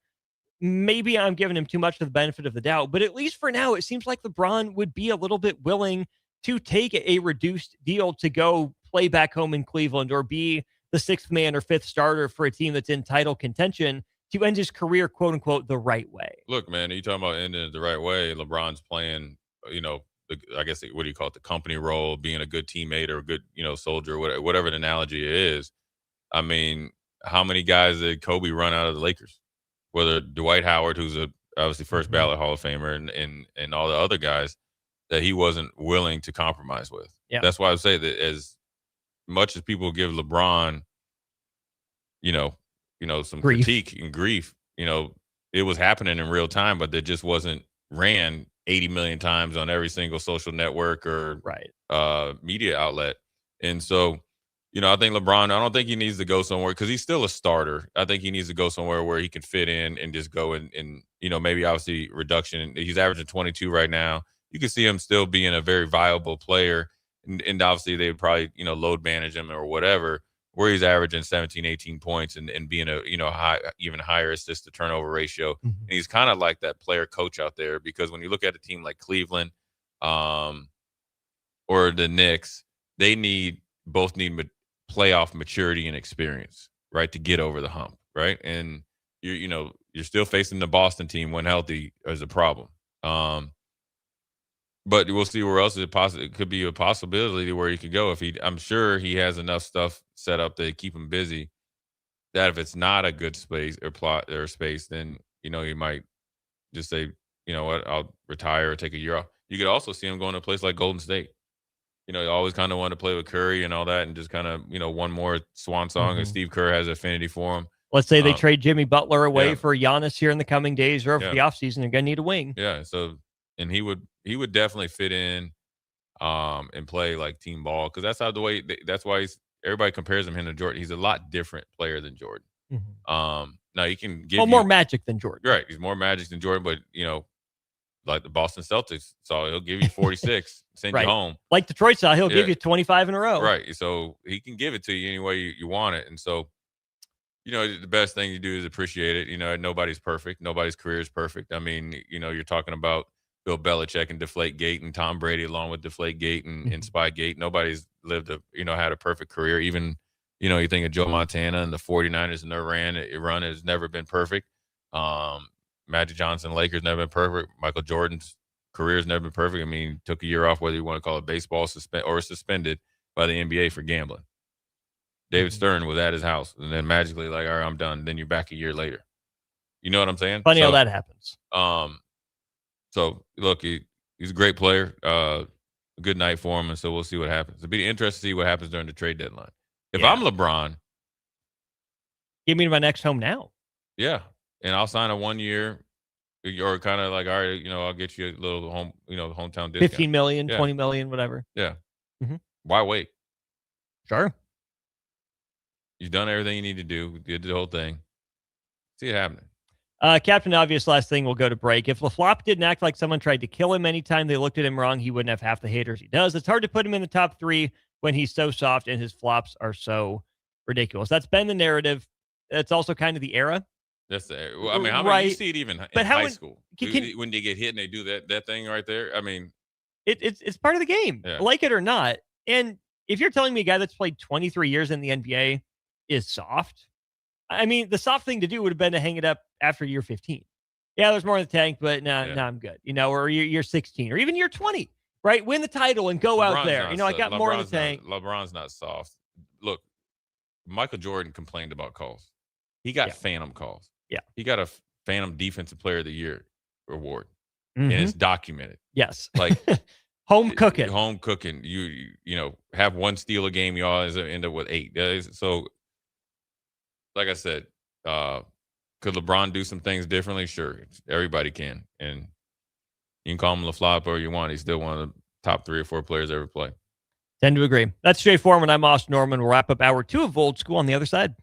Maybe I'm giving him too much of the benefit of the doubt, but at least for now, it seems like LeBron would be a little bit willing to take a reduced deal to go play back home in Cleveland or be the sixth man or fifth starter for a team that's in title contention to end his career, quote unquote, the right way. Look, man, you talking about ending it the right way. LeBron's playing, I guess, what do you call it? The company role, being a good teammate or a good, soldier, whatever the analogy is. How many guys did Kobe run out of the Lakers? Whether Dwight Howard, who's obviously first ballot Hall of Famer, and all the other guys that he wasn't willing to compromise with. Yeah. That's why I say that as much as people give LeBron, some critique and grief, it was happening in real time, but it just wasn't ran 80 million times on every single social network or media outlet. And so, I think LeBron, I don't think he needs to go somewhere because he's still a starter. I think he needs to go somewhere where he can fit in and just go and maybe obviously reduction. He's averaging 22 right now. You can see him still being a very viable player. And obviously they would probably, load manage him or whatever, where he's averaging 17, 18 points and being a, high, even higher assist to turnover ratio. Mm-hmm. And he's kind of like that player coach out there, because when you look at a team like Cleveland or the Knicks, they both need playoff maturity and experience, right, to get over the hump, right? And you're still facing the Boston team when healthy as a problem. But we'll see where else it could be a possibility where he could go. I'm sure he has enough stuff set up to keep him busy, that if it's not a good space or plot or space, then he might just say, you know what, I'll retire or take a year off. You could also see him going to a place like Golden State, you know, he always kind of wanted to play with Curry and all that, and just kind of, you know, one more swan song. And Steve Kerr has affinity for him. Let's say they trade Jimmy Butler away yeah. for Giannis here in the coming days or over the offseason. They're going to need a wing. Yeah. So, and he would definitely fit in and play like team ball, because that's how that's why everybody compares him to Jordan. He's a lot different player than Jordan. Now he can give more magic than Jordan. Right. He's more magic than Jordan, but, you know, like the Boston Celtics, so he'll give you 46, send you home. Like Detroit saw, he'll give you 25 in a row. Right. So he can give it to you any way you want it. And so, you know, the best thing you do is appreciate it. You know, nobody's perfect. Nobody's career is perfect. I mean, you know, you're talking about Bill Belichick and Deflategate and Tom Brady along with Deflategate and Spygate. Nobody's had a perfect career. Even, you know, you think of Joe Montana and the 49ers and their run has never been perfect. Magic Johnson, Lakers never been perfect. Michael Jordan's career has never been perfect. I mean, took a year off, whether you want to call it baseball, suspended by the NBA for gambling. David Stern was at his house, and then magically, like, all right, I'm done. Then you're back a year later. You know what I'm saying? Funny how that happens. So look, he's a great player. A good night for him, and so we'll see what happens. It'll be interesting to see what happens during the trade deadline. If I'm LeBron, give me my next home now. Yeah. And I'll sign a 1 year, or kind of like, all right, you know, I'll get you a little hometown discount. 15 million, 20 million, whatever. Yeah. Why wait? Sure. You've done everything you need to do. Did the whole thing. See it happening. Captain Obvious, last thing, we'll go to break. If LaFlop didn't act like someone tried to kill him anytime they looked at him wrong, he wouldn't have half the haters he does. It's hard to put him in the top 3 when he's so soft and his flops are so ridiculous. That's been the narrative. That's also kind of the era. That's I mean, how many you see it even in high school when they get hit and they do that thing right there? I mean, it's part of the game, like it or not. And if you're telling me a guy that's played 23 years in the NBA is soft, I mean, the soft thing to do would have been to hang it up after year 15. Yeah, there's more in the tank, but no, I'm good. You know, or you're 16 or even year 20, right? Win the title and go out there. You know, I got more in the tank. LeBron's not soft. Look, Michael Jordan complained about calls. He got phantom calls. Yeah. He got a Phantom Defensive Player of the Year award. And it's documented. Yes. Like home cooking. Home cooking. You know, have one steal a game, you always end up with 8. So, like I said, could LeBron do some things differently? Sure. Everybody can. And you can call him LaFlop or you want. He's still one of the top 3 or 4 players ever play. Tend to agree. That's Jay Foreman. I'm Austin Norman. We'll wrap up hour 2 of Old School on the other side.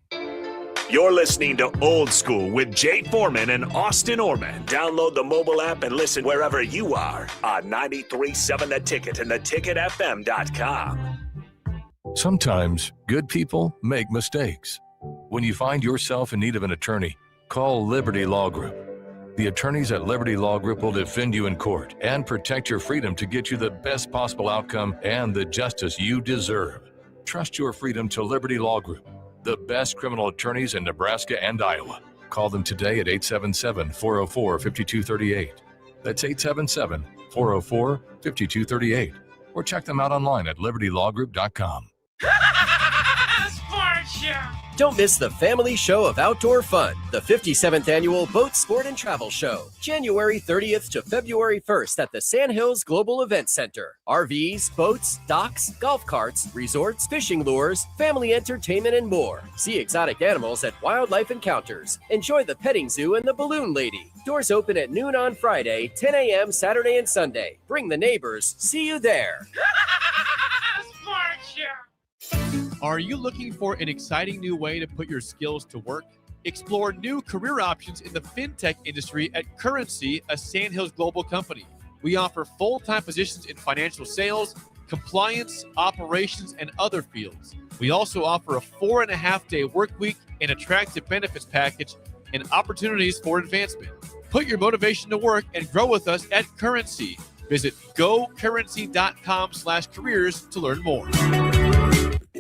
You're listening to Old School with Jay Foreman and Austin Orman. Download the mobile app and listen wherever you are on 93.7 The Ticket and theticketfm.com. Sometimes good people make mistakes. When you find yourself in need of an attorney, call Liberty Law Group. The attorneys at Liberty Law Group will defend you in court and protect your freedom to get you the best possible outcome and the justice you deserve. Trust your freedom to Liberty Law Group, the best criminal attorneys in Nebraska and Iowa. Call them today at 877-404-5238. That's 877-404-5238. Or check them out online at libertylawgroup.com. Don't miss the family show of outdoor fun, the 57th Annual Boat Sport and Travel Show, January 30th to February 1st at the Sandhills Global Event Center. RVs, boats, docks, golf carts, resorts, fishing lures, family entertainment, and more. See exotic animals at Wildlife Encounters. Enjoy the petting zoo and the balloon lady. Doors open at noon on Friday, 10 a.m. Saturday and Sunday. Bring the neighbors. See you there. Are you looking for an exciting new way to put your skills to work? Explore new career options in the fintech industry at Currency, a Sandhills global company. We offer full-time positions in financial sales, compliance, operations, and other fields. We also offer a 4.5-day work week, an attractive benefits package, and opportunities for advancement. Put your motivation to work and grow with us at Currency. Visit gocurrency.com/careers to learn more.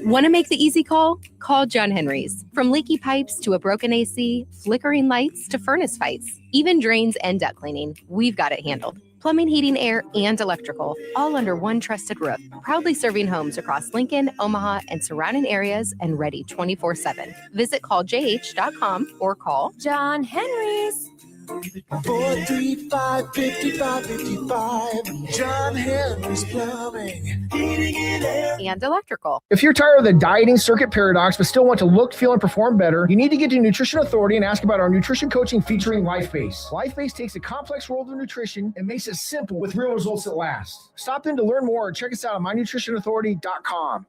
Want to make the easy call? Call John Henry's. From leaky pipes to a broken AC, flickering lights to furnace fights, even drains and duct cleaning, we've got it handled. Plumbing, heating, air, and electrical, all under one trusted roof. Proudly serving homes across Lincoln, Omaha, and surrounding areas, and ready 24/7. Visit calljh.com or call John Henry's. 435-5555. John Henry's Plumbing, Heating and Air. And electrical. If you're tired of the dieting circuit paradox but still want to look, feel, and perform better, you need to get to Nutrition Authority and ask about our nutrition coaching featuring LifeBase. LifeBase takes a complex world of nutrition and makes it simple with real results that last. Stop in to learn more or check us out at mynutritionauthority.com.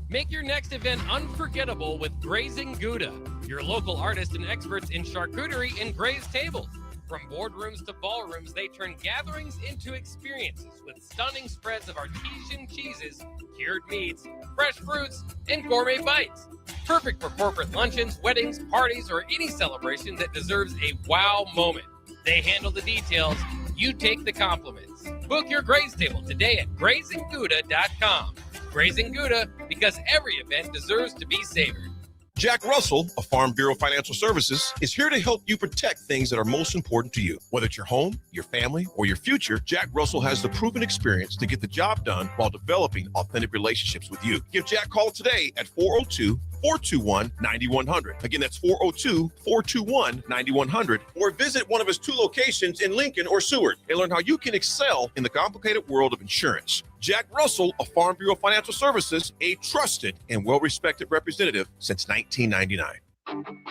Make your next event unforgettable with Grazing Gouda, your local artists and experts in charcuterie and grazed tables. From boardrooms to ballrooms, they turn gatherings into experiences with stunning spreads of artesian cheeses, cured meats, fresh fruits, and gourmet bites. Perfect for corporate luncheons, weddings, parties, or any celebration that deserves a wow moment. They handle the details. You take the compliments. Book your graze table today at GrazingGouda.com. Grazing Gouda, because every event deserves to be savored. Jack Russell of Farm Bureau Financial Services is here to help you protect things that are most important to you. Whether it's your home, your family, or your future, Jack Russell has the proven experience to get the job done while developing authentic relationships with you. Give Jack a call today at 402-421-9100. Again, that's 402-421-9100. Or visit one of his 2 locations in Lincoln or Seward and learn how you can excel in the complicated world of insurance. Jack Russell of Farm Bureau Financial Services, a trusted and well-respected representative since 1999.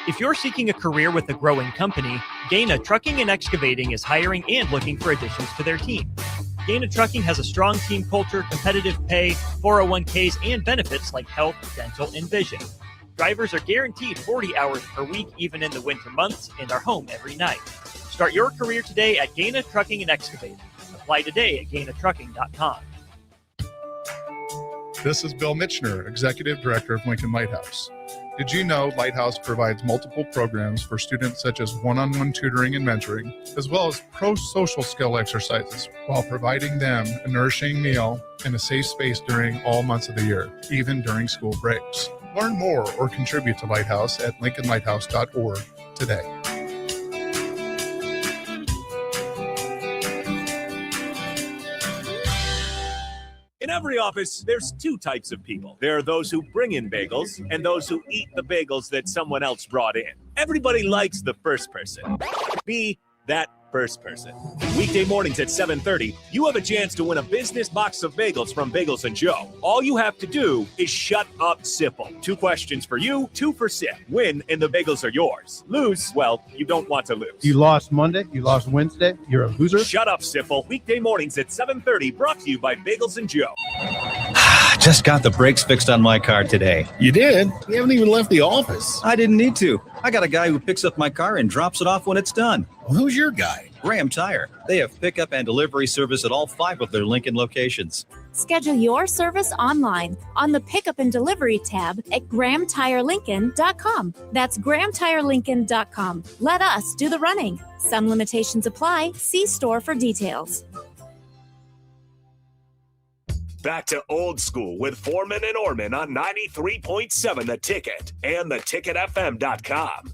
If you're seeking a career with a growing company, Gaina Trucking and Excavating is hiring and looking for additions to their team. Gaina Trucking has a strong team culture, competitive pay, 401ks, and benefits like health, dental, and vision. Drivers are guaranteed 40 hours per week, even in the winter months, and are home every night. Start your career today at Gaina Trucking and Excavating. Apply today at GainaTrucking.com. This is Bill Mitchner, Executive Director of Lincoln Lighthouse. Did you know Lighthouse provides multiple programs for students such as one-on-one tutoring and mentoring, as well as pro-social skill exercises, while providing them a nourishing meal and a safe space during all months of the year, even during school breaks? Learn more or contribute to Lighthouse at lincolnlighthouse.org today. In every office, there's 2 types of people. There are those who bring in bagels and those who eat the bagels that someone else brought in. Everybody likes the first person. Be that first person. Weekday mornings at 7:30, you have a chance to win a business box of bagels from Bagels & Joe. All you have to do is shut up, Sipple. 2 questions for you, 2 for Sip. Win, and the bagels are yours. Lose, well, you don't want to lose. You lost Monday, you lost Wednesday, you're a loser. Shut up, Sipple. Weekday mornings at 7:30, brought to you by Bagels & Joe. Just got the brakes fixed on my car today. You did? You haven't even left the office. I didn't need to. I got a guy who picks up my car and drops it off when it's done. Well, who's your guy? Graham Tire. They have pickup and delivery service at all 5 of their Lincoln locations. Schedule your service online on the Pickup and Delivery tab at GrahamTireLincoln.com. That's GrahamTireLincoln.com. Let us do the running. Some limitations apply. See store for details. Back to Old School with Foreman and Orman on 93.7 The Ticket and theticketfm.com.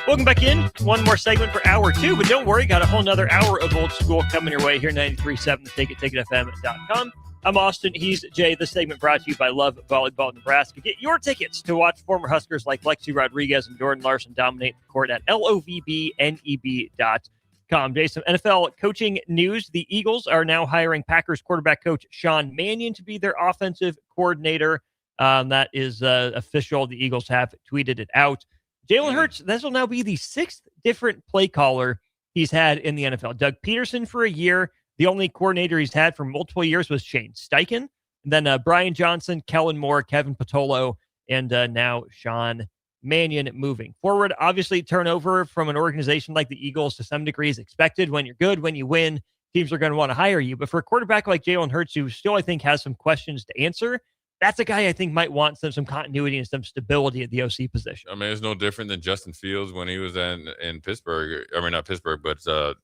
Welcome back in. One more segment for hour 2, but don't worry, got a whole nother hour of Old School coming your way here, 93.7 The Ticket, ticketfm.com. I'm Austin. He's Jay. This segment brought to you by Love Volleyball Nebraska. Get your tickets to watch former Huskers like Lexi Rodriguez and Jordan Larson dominate the court at lovbneb.com. Jay, some NFL coaching news. The Eagles are now hiring Packers quarterback coach Sean Mannion to be their offensive coordinator. That is official. The Eagles have tweeted it out. Jalen Hurts, this will now be the 6th different play caller he's had in the NFL. Doug Peterson for a year. The only coordinator he's had for multiple years was Shane Steichen. And then Brian Johnson, Kellen Moore, Kevin Patolo, and now Sean Mannion moving forward. Obviously, turnover from an organization like the Eagles to some degree is expected. When you're good, when you win, teams are going to want to hire you. But for a quarterback like Jalen Hurts, who still, I think, has some questions to answer, that's a guy I think might want some continuity and some stability at the OC position. I mean, it's no different than Justin Fields when he was in Pittsburgh. I mean, not Pittsburgh, but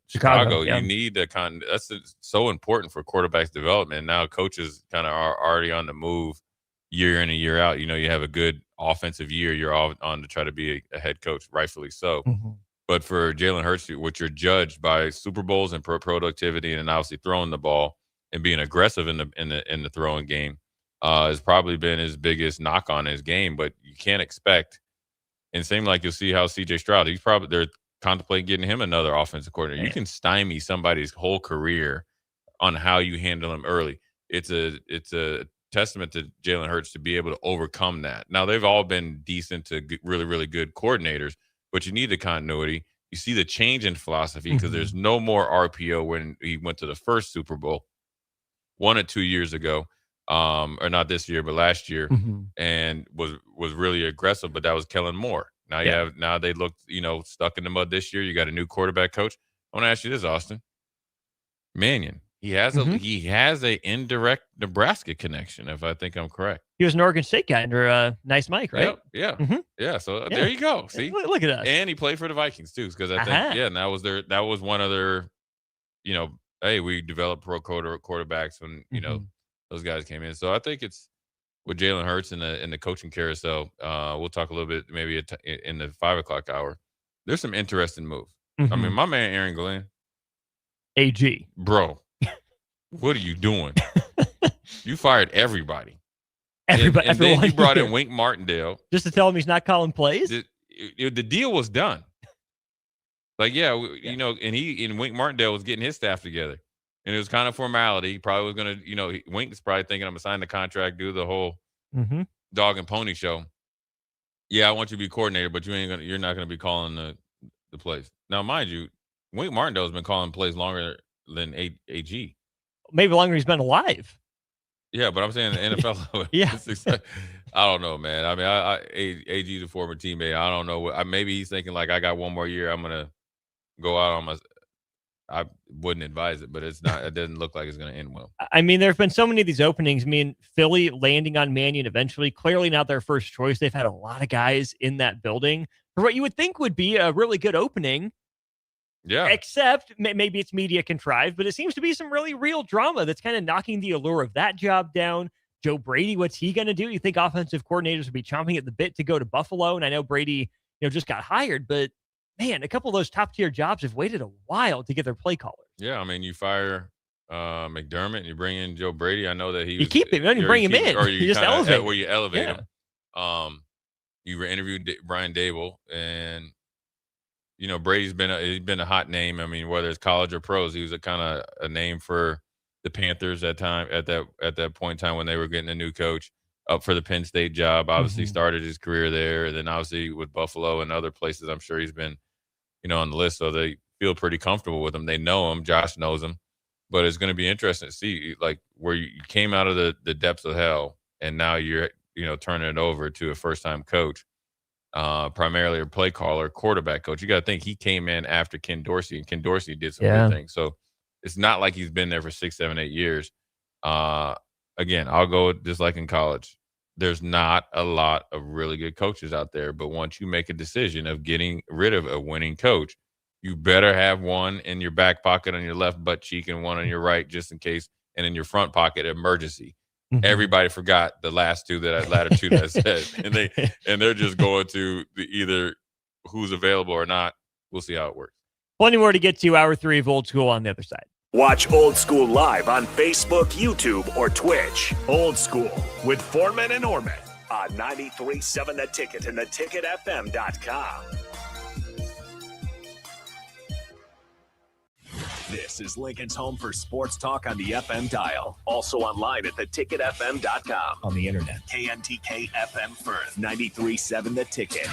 Chicago. Yeah. You need the that's so important for quarterback's development. Now coaches kind of are already on the move year in and year out. You know, you have a good offensive year, you're all on to try to be a head coach, rightfully so. Mm-hmm. But for Jalen Hurts, what you're judged by Super Bowls and productivity, and obviously throwing the ball and being aggressive in the throwing game. has probably been his biggest knock on his game. But you can't expect, and same like you'll see how C.J. Stroud, they're contemplating getting him another offensive coordinator. You can stymie somebody's whole career on how you handle him early. It's a testament to Jalen Hurts to be able to overcome that. Now, they've all been decent to really, really good coordinators, but you need the continuity. You see the change in philosophy because there's no more RPO when he went to the first Super Bowl, 1 or 2 years ago, or not this year, but last year, and was really aggressive, but that was Kellen Moore. Now they look, stuck in the mud this year. You got a new quarterback coach. I want to ask you this, Austin. Mannion. He has a indirect Nebraska connection, if I think I'm correct. He was an Oregon State guy under Nice Mike, right? Yep, yeah. Yeah. So there you go. See, look at us. And he played for the Vikings too, because I think and that was one of their, hey, we developed pro quarterbacks when those guys came in. So I think it's with Jalen Hurts in the coaching carousel. We'll talk a little bit maybe in the 5 o'clock hour. There's some interesting moves. I mean, my man Aaron Glenn, AG, bro. What are you doing? You fired everybody. And then you brought in Wink Martindale. Just to tell him he's not calling plays? The deal was done. Like, and Wink Martindale was getting his staff together. And it was kind of formality. He probably was going to, Wink's probably thinking, I'm going to sign the contract, do the whole dog and pony show. Yeah, I want you to be coordinator, but you're not going to be calling the plays. Now, mind you, Wink Martindale's been calling plays longer than AG. Maybe longer he's been alive. Yeah, but I'm saying the NFL. Yeah. I don't know, man. I mean, AG's a former teammate. I don't know. Maybe he's thinking like, I got one more year. I'm going to go out on my – I wouldn't advise it, but it's not. It doesn't look like it's going to end well. I mean, there have been so many of these openings. I mean, Philly landing on Mannion eventually, clearly not their first choice. They've had a lot of guys in that building for what you would think would be a really good opening. Yeah. Except maybe it's media contrived, but it seems to be some really real drama that's kind of knocking the allure of that job down. Joe Brady, what's he going to do? You think offensive coordinators would be chomping at the bit to go to Buffalo? And I know Brady, just got hired, but man, a couple of those top tier jobs have waited a while to get their play callers. Yeah. I mean, you fire McDermott and you bring in Joe Brady. I know that you keep him, you bring him in, or you just elevate where you elevate him. You interviewed Brian Dable, and Brady's been a hot name. I mean, whether it's college or pros, he was a kind of a name for the Panthers at that point in time when they were getting a new coach up for the Penn State job. Obviously started his career there, and then obviously with Buffalo and other places, I'm sure he's been, on the list. So they feel pretty comfortable with him. They know him. Josh knows him, but it's going to be interesting to see like where you came out of the depths of hell, and now you're, turning it over to a first-time coach. Primarily a play caller, quarterback coach. You got to think he came in after Ken Dorsey, and Ken Dorsey did some good things. So it's not like he's been there for 6, 7, 8 years. Again, I'll go just like in college. There's not a lot of really good coaches out there, but once you make a decision of getting rid of a winning coach, you better have one in your back pocket on your left butt cheek and one on your right just in case, and in your front pocket, emergency. Everybody forgot the latter two that I said, and they're just going to either who's available or not. We'll see how it works. Plenty more to get to. Hour 3 of Old School on the other side. Watch Old School live on Facebook, YouTube, or Twitch. Old School with Foreman and Orman on 93.7 The Ticket and theticketfm.com. This is Lincoln's home for sports talk on the FM dial. Also online at theticketfm.com. On the internet, KNTK FM Firth, 93.7 The Ticket.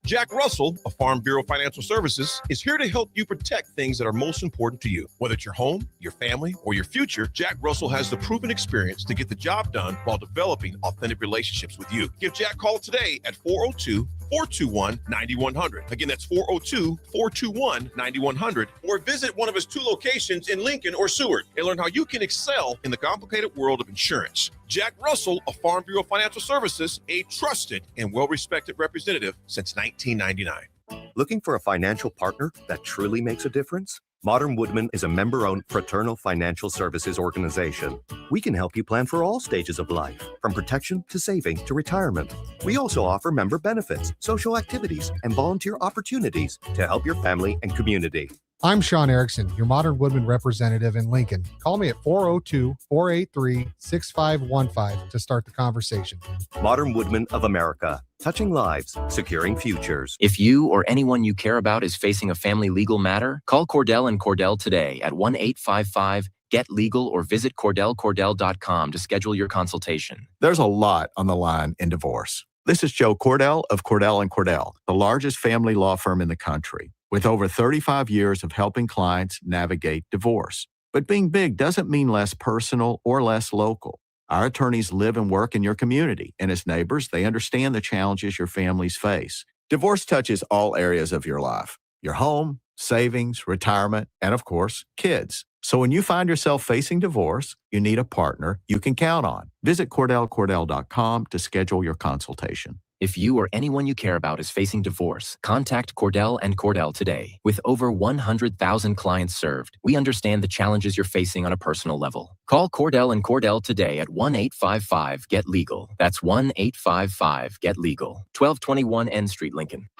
Jack Russell of Farm Bureau Financial Services is here to help you protect things that are most important to you. Whether it's your home, your family, or your future, Jack Russell has the proven experience to get the job done while developing authentic relationships with you. Give Jack a call today at 402-421-9100. Again, that's 402-421-9100. Or visit one of his 2 locations in Lincoln or Seward and learn how you can excel in the complicated world of insurance. Jack Russell of Farm Bureau Financial Services, a trusted and well-respected representative since 1999. Looking for a financial partner that truly makes a difference? Modern Woodman is a member-owned fraternal financial services organization. We can help you plan for all stages of life, from protection to saving to retirement. We also offer member benefits, social activities, and volunteer opportunities to help your family and community. I'm Sean Erickson, your Modern Woodman representative in Lincoln. Call me at 402-483-6515 to start the conversation. Modern Woodmen of America, touching lives, securing futures. If you or anyone you care about is facing a family legal matter, call Cordell and Cordell today at 1-855-GET-LEGAL or visit CordellCordell.com to schedule your consultation. There's a lot on the line in divorce. This is Joe Cordell of Cordell & Cordell, the largest family law firm in the country, with over 35 years of helping clients navigate divorce. But being big doesn't mean less personal or less local. Our attorneys live and work in your community, and as neighbors, they understand the challenges your families face. Divorce touches all areas of your life: your home, savings, retirement, and of course, kids. So when you find yourself facing divorce, you need a partner you can count on. Visit CordellCordell.com to schedule your consultation. If you or anyone you care about is facing divorce, contact Cordell and Cordell today. With over 100,000 clients served, we understand the challenges you're facing on a personal level. Call Cordell and Cordell today at 1-855-GET-LEGAL. That's 1-855-GET-LEGAL. 1221 N Street, Lincoln.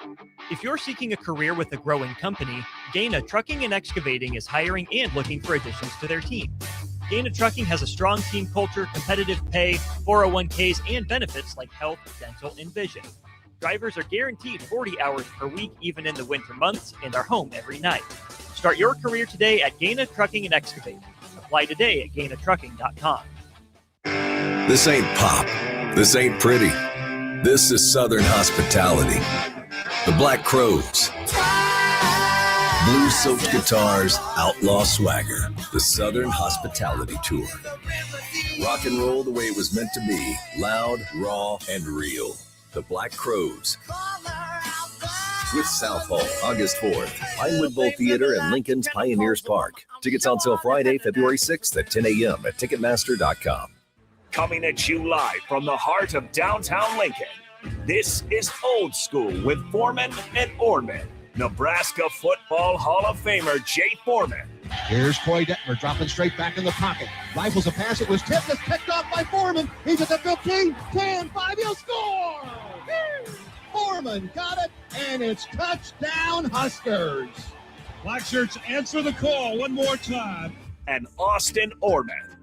If you're seeking a career with a growing company, Gaina Trucking and Excavating is hiring and looking for additions to their team. Gaina Trucking has a strong team culture, competitive pay, 401ks, and benefits like health, dental, and vision. Drivers are guaranteed 40 hours per week, even in the winter months, and are home every night. Start your career today at Gaina Trucking and Excavating. Apply today at GainaTrucking.com. This ain't pop. This ain't pretty. This is Southern hospitality. The Black Crowes. Blues-soaked guitars, outlaw swagger. The Southern Hospitality Tour. Rock and roll the way it was meant to be. Loud, raw, and real. The Black Crowes. With South Hall, August 4th. Pinewood Bowl Theater and Lincoln's Pioneers Park. Tickets on sale Friday, February 6th at 10 a.m. at Ticketmaster.com. Coming at you live from the heart of downtown Lincoln. This is Old School with Foreman and Orman. Nebraska Football Hall of Famer Jay Foreman. Here's Troy Detmer dropping straight back in the pocket. Rifles a pass. It was tipped. It's picked off by Foreman. He's at the 15, 10, 5. He'll score. Foreman got it, and it's touchdown Huskers. Black Shirts answer the call one more time. And Austin Orman.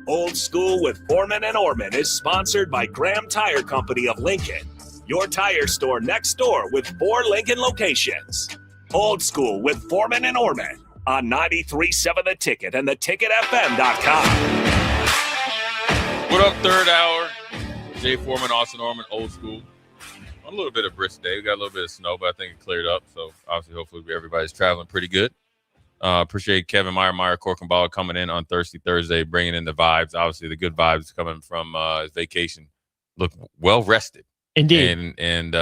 Old School with Foreman and Orman is sponsored by Graham Tire Company of Lincoln. Your tire store next door with 4 Lincoln locations. Old School with Foreman and Orman on 93.7 The Ticket and theticketfm.com. What up, third hour? Jay Foreman, Austin Orman, Old School. A little bit of brisk day. We got a little bit of snow, but I think it cleared up. So obviously, hopefully everybody's traveling pretty good. Appreciate Kevin Meyer Corkenballer coming in on Thirsty Thursday, bringing in the vibes. Obviously, the good vibes coming from his vacation. Look well rested. Indeed. And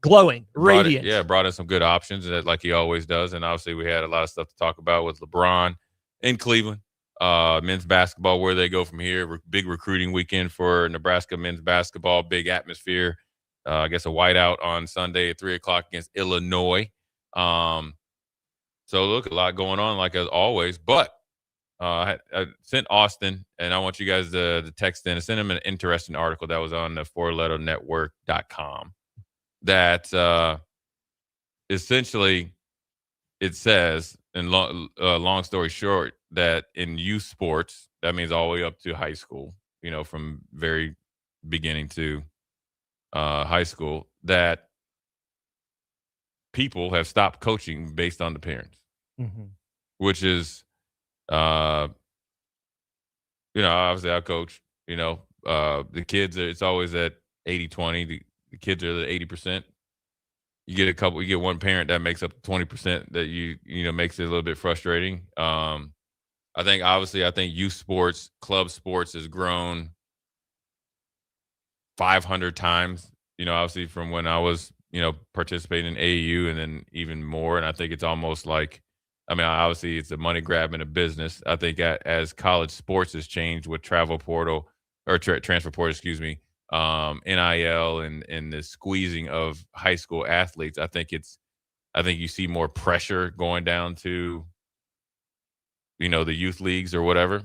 glowing, radiant. Brought in some good options like he always does. And obviously we had a lot of stuff to talk about with LeBron in Cleveland, men's basketball, where they go from here. Big recruiting weekend for Nebraska men's basketball, big atmosphere. I guess a whiteout on Sunday at 3:00 against Illinois. So look, a lot going on like as always, but I sent Austin, and I want you guys to text in. I sent him an interesting article that was on the fourletternetwork.com that essentially it says, in long story short, that in youth sports, that means all the way up to high school, from very beginning to high school, that people have stopped coaching based on the parents, which is obviously I coach, the kids, it's always at 80-20. The kids are at 80%. You get one parent that makes up 20% that makes it a little bit frustrating. I think youth sports, club sports has grown 500 times, obviously from when I was, participating in AAU and then even more. And I think it's almost like, obviously it's a money grab and a business. I think as college sports has changed with travel portal or transfer portal, NIL and the squeezing of high school athletes, I think you see more pressure going down to, the youth leagues or whatever.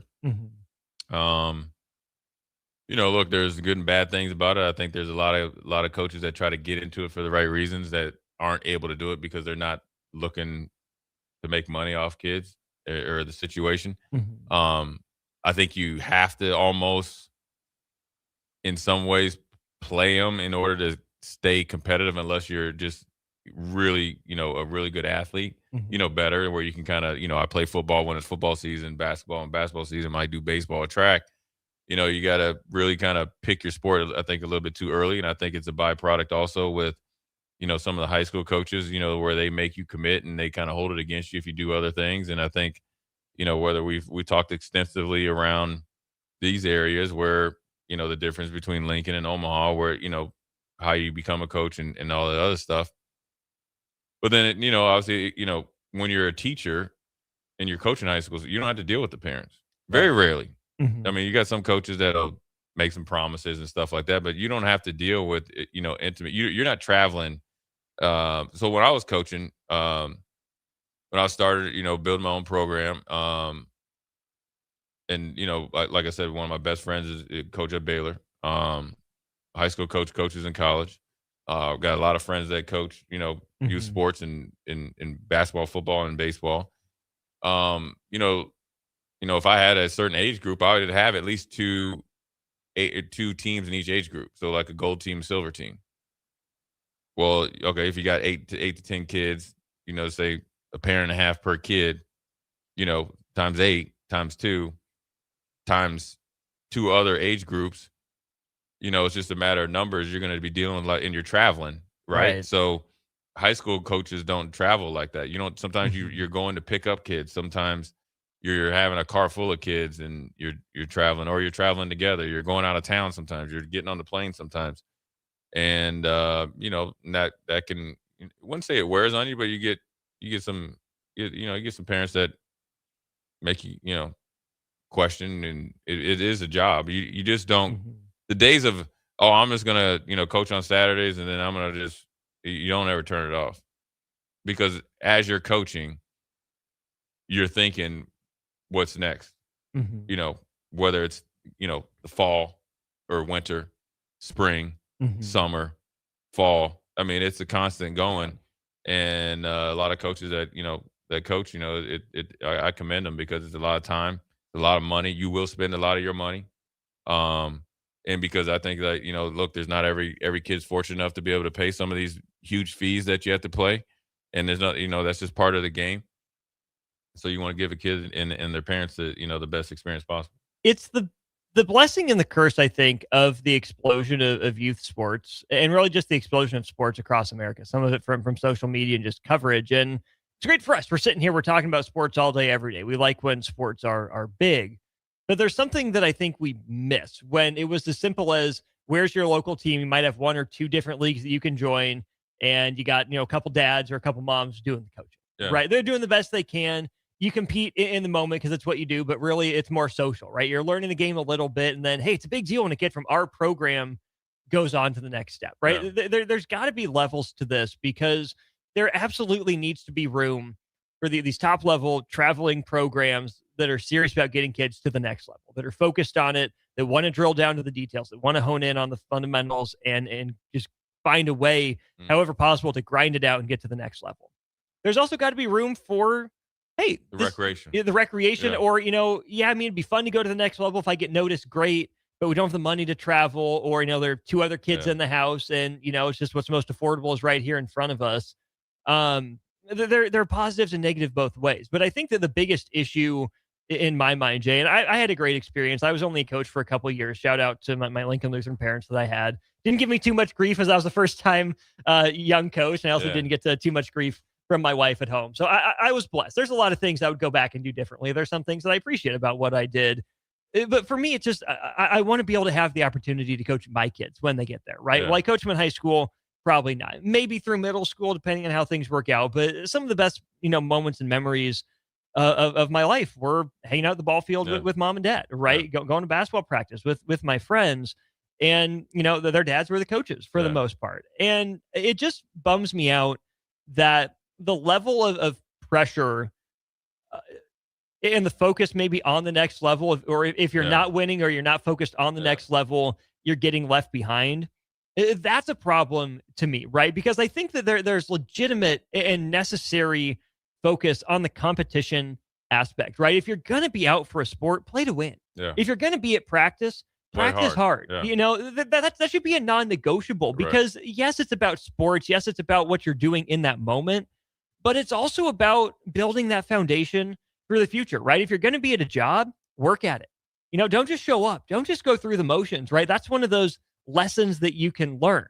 Look, there's good and bad things about it. I think there's a lot of coaches that try to get into it for the right reasons that aren't able to do it because they're not looking to make money off kids or the situation. Mm-hmm. I think you have to almost, in some ways, play them in order to stay competitive, unless you're just really, a really good athlete, Mm-hmm. better, where you can kind of, I play football when it's football season, basketball and basketball season, might do baseball or track. You got to really kind of pick your sport, I think, a little bit too early. And I think it's a byproduct also with, some of the high school coaches, where they make you commit and they kind of hold it against you if you do other things. And I think, whether we talked extensively around these areas where, the difference between Lincoln and Omaha, where, how you become a coach and all that other stuff. But then, obviously, when you're a teacher and you're coaching high schools, you don't have to deal with the parents. Very rarely. Mm-hmm. I mean, you got some coaches that'll make some promises and stuff like that, but you don't have to deal with, intimate. You're not traveling. So when I was coaching, when I started, building my own program, and, like I said, one of my best friends is coach at Baylor, high school coaches in college. Got a lot of friends that coach, youth sports and in basketball, football, and baseball. If I had a certain age group, I would have at least two teams in each age group. So like a gold team, silver team. Well, okay, if you got 8 to 10 kids, say a pair and a half per kid, times 8 times 2 times 2 other age groups, it's just a matter of numbers. You're going to be dealing with, and you're traveling, right? So high school coaches don't travel like that. Sometimes you're going to pick up kids. Sometimes you're having a car full of kids and you're traveling, or you're traveling together. You're going out of town sometimes. You're getting on the plane sometimes. And that can, I wouldn't say it wears on you, but you get some parents that make you question, and it is a job. You just don't, the days of, I'm just gonna coach on Saturdays and then I'm gonna just, you don't ever turn it off, because as you're coaching, you're thinking what's next. Whether it's the fall or winter, spring, summer, fall. I mean, it's a constant going, and a lot of coaches that that coach, I commend them, because it's a lot of time, a lot of money. You will spend a lot of your money, and because I think that look, there's not every kid's fortunate enough to be able to pay some of these huge fees that you have to play, and there's not, that's just part of the game. So you want to give a kid and their parents the best experience possible. It's the blessing and the curse, I think, of the explosion of youth sports, and really just the explosion of sports across America. Some of it from social media and just coverage. And it's great for us. We're sitting here, we're talking about sports all day, every day. We like when sports are big. But there's something that I think we miss when it was as simple as, where's your local team? You might have 1 or 2 different leagues that you can join, and you got, a couple dads or a couple moms doing the coaching, right? They're doing the best they can. You compete in the moment because it's what you do, but really it's more social, right? You're learning the game a little bit, and then, hey, it's a big deal when a kid from our program goes on to the next step, right? There's got to be levels to this, because there absolutely needs to be room for these top level traveling programs that are serious about getting kids to the next level, that are focused on it, that want to drill down to the details, that want to hone in on the fundamentals and just find a way, however possible, to grind it out and get to the next level. There's also got to be room for, hey, the recreation, or, it'd be fun to go to the next level. If I get noticed, great, but we don't have the money to travel, or, there are 2 other kids in the house, and, it's just what's most affordable is right here in front of us. There are positives and negative both ways, but I think that the biggest issue in my mind, Jay, and I had a great experience. I was only a coach for a couple of years. Shout out to my Lincoln Lutheran parents that I had. Didn't give me too much grief, as I was the first time young coach, and I also didn't get too much grief from my wife at home. So I was blessed. There's a lot of things I would go back and do differently. There's some things that I appreciate about what I did. But for me, it's just, I want to be able to have the opportunity to coach my kids when they get there, right? Well, I coach them in high school, probably not. Maybe through middle school, depending on how things work out. But some of the best, moments and memories of my life were hanging out at the ball field with mom and dad, right? Going to basketball practice with my friends. And, their dads were the coaches for the most part. And it just bums me out that the level of pressure and the focus maybe on the next level, or if you're not winning or you're not focused on the next level, you're getting left behind. That's a problem to me, right? Because I think that there's legitimate and necessary focus on the competition aspect, right? If you're going to be out for a sport, play to win. Yeah. If you're going to be at practice, practice hard. Yeah. You know, that should be a non-negotiable because yes, it's about sports. Yes, it's about what you're doing in that moment, but it's also about building that foundation for the future, right? If you're going to be at a job, work at it. You know, don't just show up. Don't just go through the motions, right? That's one of those lessons that you can learn.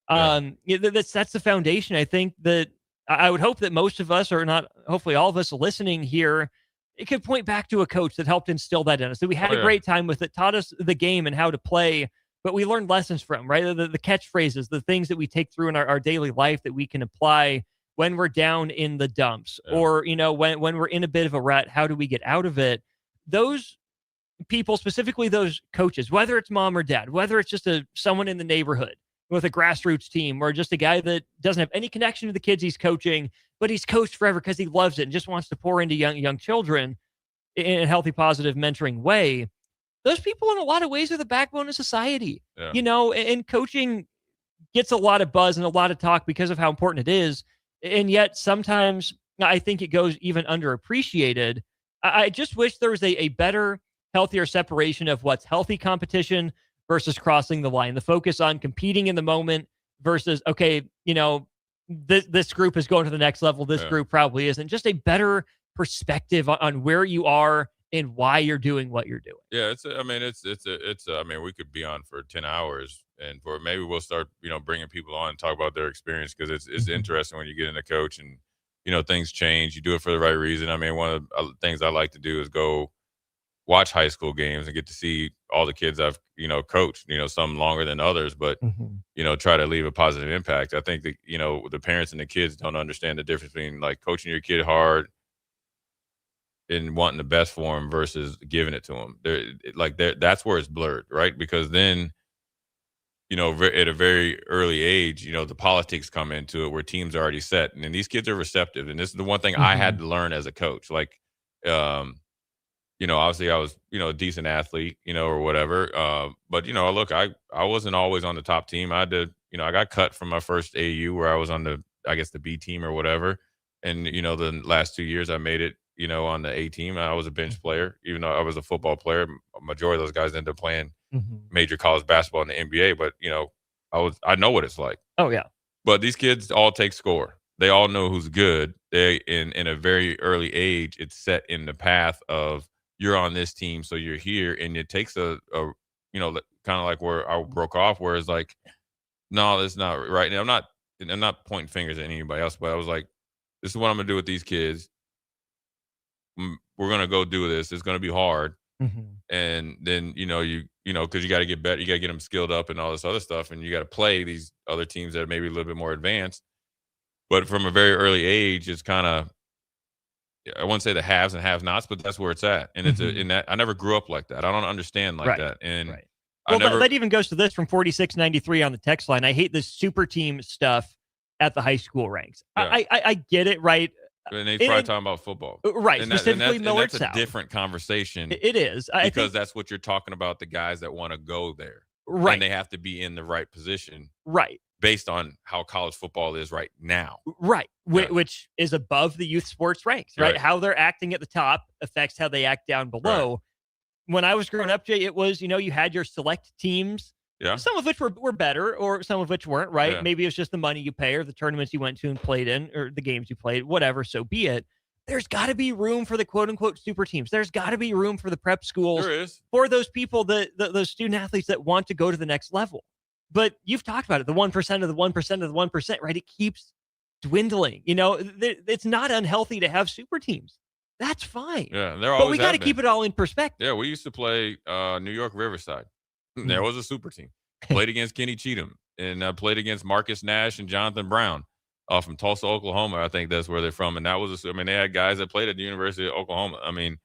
That's the foundation. I think that I would hope that most of us, or not, hopefully all of us listening here, it could point back to a coach that helped instill that in us. That we had a great time with it, taught us the game and how to play, but we learned lessons from, right? The catchphrases, the things that we take through in our daily life that we can apply when we're down in the dumps, or, you know, when we're in a bit of a rut, how do we get out of it? Those people, specifically those coaches, whether it's mom or dad, whether it's just someone in the neighborhood with a grassroots team, or just a guy that doesn't have any connection to the kids he's coaching, but he's coached forever because he loves it and just wants to pour into young children in a healthy, positive mentoring way. Those people in a lot of ways are the backbone of society, you know, and coaching gets a lot of buzz and a lot of talk because of how important it is. And yet sometimes I think it goes even underappreciated. I just wish there was a better, healthier separation of what's healthy competition versus crossing the line. The focus on competing in the moment versus, okay, you know, this group is going to the next level. This group probably isn't. Just a better perspective on where you are and why you're doing what you're doing. Yeah, I mean, we could be on for 10 hours, and maybe we'll start, you know, bringing people on and talk about their experience, because it's interesting when you get into coach and, you know, things change. You do it for the right reason. I mean, one of the things I like to do is go watch high school games and get to see all the kids I've, you know, coached, you know, some longer than others, but, you know, try to leave a positive impact. I think that, you know, the parents and the kids don't understand the difference between like coaching your kid hard and wanting the best for them versus giving it to them. That's where it's blurred, right? Because then, you know, at a very early age, you know, the politics come into it where teams are already set, and then these kids are receptive. And this is the one thing I had to learn as a coach. Like, you know, obviously I was, you know, a decent athlete, you know, or whatever. But, you know, look, I wasn't always on the top team. I had to, you know, I got cut from my first AU where I was on the B team or whatever. And, you know, the last 2 years I made it, you know, on the A team. I was a bench player, even though I was a football player. A majority of those guys ended up playing major college basketball in the NBA. But, you know, I know what it's like. Oh, yeah. But these kids all take score. They all know who's good. They in a very early age, it's set in the path of, you're on this team, so you're here. And it takes a you know, kind of like where I broke off, where it's like, no, that's not right. And I'm not pointing fingers at anybody else, but I was like, this is what I'm gonna do with these kids. We're gonna go do this. It's gonna be hard. And then, you know, because you got to get better, you got to get them skilled up and all this other stuff, and you got to play these other teams that are maybe a little bit more advanced. But from a very early age, it's kind of, I wouldn't say the haves and have-nots, but that's where it's at. And it's in that I never grew up like that. I don't understand like that. And well, that even goes to this from 4693 on the text line. I hate this super team stuff at the high school ranks. Yeah. I get it, right? And they probably talking about football, right? Specifically, Millard South. That's a different conversation. It is, because that's what you're talking about. The guys that want to go there, right? And they have to be in the right position, right? Based on how college football is right now. Right. Yeah. Which is above the youth sports ranks, right? How they're acting at the top affects how they act down below. Right. When I was growing up, Jay, it was, you know, you had your select teams, some of which were better or some of which weren't, right? Yeah. Maybe it was just the money you pay or the tournaments you went to and played in or the games you played, whatever, so be it. There's got to be room for the quote-unquote super teams. There's got to be room for the prep schools. There is. For those people, those student athletes that want to go to the next level. But you've talked about it, the 1% of the 1% of the 1%, right? It keeps dwindling. You know, it's not unhealthy to have super teams. That's fine. Yeah, but we got to keep it all in perspective. Yeah, we used to play New York Riverside. There was a super team. Played against Kenny Cheatham and played against Marcus Nash and Jonathan Brown from Tulsa, Oklahoma. I think that's where they're from. And that was, they had guys that played at the University of Oklahoma. I mean,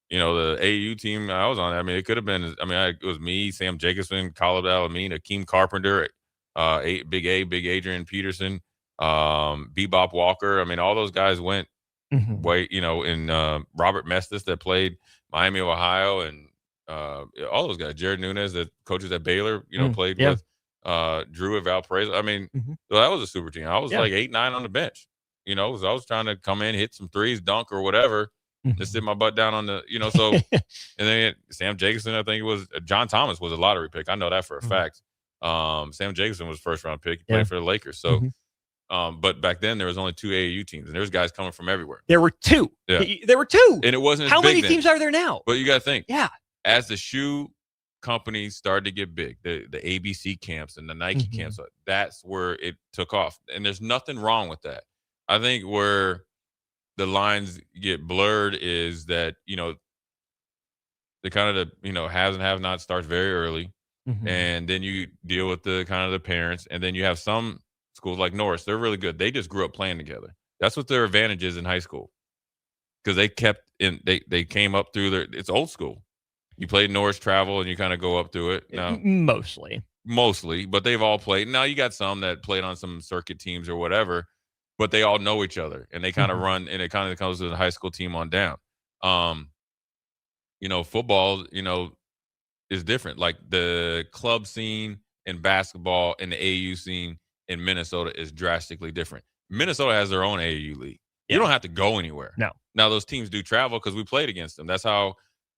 you know, the AAU team I was on, I mean, it could have been, it was me, Sam Jacobson, Khalid Alameen, Akeem Carpenter, Big Adrian Peterson, Bebop Walker. I mean, all those guys went way, you know, and Robert Mestis that played Miami, Ohio, and all those guys, Jared Nunez that coaches at Baylor, you know, played with Drew at Valparaiso. I mean, so that was a super team. I was like 8-9 on the bench. You know, so I was trying to come in, hit some threes, dunk or whatever, just sit my butt down on the, you know, so, and then Sam Jacobson, I think it was, John Thomas was a lottery pick. I know that for a fact. Sam Jacobson was first round pick. He played for the Lakers. So, but back then there was only 2 AAU teams, and there's guys coming from everywhere. There were 2. Yeah. There were 2. And it wasn't as How big many then. teams are there now? But you got to think. Yeah. As the shoe companies started to get big, the ABC camps and the Nike camps, that's where it took off. And there's nothing wrong with that. I think where the lines get blurred is that, you know, the kind of the, you know, haves and have-not starts very early. And then you deal with the kind of the parents. And then you have some schools like Norris. They're really good. They just grew up playing together. That's what their advantage is in high school. Because they kept in, they came up through their, it's old school. You played Norris travel and you kind of go up through it. Now, mostly, but they've all played. Now you got some that played on some circuit teams or whatever, but they all know each other and they kind of run, and it kind of comes to the high school team on down. You know, football, you know, is different. Like the club scene in basketball and the AAU scene in Minnesota is drastically different. Minnesota has their own AAU league. You don't have to go anywhere. No. Now those teams do travel because we played against them. That's how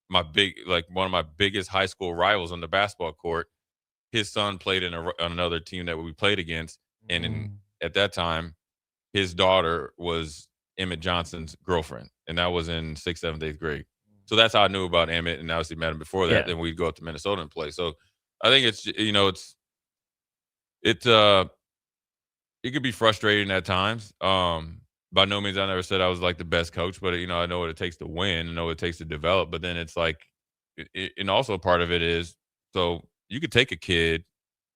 one of my biggest high school rivals on the basketball court, his son played on another team that we played against. And at that time, his daughter was Emmett Johnson's girlfriend. And that was in 6th, 7th, 8th grade. So that's how I knew about Emmett, and obviously met him before that. Then we'd go up to Minnesota and play. So I think it's, you know, it could be frustrating at times. By no means, I never said I was like the best coach, but, you know, I know what it takes to win. I know what it takes to develop. But then it's like, and also part of it is, so you could take a kid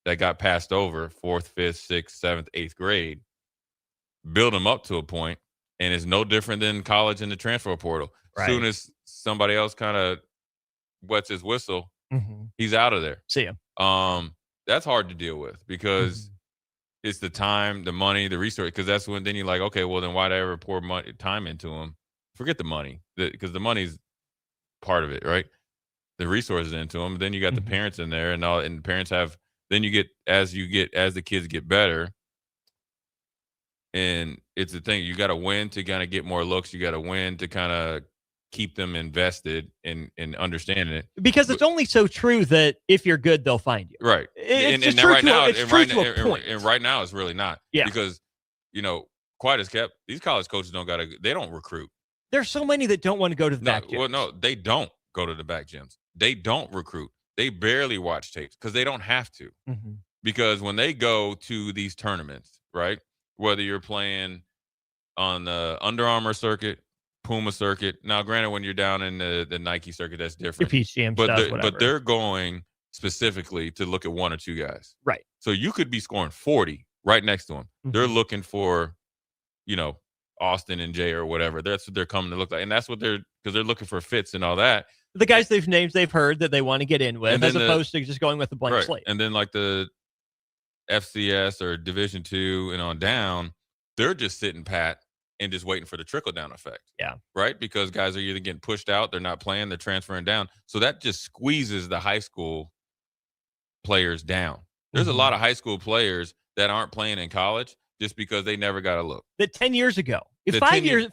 that got passed over 4th, 5th, 6th, 7th, 8th grade, build him up to a point, and it's no different than college in the transfer portal. As soon as somebody else kind of wets his whistle, he's out of there. See him. That's hard to deal with because it's the time, the money, the resource. Because that's when then you're like, okay, well then why'd I ever pour time into him? Forget the money, because the money's part of it, right? The resources into him. Then you got the parents in there, and all, and the parents have. Then you get as the kids get better. And it's the thing, you got to win to kind of get more looks. You got to win to kind of keep them invested in understanding it. Because it's only so true that if you're good, they'll find you. Right. And right now, it's really not. Yeah. Because, you know, quiet as kept, these college coaches they don't recruit. There's so many that don't want to go to the back gyms. Well, no, they don't go to the back gyms. They don't recruit. They barely watch tapes because they don't have to. Because when they go to these tournaments, right, whether you're playing on the Under Armour circuit, Puma circuit. Now, granted, when you're down in the Nike circuit, that's different. Your PCM stuff, whatever. But they're going specifically to look at 1 or 2 guys. Right. So you could be scoring 40 right next to them. They're looking for, you know, Austin and Jay or whatever. That's what they're coming to look like. And that's what because they're looking for fits and all that. The guys they've heard that they want to get in with, as opposed to just going with a blank slate. And then like the FCS or Division II and on down, they're just sitting pat and just waiting for the trickle-down effect. Yeah. Right? Because guys are either getting pushed out, they're not playing, they're transferring down. So that just squeezes the high school players down. There's a lot of high school players that aren't playing in college just because they never got a look. That 10 years ago, 5 years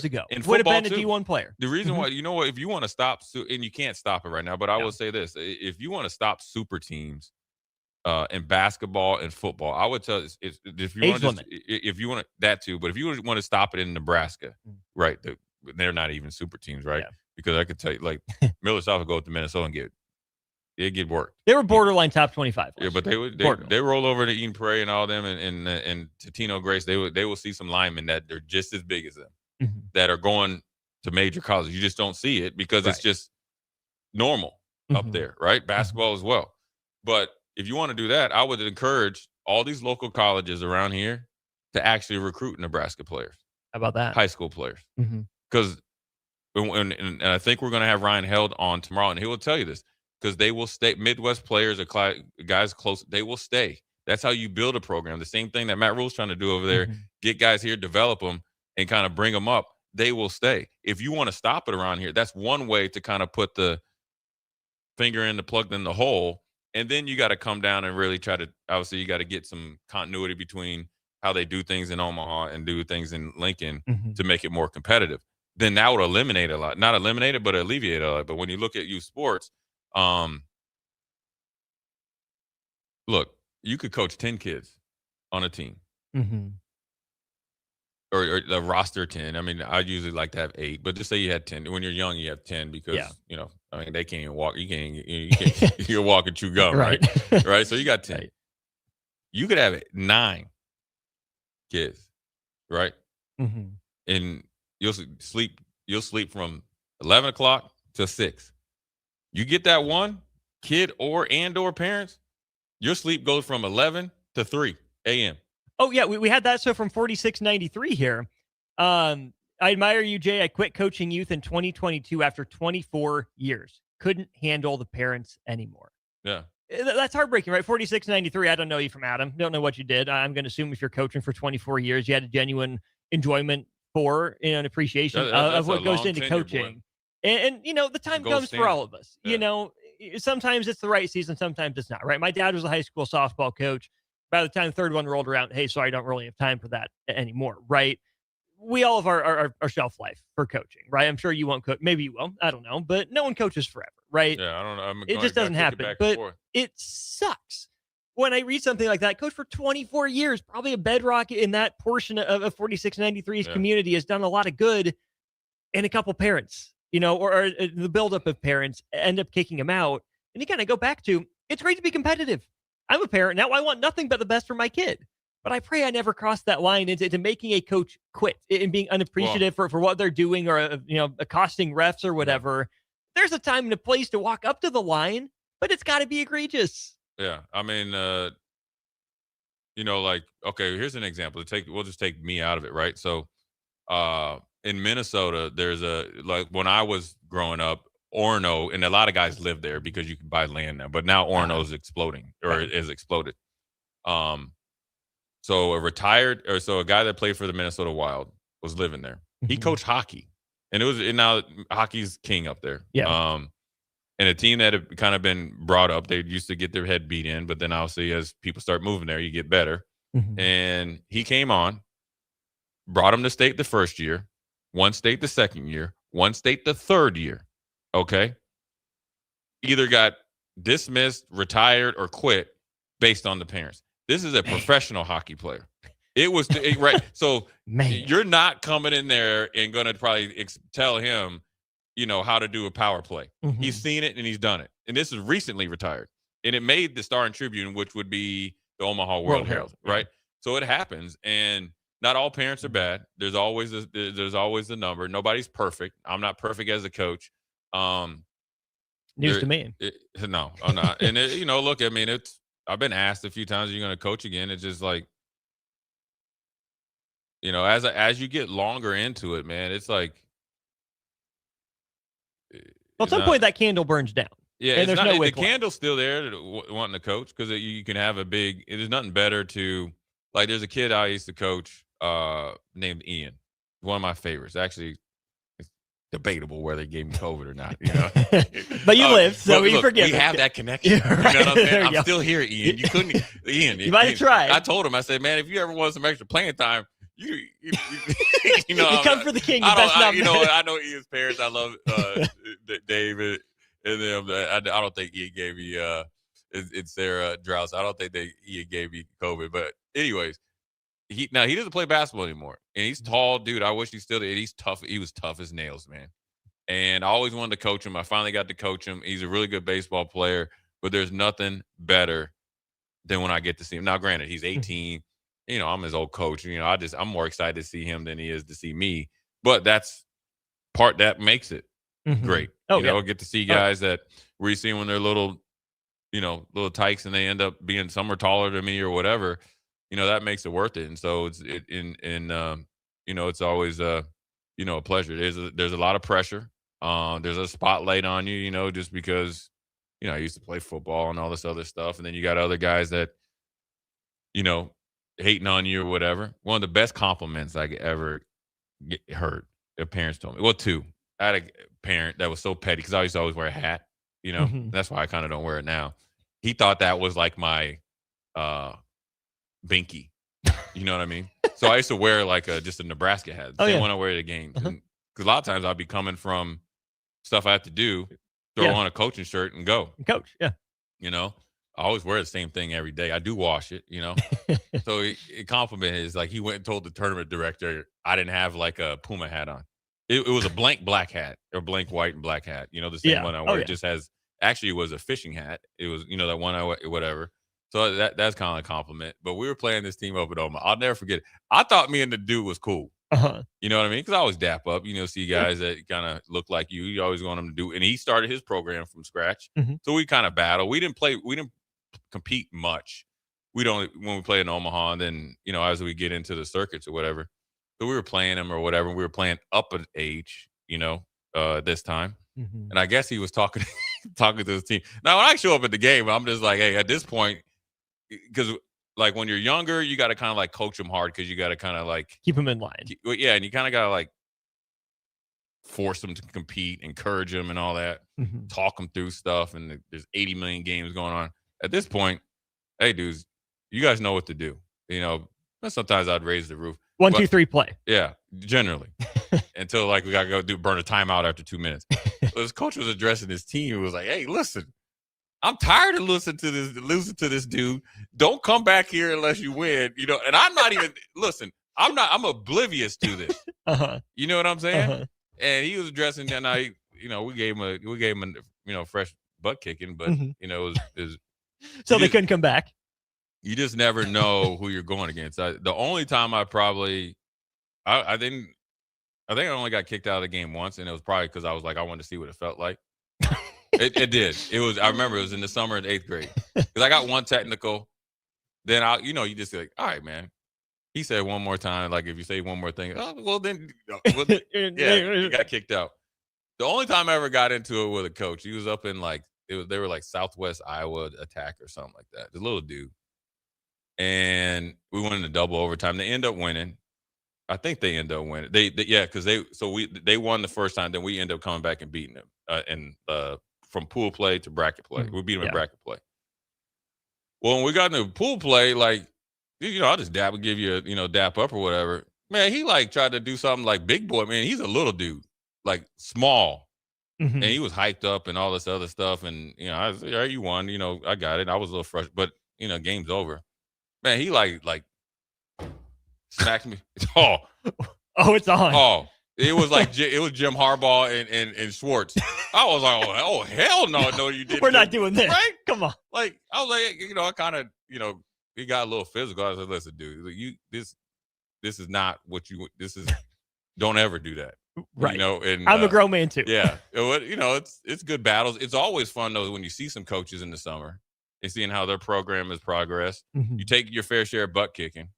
ago, would have been a D1 player. The reason why, you know what, if you want to stop, and you can't stop it right now, but I will say this, if you want to stop super teams in basketball and football, I would tell if you want that too, but if you want to stop it in Nebraska, right, they're not even super teams, right? Because I could tell you, like, Miller South would go to Minnesota and get worked. They were borderline top 25. Yeah, but they roll over to Eden Prairie and all them and Totino Grace. They will see some linemen that they're just as big as them that are going to major colleges. You just don't see it because it's just normal up there, right? Basketball as well. But if you want to do that, I would encourage all these local colleges around here to actually recruit Nebraska players. How about that? High school players. Because and I think we're going to have Ryan Held on tomorrow, and he will tell you this. Because they will stay. Midwest players are guys close. They will stay. That's how you build a program. The same thing that Matt Rule's trying to do over there. Get guys here, develop them, and kind of bring them up. They will stay. If you want to stop it around here, that's one way to kind of put the finger in the plug in the hole. And then you got to come down and really try to. Obviously, you got to get some continuity between how they do things in Omaha and do things in Lincoln to make it more competitive, then that would eliminate a lot. Not eliminate it, but alleviate a lot. But when you look at youth sports, look, you could coach 10 kids on a team. Or the roster 10. I mean, I usually like to have 8, but just say you had 10. When you're young, you have 10 because, I mean, they can't even walk. You can't you walk and chew gum, right? Right? So you got 10. Right. You could have 9 kids, right? And you'll sleep from 11 o'clock to 6. You get that one kid or parents, your sleep goes from 11 to 3 a.m. Oh, yeah, we had that. So from 4693 here, I admire you, Jay. I quit coaching youth in 2022 after 24 years. Couldn't handle the parents anymore. Yeah. That's heartbreaking, right? 4693, I don't know you from Adam. Don't know what you did. I'm going to assume if you're coaching for 24 years, you had a genuine enjoyment for and appreciation of what goes into coaching. And the time comes for all of us. Yeah. Sometimes it's the right season, sometimes it's not, right? My dad was a high school softball coach. By the time the third one rolled around, hey, sorry, I don't really have time for that anymore, right? We all have our shelf life for coaching, right? I'm sure you won't coach. Maybe you will. I don't know. But no one coaches forever, right? Yeah, I don't know. It just doesn't happen. But it sucks when I read something like that. Coach for 24 years, probably a bedrock in that portion of 4693's community, has done a lot of good. And a couple parents, or the buildup of parents end up kicking him out. And you kind of go back to, it's great to be competitive. I'm a parent now. I want nothing but the best for my kid. But I pray I never cross that line into making a coach quit and being unappreciative for what they're doing or, accosting refs or whatever. There's a time and a place to walk up to the line, but it's got to be egregious. Yeah. I mean, okay, here's an example. We'll just take me out of it, right? So in Minnesota, there's when I was growing up, Orono, and a lot of guys live there because you can buy land now, but now Orono is exploding or is exploded. So a guy that played for the Minnesota Wild was living there. He coached hockey, and now hockey's king up there. Yeah. And a team that had kind of been brought up, they used to get their head beat in, but then obviously as people start moving there, you get better. And he came on, brought him to state the first year, won state the second year, won state the third year. Okay. Either got dismissed, retired, or quit based on the parents. This is a professional hockey player. It was right. So you're not coming in there and going to probably tell him, how to do a power play. He's seen it and he's done it. And this is recently retired. And it made the Star and Tribune, which would be the Omaha World Herald, right? So it happens. And not all parents are bad. There's always a number. Nobody's perfect. I'm not perfect as a coach. News to me. No, I'm not. And look, I mean, I've been asked a few times, are you going to coach again? It's just like, as you get longer into it, man, it's like. Well, at some point that candle burns down. Yeah, and the candle's still there wanting to coach because you can have there's nothing better to, like, there's a kid I used to coach named Ian. One of my favorites. Actually, debatable whether they gave me COVID or not, But you lived, so we forgive. We have that connection. Right. You know what I'm saying? I'm still here, Ian. You couldn't, Ian. You might have tried. I told him, I said, man, if you ever want some extra playing time, you come for the king. I know Ian's parents. I love David and them. I don't think Ian gave me. It's Sarah Drouse. I don't think Ian gave me COVID. But anyways, he doesn't play basketball anymore, and he's tall, dude. I wish he still did. He's tough. He was tough as nails, man. And I always wanted to coach him. I finally got to coach him. He's a really good baseball player, but there's nothing better than when I get to see him. Now, granted, he's 18. I'm his old coach. I'm more excited to see him than he is to see me. But that's part that makes it great. Get to see guys that where you see when they're little tykes and they end up being some are taller than me or whatever. That makes it worth it. And so it's always a pleasure. There's a lot of pressure. There's a spotlight on you, just because, I used to play football and all this other stuff. And then you got other guys that, hating on you or whatever. One of the best compliments I could ever heard, their parents told me. Well, 2. I had a parent that was so petty because I used to always wear a hat, That's why I kind of don't wear it now. He thought that was like my binky. You know what I mean? So I used to wear like just a Nebraska hat. Same one I wear to games. Because a lot of times I'd be coming from stuff I have to do, throw on a coaching shirt and go. Coach, yeah. You know, I always wear the same thing every day. I do wash it, you know. So it complimented is like he went and told the tournament director I didn't have like a Puma hat on. It was a blank black hat or blank white and black hat. You know, the same one I wear. It just has, actually it was a fishing hat. It was, you know, that one I wear, whatever. So that's kind of a compliment. But we were playing this team up at Omaha. I'll never forget it. I thought me and the dude was cool. You know what I mean? Because I always dap up. You know, see guys that kind of look like you. You always want them to do. And he started his program from scratch. So we kind of battle. We didn't compete much. When we played in Omaha, and then, you know, as we get into the circuits or whatever. So we were playing him or whatever. We were playing up an age, you know, this time. And I guess he was talking to his team. Now, when I show up at the game, I'm just like, hey, at this point, because like when you're younger, you got to kind of like coach them hard because you got to kind of like keep them in line. Yeah, and you kind of got to like force them to compete, encourage them and all that, talk them through stuff. And there's 80 million games going on. At this point, hey, dudes, you guys know what to do. You know, sometimes I'd raise the roof. 1, 2, 3, play. Yeah, generally. Until like we got to go burn a timeout after 2 minutes. So his coach was addressing his team. He was like, hey, listen, I'm tired of listening to this dude. Don't come back here unless you win. You know, and I'm not even listen, I'm oblivious to this. You know what I'm saying? And he was addressing that night, you know, we gave him a you know, fresh butt kicking, but you know, it was so they couldn't come back. You just never know who you're going against. The only time I think I only got kicked out of the game once, and it was probably because I was like, I wanted to see what it felt like. It did. It was. I remember it was in the summer of 8th grade because I got one technical. Then you just like, all right, man. He said one more time. Like if you say one more thing, oh well, then you got kicked out. The only time I ever got into it with a coach, he was up in they were like Southwest Iowa Attack or something like that. The little dude. And we went into double overtime. They end up winning. I think they end up winning. Because they won the first time. Then we end up coming back and beating them. From pool play to bracket play, we beat them in bracket play. Well, when we got into pool play, like, you know, I'll just dap up or whatever. Man, he like tried to do something like big boy. Man, he's a little dude, like small, and he was hyped up and all this other stuff. And you know, I was like, all right, you won. You know, I got it. I was a little frustrated, but you know, game's over. Man, he like smacked me. Oh, it's on. Oh, it was like it was Jim Harbaugh and Schwartz. I was like, oh hell no, you didn't. We're not doing this, right? Come on. Like I was like, you know, I kind of, you know, he got a little physical. I was like, listen, dude, this is not what you. This is. Don't ever do that. Right. You know, and I'm a grown man too. Yeah. You know, it's good battles. It's always fun though when you see some coaches in the summer and seeing how their program has progressed. You take your fair share of butt kicking.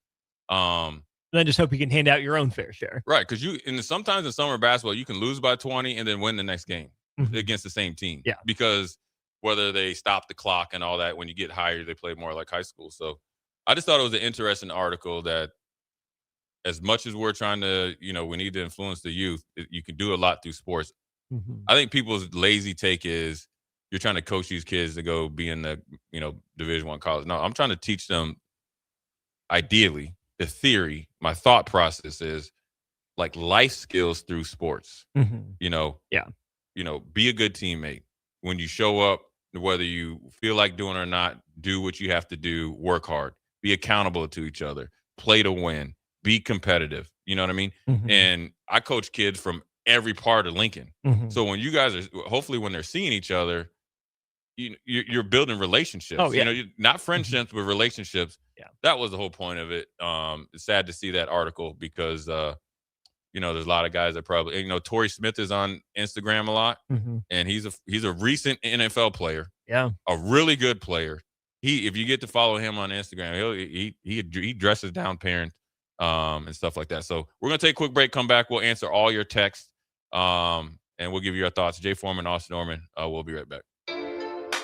Then just hope you can hand out your own fair share. Right, because sometimes in summer basketball you can lose by 20 and then win the next game against the same team. Yeah. Because whether they stop the clock and all that, when you get higher, they play more like high school. So I just thought it was an interesting article that as much as we're trying to, you know, we need to influence the youth, you can do a lot through sports. I think people's lazy take is you're trying to coach these kids to go be in the, you know, Division I college. No, I'm trying to teach them ideally the theory. My thought process is like life skills through sports. You know, you know, be a good teammate. When you show up, whether you feel like doing it or not, do what you have to do, work hard, be accountable to each other, play to win, be competitive. You know what I mean? And I coach kids from every part of Lincoln. So when you guys are, hopefully when they're seeing each other, you're building relationships. Oh, yeah. You know, not friendships, but relationships. Yeah. That was the whole point of it. It's sad to see that article because, you know, there's a lot of guys that probably, you know, Torrey Smith is on Instagram a lot, and he's a recent NFL player. Yeah. A really good player. If you get to follow him on Instagram, he dresses down parents and stuff like that. So we're going to take a quick break, come back. We'll answer all your texts, and we'll give you our thoughts. Jay Foreman, Austin Norman. We'll be right back.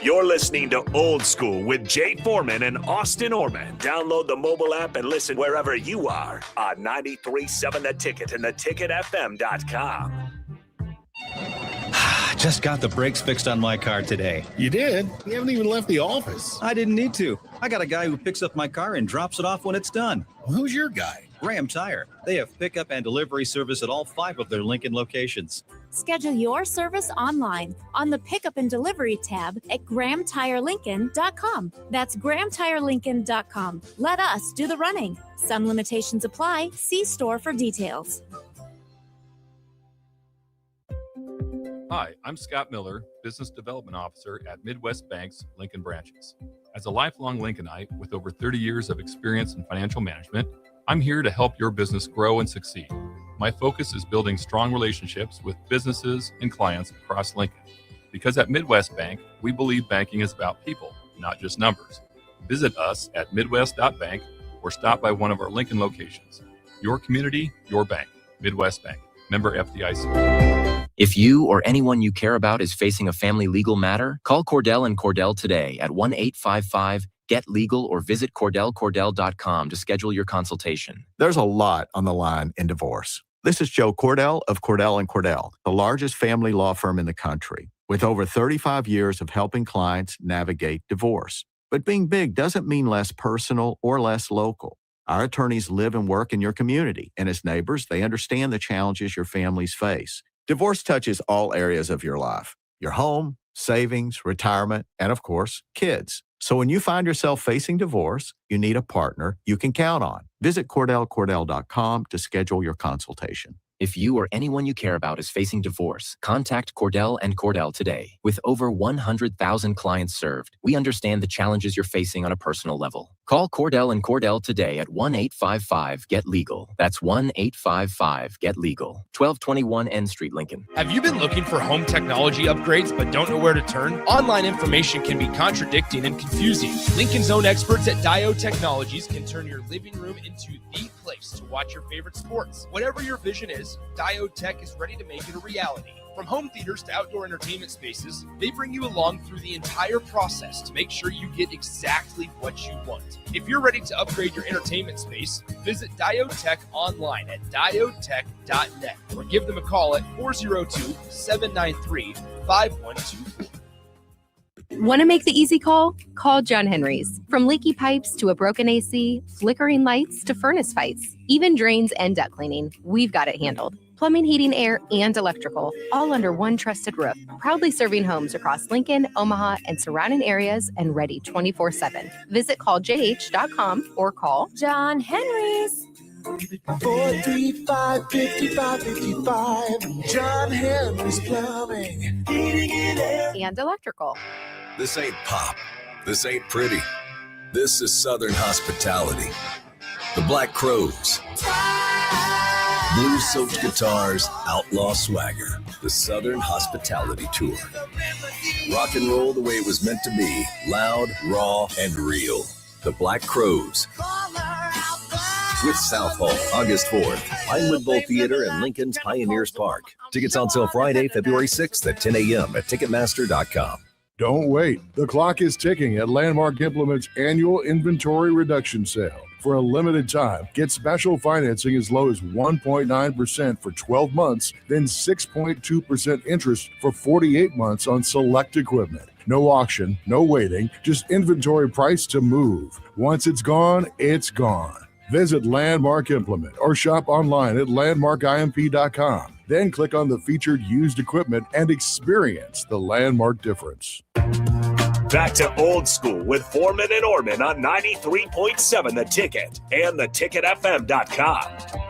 You're listening to Old School with Jay Foreman and Austin Orman. Download the mobile app and listen wherever you are on 93.7 The Ticket and theticketfm.com. Just got the brakes fixed on my car today. You did? You haven't even left the office. I didn't need to. I got a guy who picks up my car and drops it off when it's done. Well, who's your guy? Graham Tire. They have pickup and delivery service at all 5 of their Lincoln locations. Schedule your service online on the Pickup and Delivery tab at GrahamTireLincoln.com. That's GrahamTireLincoln.com. Let us do the running. Some limitations apply. See store for details. Hi, I'm Scott Miller, Business Development Officer at Midwest Bank's Lincoln branches. As a lifelong Lincolnite with over 30 years of experience in financial management, I'm here to help your business grow and succeed. My focus is building strong relationships with businesses and clients across Lincoln. Because at Midwest Bank, we believe banking is about people, not just numbers. Visit us at midwest.bank or stop by one of our Lincoln locations. Your community, your bank. Midwest Bank. Member FDIC. If you or anyone you care about is facing a family legal matter, call Cordell and Cordell today at 1-855-GET-LEGAL or visit CordellCordell.com to schedule your consultation. There's a lot on the line in divorce. This is Joe Cordell of Cordell & Cordell, the largest family law firm in the country, with over 35 years of helping clients navigate divorce. But being big doesn't mean less personal or less local. Our attorneys live and work in your community, and as neighbors, they understand the challenges your families face. Divorce touches all areas of your life: your home, savings, retirement, and of course, kids. So when you find yourself facing divorce, you need a partner you can count on. Visit CordellCordell.com to schedule your consultation. If you or anyone you care about is facing divorce, contact Cordell and Cordell today. With over 100,000 clients served, we understand the challenges you're facing on a personal level. Call Cordell and Cordell today at 1-855-GET-LEGAL. That's 1-855-GET-LEGAL. 1221 N Street, Lincoln. Have you been looking for home technology upgrades but don't know where to turn? Online information can be contradicting and confusing. Lincoln's own experts at Diode Technologies can turn your living room into the place to watch your favorite sports. Whatever your vision is, Diode Tech is ready to make it a reality. From home theaters to outdoor entertainment spaces, they bring you along through the entire process to make sure you get exactly what you want. If you're ready to upgrade your entertainment space, visit Diode Tech online at diodetech.net or give them a call at 402-793-5124. Want to make the easy call? Call John Henry's. From leaky pipes to a broken AC, flickering lights to furnace fights, even drains and duct cleaning, we've got it handled. Plumbing, heating, air, and electrical, all under one trusted roof. Proudly serving homes across Lincoln, Omaha, and surrounding areas and ready 24/7. Visit calljh.com or call John Henry's. 435-5555. John Henry's Plumbing, Heating and Air. And electrical. This ain't pop. This ain't pretty. This is Southern hospitality. The Black Crows. Blues-soaked guitars, outlaw swagger. The Southern Hospitality Tour. Rock and roll the way it was meant to be. Loud, raw, and real. The Black Crows. With South Hall, August 4th. Pinewood Bowl Theater and Lincoln's Pioneers Park. Tickets on sale Friday, February 6th at 10 a.m. at Ticketmaster.com. Don't wait. The clock is ticking at Landmark Implement's annual inventory reduction sale. For a limited time, get special financing as low as 1.9% for 12 months, then 6.2% interest for 48 months on select equipment. No auction, no waiting, just inventory price to move. Once it's gone, it's gone. Visit Landmark Implement or shop online at landmarkimp.com. Then click on the featured used equipment and experience the Landmark difference. Back to Old School with Foreman and Orman on 93.7 The Ticket and theticketfm.com.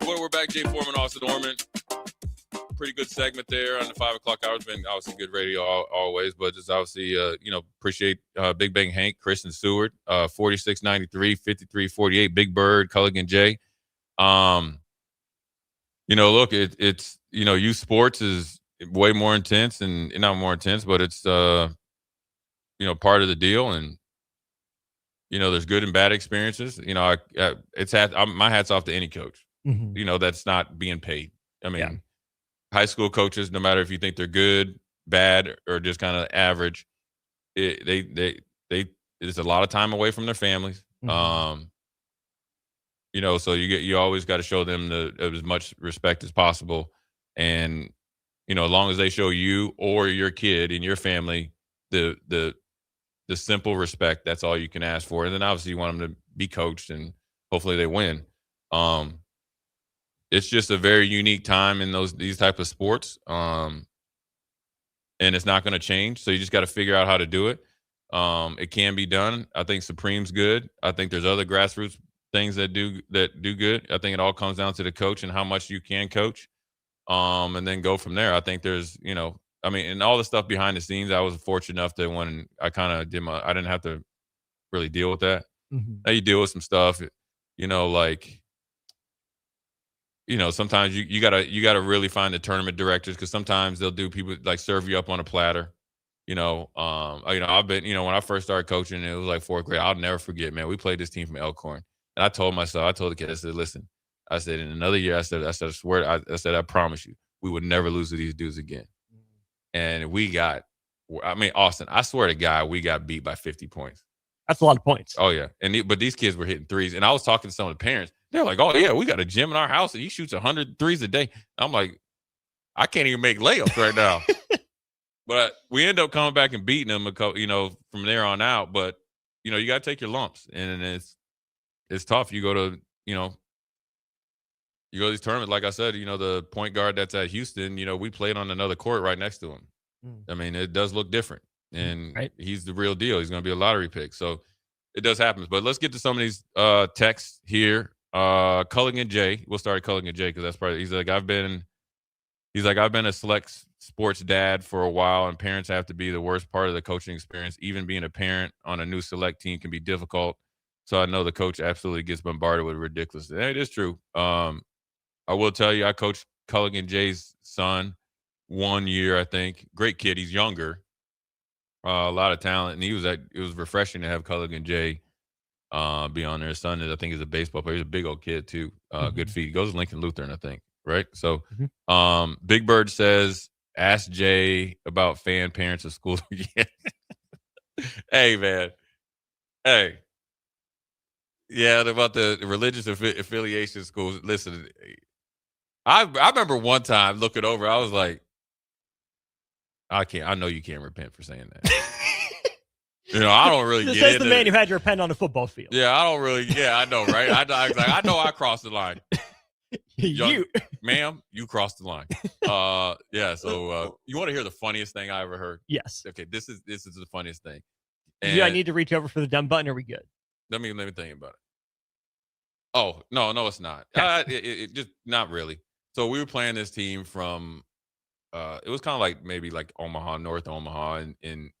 We're back. Jay Foreman, Austin Orman. pretty good segment there on the 5 o'clock hour. It's been obviously good radio always, but just obviously, appreciate Big Bang Hank, Chris and Seward, 4693, 5348, Big Bird, Culligan J. Look, it's youth sports is way more intense and not more intense, but it's, part of the deal. And, there's good and bad experiences. My hat's off to any coach, that's not being paid. I mean, high school coaches, no matter if you think they're good, bad, or just kind of average, it's a lot of time away from their families. So you always got to show them as much respect as possible. And, as long as they show you or your kid and your family the simple respect, that's all you can ask for. And then obviously you want them to be coached and hopefully they win. It's just a very unique time in these type of sports. And it's not going to change. So you just got to figure out how to do it. It can be done. I think Supreme's good. I think there's other grassroots things that do good. I think it all comes down to the coach and how much you can coach. And then go from there. I think there's, and all the stuff behind the scenes, I was fortunate enough that when I kind of I didn't have to really deal with that. Now you deal with some stuff, sometimes you gotta really find the tournament directors, because sometimes they'll do people like serve you up on a platter. I've been, when I first started coaching, it was like 4th grade. I'll never forget, man. We played this team from Elkhorn, and I told the kid, I said, listen, I said, in another year, I said, I swear, I promise you, we would never lose to these dudes again. And Austin, I swear to God, we got beat by 50 points. That's a lot of points. Oh, yeah. But these kids were hitting threes. And I was talking to some of the parents. They're like, oh, yeah, we got a gym in our house, and he shoots 100 threes a day. I'm like, I can't even make layups right now. But we end up coming back and beating them, from there on out. But, you got to take your lumps. And it's tough. You go to these tournaments, like I said, the point guard that's at Houston, we played on another court right next to him. I mean, it does look different. And he's the real deal. He's going to be a lottery pick. So it does happen. But let's get to some of these texts here. Culligan J. We'll start at Culligan J, because that's part of it. He's like, I've been a select sports dad for a while, and parents have to be the worst part of the coaching experience. Even being a parent on a new select team can be difficult. So I know the coach absolutely gets bombarded with ridiculous. And it is true. I will tell you, I coached Culligan J's son 1 year, I think. Great kid. He's younger. A lot of talent. And it was refreshing to have Culligan J be on there. His son I think is a baseball player. He's a big old kid too. Good feet. He goes to Lincoln Lutheran, I think. Right? So Big Bird says, ask Jay about fan parents of schools. Hey, man. Hey. Yeah, about the religious affiliation schools. Listen, I remember one time looking over, I was like, I know you can't repent for saying that. I don't really get it. Says the man who had to repent on the football field. Yeah, I don't really. Yeah, I know, right? I know I crossed the line. Ma'am, you crossed the line. Yeah. So you want to hear the funniest thing I ever heard? Yes. Okay. This is the funniest thing. Do I need to reach over for the dumb button? Or are we good? Let me think about it. Oh, no, it's not. It just not really. So we were playing this team from, it was kind of like maybe like Omaha, North Omaha. And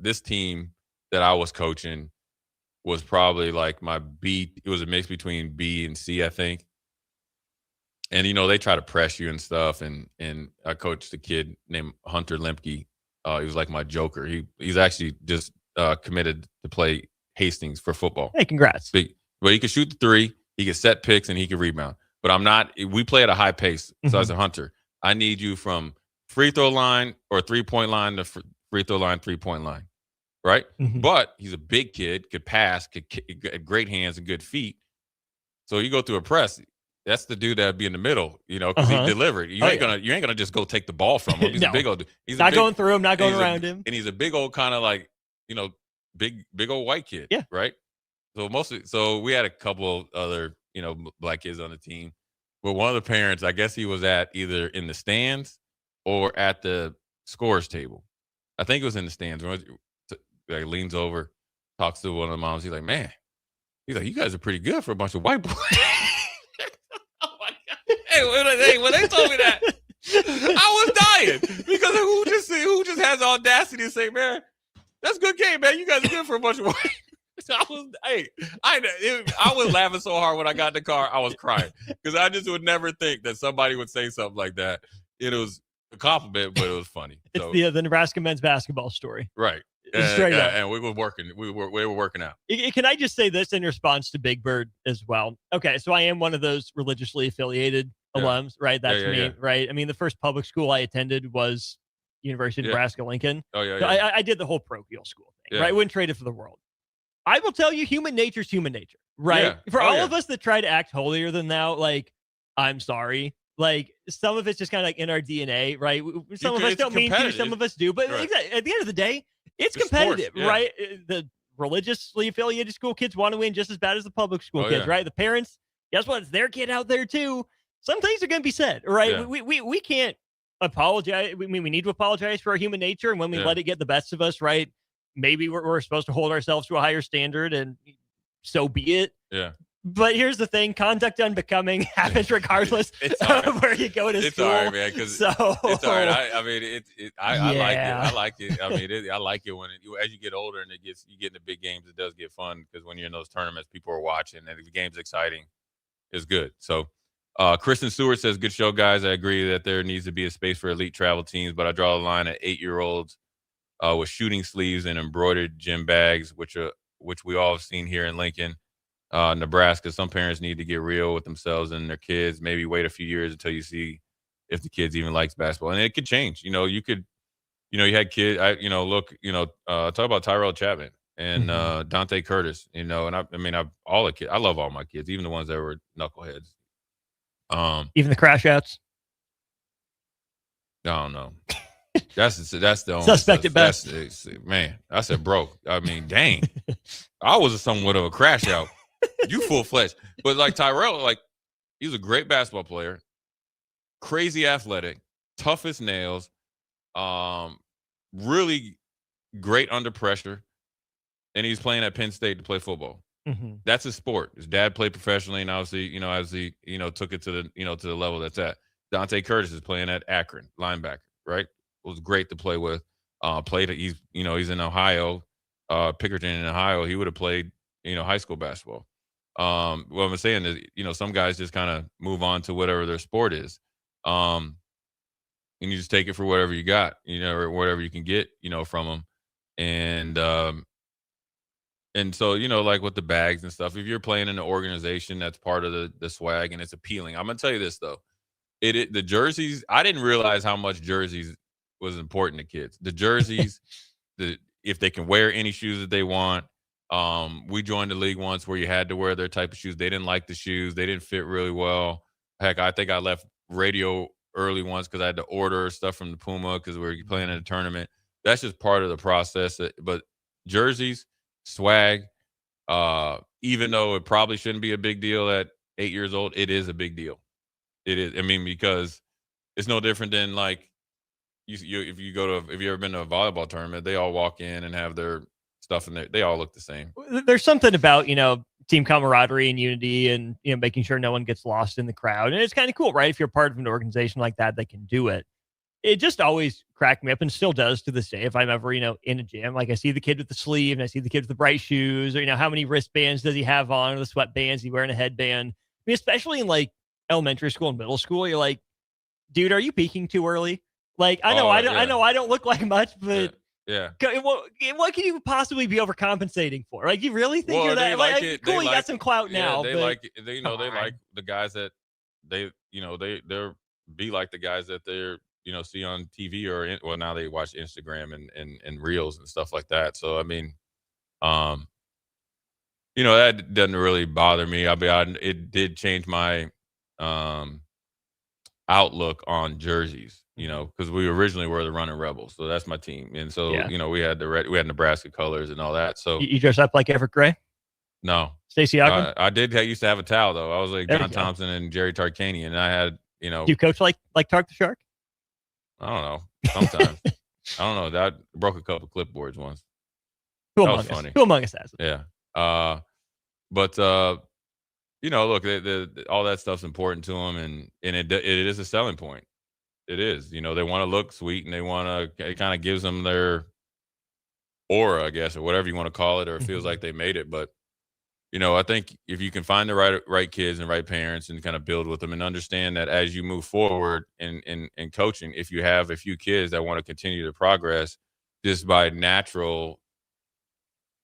this team that I was coaching was probably like my B. It was a mix between B and C, I think. And, they try to press you and stuff. And I coached a kid named Hunter Lemke. He was like my joker. He's actually just committed to play Hastings for football. Hey, congrats. But he could shoot the three. He could set picks, and he could rebound. But I'm not. We play at a high pace. So as a Hunter, I need you from free throw line or 3-point line to free throw line, 3-point line, right? But he's a big kid, could pass, had great hands and good feet. So you go through a press. That's the dude that'd be in the middle, because he delivered. You ain't gonna just go take the ball from him. He's a big old dude. He's not going through him, not going around him. And he's a big old kind of like, big old white kid. Yeah. Right. So we had a couple of other, black kids on the team, but one of the parents, I guess he was at either in the stands or at the scores table. I think it was in the stands. Like leans over, talks to one of the moms. He's like, man, you guys are pretty good for a bunch of white boys. Oh my God. Hey, when they told me that, I was dying because who just has the audacity to say, man, that's a good game, man. You guys are good for a bunch of money. So I was laughing so hard when I got in the car, I was crying because I just would never think that somebody would say something like that. It was a compliment, but it was funny. It's so, the Nebraska men's basketball story. Right. Straight up. And we were working. We were working out. Can I just say this in response to Big Bird as well? Okay, so I am one of those religiously affiliated alums, right? That's me, right? I mean, the first public school I attended was University of Nebraska Lincoln. Oh yeah. So I did the whole parochial school thing, right? Wouldn't trade it for the world. I will tell you, human nature is human nature, right? Yeah. For all of us that try to act holier than thou, like, I'm sorry. Like, some of it's just kind of like in our DNA, right? Some of us don't mean to, some of us do. But at the end of the day, it's competitive, right? The religiously affiliated school kids want to win just as bad as the public school kids, right? The parents, guess what? It's their kid out there too. Some things are going to be said, right? Yeah. We can't apologize. We need to apologize for our human nature. And when we let it get the best of us, right? Maybe we're supposed to hold ourselves to a higher standard, and so be it. Yeah. But here's the thing: conduct unbecoming happens regardless of where you go to school. It's all right, man. Because it's all right. I mean, I like it. I like it. I mean, I like it when as you get older and you get into big games, it does get fun because when you're in those tournaments, people are watching and the game's exciting. It's good. So, Kristen Stewart says, "Good show, guys. I agree that there needs to be a space for elite travel teams, but I draw the line at 8-year-olds." With shooting sleeves and embroidered gym bags, which we all have seen here in Lincoln, Nebraska. Some parents need to get real with themselves and their kids. Maybe wait a few years until you see if the kids even likes basketball, and it could change. You had kids. Talk about Tyrell Chapman and Dante Curtis. And all the kids. I love all my kids, even the ones that were knuckleheads. Even the crash outs. I don't know. That's the only suspect at best. Man, I said broke. I mean, dang. I was somewhat of a crash out. You full-fledged. But like Tyrell, like he was a great basketball player, crazy athletic, tough as nails, really great under pressure, and he's playing at Penn State to play football. Mm-hmm. That's his sport. His dad played professionally, and obviously, as he, took it to the level that's at. Dante Curtis is playing at Akron, linebacker, right? Was great to play with. He's in Ohio, Pickerton in Ohio. He would have played, high school basketball. What I'm saying is, some guys just kind of move on to whatever their sport is. And you just take it for whatever you got, or whatever you can get, from them. And so, like with the bags and stuff, if you're playing in an organization that's part of the swag and it's appealing, I'm going to tell you this though, the jerseys, I didn't realize how much jerseys was important to kids. The jerseys, if they can wear any shoes that they want. We joined the league once where you had to wear their type of shoes. They didn't like the shoes. They didn't fit really well. Heck, I think I left radio early once because I had to order stuff from the Puma because we were playing in a tournament. That's just part of the process. But jerseys, swag, even though it probably shouldn't be a big deal at 8 years old, it is a big deal. It is. I mean, because it's no different than like, if you've ever been to a volleyball tournament, they all walk in and have their stuff and they all look the same. There's something about, team camaraderie and unity and, making sure no one gets lost in the crowd. And it's kind of cool, right? If you're part of an organization like that can do it. It just always cracked me up and still does to this day. If I'm ever, in a gym, like I see the kid with the sleeve and I see the kid with the bright shoes or, how many wristbands does he have on or the sweatbands, is he wearing a headband? I mean, especially in like elementary school and middle school, you're like, dude, are you peaking too early? Like, I know I don't look like much, but yeah. What can you possibly be overcompensating for? Like, you really think you're that? Cool, you got some clout now. They but like they like the guys that they're be like the guys that they're see on TV or now they watch Instagram and reels and stuff like that. So I mean, that doesn't really bother me. It did change my outlook on jerseys. Because we originally were the Running Rebels, so that's my team, and so we had we had Nebraska colors and all that. So you dress up like Everett Gray? No, Stacey Ogden. I did. I used to have a towel though. I was like John Thompson and Jerry Tarkanian, and I had Do you coach like Tark the Shark? I don't know. Sometimes I don't know. That broke a couple clipboards once. Who that among was us? funny. Who among us has it? Yeah. But look, all that stuff's important to them, and it is a selling point. It is. They want to look sweet, and it kind of gives them their aura, I guess, or whatever you want to call it, or it feels like they made it. But, I think if you can find the right kids and right parents and kind of build with them and understand that as you move forward in coaching, if you have a few kids that want to continue to progress, just by natural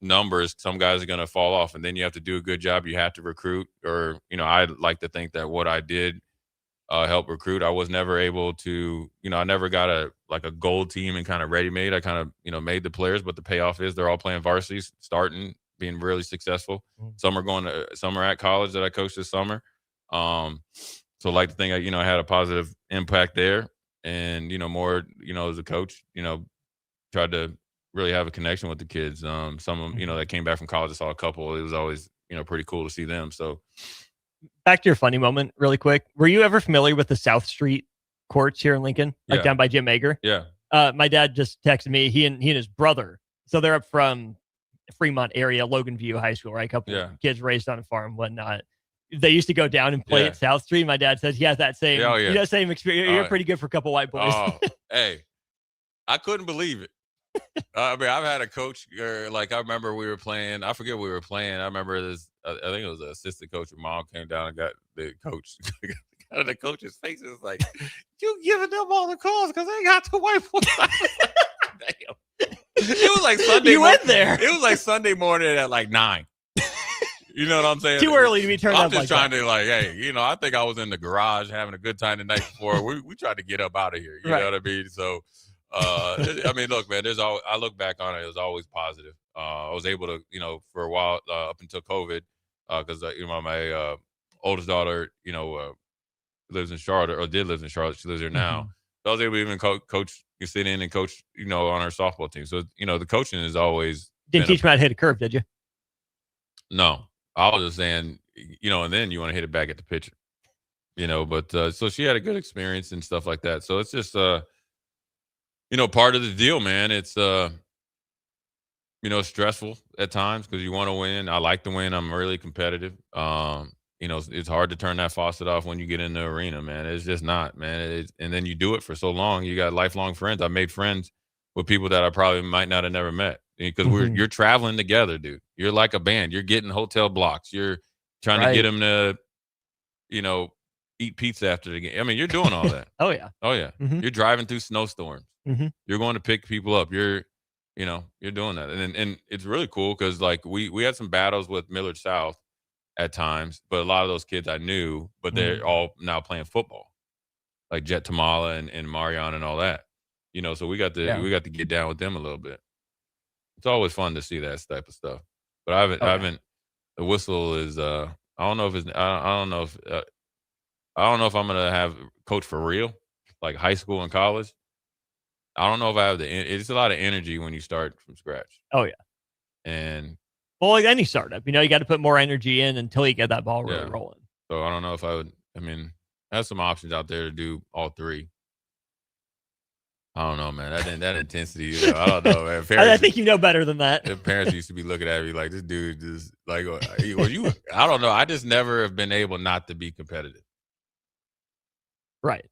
numbers, some guys are going to fall off, and then you have to do a good job. You have to recruit, or, I like to think that what I did help recruit. I was never able to, I never got a gold team and kind of ready-made. I kind of, made the players, but the payoff is they're all playing varsities, starting, being really successful. Some are at college that I coached this summer. So I like to think I had a positive impact there, and, more, as a coach, tried to really have a connection with the kids. Some of them, that came back from college, I saw a couple. It was always, pretty cool to see them. So, back to your funny moment really quick. Were you ever familiar with the South Street courts here in Lincoln? Like down by Jim Mager? Yeah. My dad just texted me, he and his brother. So they're up from Fremont area, Logan View High School, right? A couple of kids raised on a farm, whatnot. They used to go down and play at South Street. My dad says he has that same, same experience. You're pretty good for a couple white boys. Oh, hey, I couldn't believe it. I mean, I've had a coach, I remember we were playing, I forget what we were playing. I remember this, I think it was an assistant coach. Your mom came down and got the coach, got in the coach's face. It's like, you giving them all the calls because they got the white boys. Damn. It was like Sunday. You went there. It was like Sunday morning at 9. You know what I'm saying? Too early to be turned up. I'm just trying to hey, I think I was in the garage having a good time the night before. We tried to get up out of here. You know what I mean? So, I mean, look, man, I look back on it. It was always positive. I was able to, for a while, up until COVID, because, my oldest daughter, lives in Charlotte, or did live in Charlotte. She lives here now. So I was able to even coach, sit in and coach, on our softball team. So, the coaching is always. Didn't teach me how to hit a curve, did you? No. I was just saying, and then you want to hit it back at the pitcher, but so she had a good experience and stuff like that. So it's just, part of the deal, man. It's, stressful at times because you want to win. I like to win. I'm really competitive. It's hard to turn that faucet off when you get in the arena, man. It's just not, man. And then you do it for so long. You got lifelong friends. I made friends with people that I probably might not have never met. Because you're traveling together, dude. You're like a band. You're getting hotel blocks. You're trying to get them to, eat pizza after the game. I mean, you're doing all that. Oh yeah. You're driving through snowstorms. You're going to pick people up. You're doing that, and it's really cool because we had some battles with Millard South at times, but a lot of those kids I knew, but they're all now playing football, like Jet Tamala and Marion and all that. So we got to get down with them a little bit. It's always fun to see that type of stuff, but I haven't. The whistle is. I don't know if I'm gonna have coach for real, like high school and college. I don't know if I have it's a lot of energy when you start from scratch. Oh yeah, and like any startup, you got to put more energy in until you get that ball really rolling. So I don't know if I would. I mean, there's some options out there to do all three. I don't know, man. That intensity, I don't know, man. Parents, I think you know better than that. Parents used to be looking at me like, this dude just like, well, I don't know. I just never have been able not to be competitive. Right.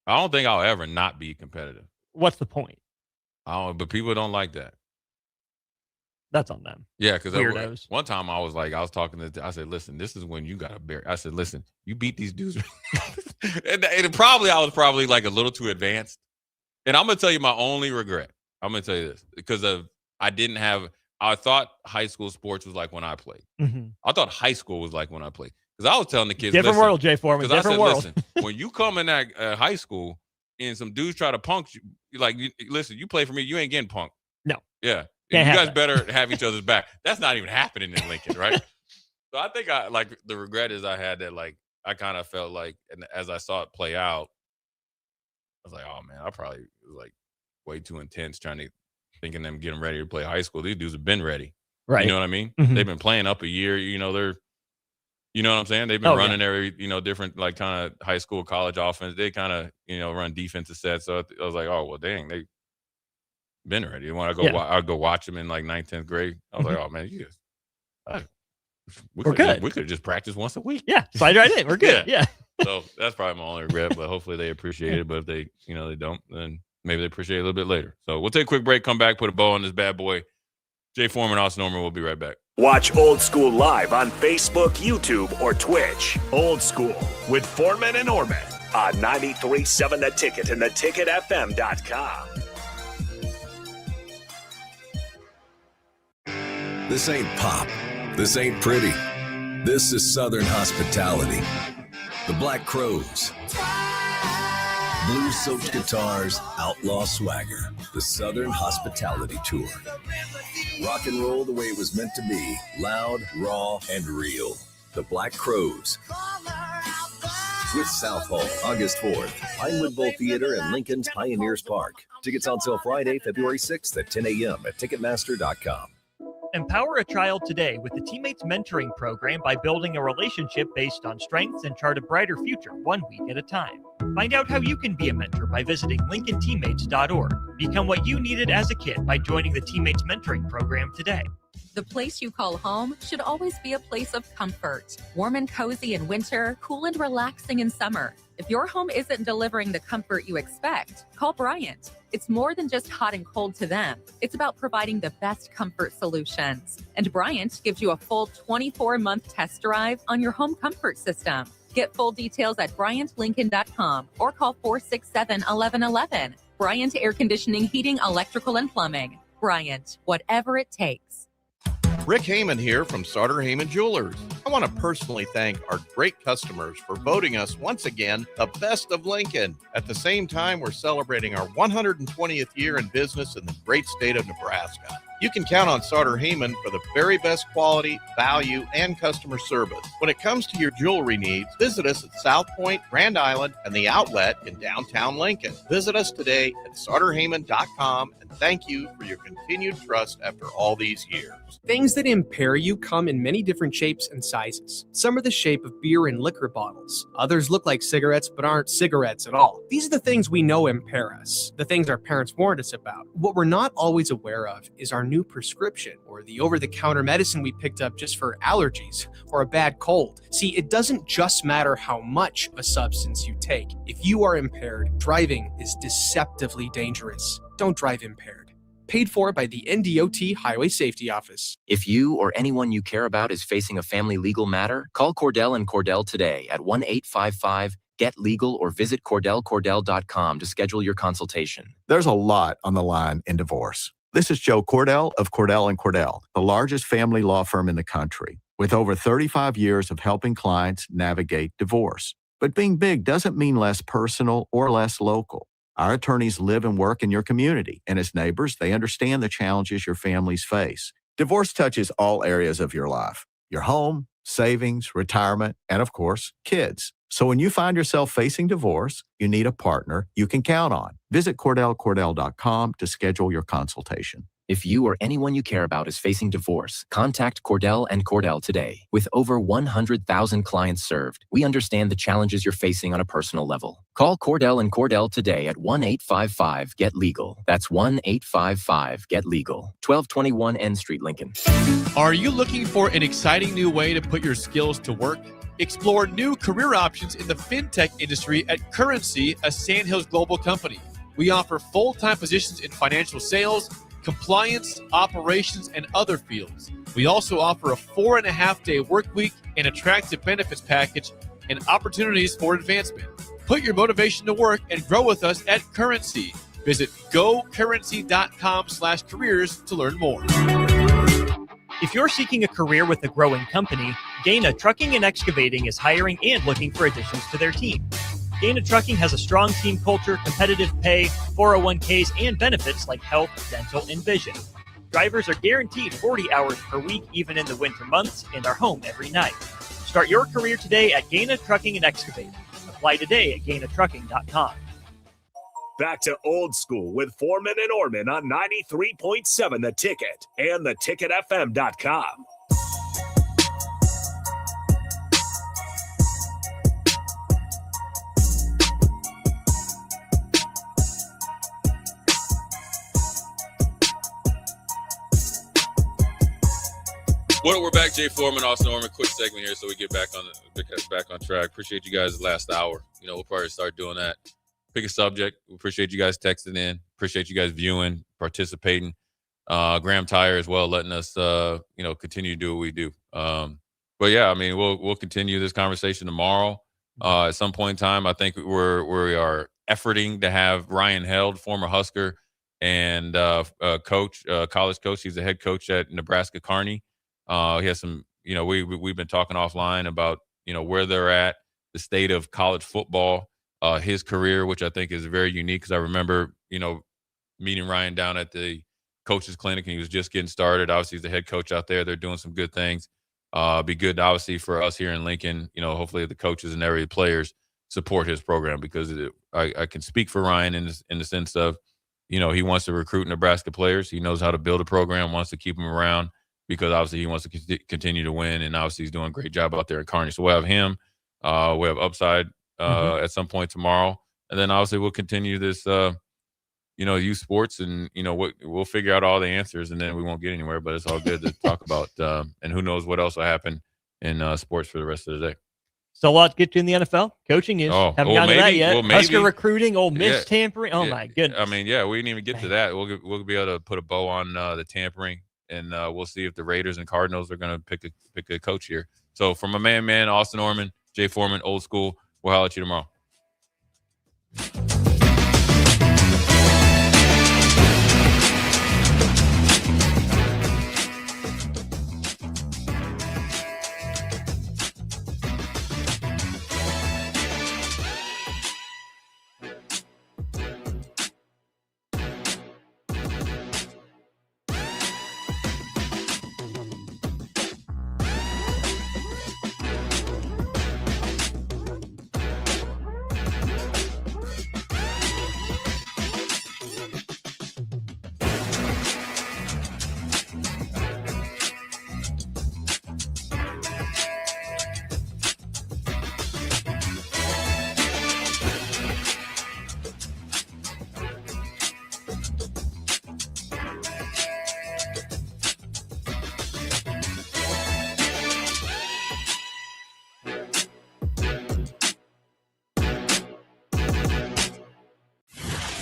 I don't think I'll ever not be competitive. What's the point? But people don't like that. That's on them. Yeah, because weirdos. One time I was talking to, I said, listen, this is when you got to bear. I said, listen, you beat these dudes. and I was probably like a little too advanced. And I'm going to tell you my only regret. I'm going to tell you this because I thought high school sports was like when I played. I thought high school was like when I played. Because I was telling the kids, different world, Jay Foreman, different world. Listen, when you come in that high school and some dudes try to punk you, listen, you play for me, you ain't getting punked. No. Yeah. You guys better have each other's back. That's not even happening in Lincoln, right? So I think the regret is I had that, I kind of felt like, and as I saw it play out, I was like, oh man, I probably was way too intense thinking them getting ready to play high school. These dudes have been ready. Right. You know what I mean? They've been playing up a year. They're, you know what I'm saying? They've been running their, different kind of high school, college offense. They kind of, run defensive sets. So I was like, oh, well, dang, they've been ready. When I'd go watch them in 9th, 10th grade. I was like, oh man, we're good. We could just practice once a week. Yeah. Slide right in. We're good. Yeah. So that's probably my only regret, but hopefully they appreciate it. But if they, they don't, then maybe they appreciate it a little bit later. So we'll take a quick break, come back, put a bow on this bad boy. Jay Foreman, Austin Norman, we'll be right back. Watch Old School live on Facebook, YouTube, or Twitch. Old School with Foreman and Orman on 93.7 The Ticket and theticketfm.com. This ain't pop. This ain't pretty. This is Southern hospitality. The Black Crows. Blues-soaked guitars, outlaw swagger. The Southern Hospitality Tour. Rock and roll the way it was meant to be. Loud, raw, and real. The Black Crows. With South Hall, August 4th. Pinewood Bowl Theater and Lincoln's Pioneers Park. Tickets on sale Friday, February 6th at 10 a.m. at Ticketmaster.com. Empower a child today with the Teammates Mentoring Program by building a relationship based on strengths and chart a brighter future, 1 week at a time. Find out how you can be a mentor by visiting LincolnTeammates.org. Become what you needed as a kid by joining the Teammates Mentoring Program today. The place you call home should always be a place of comfort. Warm and cozy in winter, cool and relaxing in summer. If your home isn't delivering the comfort you expect, call Bryant. It's more than just hot and cold to them. It's about providing the best comfort solutions. And Bryant gives you a full 24-month test drive on your home comfort system. Get full details at BryantLincoln.com or call 467-1111. Bryant Air Conditioning, Heating, Electrical, and Plumbing. Bryant, whatever it takes. Rick Heyman here from Sartor Heyman Jewelers. I want to personally thank our great customers for voting us once again the best of Lincoln. At the same time, we're celebrating our 120th year in business in the great state of Nebraska. You can count on Sartor Heyman for the very best quality, value, and customer service. When it comes to your jewelry needs, visit us at South Point, Grand Island, and the Outlet in downtown Lincoln. Visit us today at SartorHeyman.com, and thank you for your continued trust after all these years. Things that impair you come in many different shapes and sizes. Some are the shape of beer and liquor bottles. Others look like cigarettes but aren't cigarettes at all. These are the things we know impair us, the things our parents warned us about. What we're not always aware of is our new prescription or the over-the-counter medicine we picked up just for allergies or a bad cold. See, it doesn't just matter how much a substance you take. If you are impaired, driving is deceptively dangerous. Don't drive impaired. Paid for by the NDOT Highway Safety Office. If you or anyone you care about is facing a family legal matter, call Cordell and Cordell today at 1-855-GET-LEGAL or visit CordellCordell.com to schedule your consultation. There's a lot on the line in divorce. This is Joe Cordell of Cordell & Cordell, the largest family law firm in the country, with over 35 years of helping clients navigate divorce. But being big doesn't mean less personal or less local. Our attorneys live and work in your community, and as neighbors, they understand the challenges your families face. Divorce touches all areas of your life: your home, savings, retirement, and of course, kids. So when you find yourself facing divorce, you need a partner you can count on. Visit CordellCordell.com to schedule your consultation. If you or anyone you care about is facing divorce, contact Cordell and Cordell today. With over 100,000 clients served, we understand the challenges you're facing on a personal level. Call Cordell and Cordell today at 1-855-GET-LEGAL. That's 1-855-GET-LEGAL. 1221 N Street, Lincoln. Are you looking for an exciting new way to put your skills to work? Explore new career options in the fintech industry at Currency, a Sandhills global company. We offer full-time positions in financial sales, compliance, operations, and other fields. We also offer a 4.5-day work week, an attractive benefits package, and opportunities for advancement. Put your motivation to work and grow with us at Currency. Visit gocurrency.com/careers to learn more. If you're seeking a career with a growing company, Gaina Trucking and Excavating is hiring and looking for additions to their team. Gaina Trucking has a strong team culture, competitive pay, 401ks, and benefits like health, dental, and vision. Drivers are guaranteed 40 hours per week, even in the winter months, and are home every night. Start your career today at Gaina Trucking and Excavating. Apply today at GainaTrucking.com. Back to Old School with Foreman and Orman on 93.7 The Ticket and theticketfm.com. Well, we're back. Jay Foreman, Austin Norman. Quick segment here, so we get back on track. Appreciate you guys the last hour. We'll probably start doing that. Pick a subject. We appreciate you guys texting in. Appreciate you guys viewing, participating. Graham Tire as well, letting us continue to do what we do. But yeah, we'll continue this conversation tomorrow. At some point in time, I think we are efforting to have Ryan Held, former Husker and coach, college coach. He's the head coach at Nebraska Kearney. He has some, we've been talking offline about, where they're at, the state of college football, his career, which I think is very unique because I remember, meeting Ryan down at the coaches clinic and he was just getting started. Obviously, he's the head coach out there. They're doing some good things. Be good, obviously, for us here in Lincoln, hopefully the coaches and every players support his program because I can speak for Ryan in the sense of, he wants to recruit Nebraska players. He knows how to build a program, wants to keep them around, because obviously he wants to continue to win, and obviously he's doing a great job out there in Kearney. So we'll have him. We'll have Upside at some point tomorrow. And then obviously we'll continue this, youth sports, and, we'll figure out all the answers, and then we won't get anywhere, but it's all good to talk about. And who knows what else will happen in sports for the rest of the day. Still a lot to get to in the NFL. Coaching is. Haven't gotten to that yet. Well, Husker recruiting, Ole Miss tampering. Oh, my goodness. We didn't even get to that. We'll be able to put a bow on the tampering. And we'll see if the Raiders and Cardinals are going to pick a coach here. So from my man, Austin Norman, Jay Foreman, Old School, we'll holler at you tomorrow.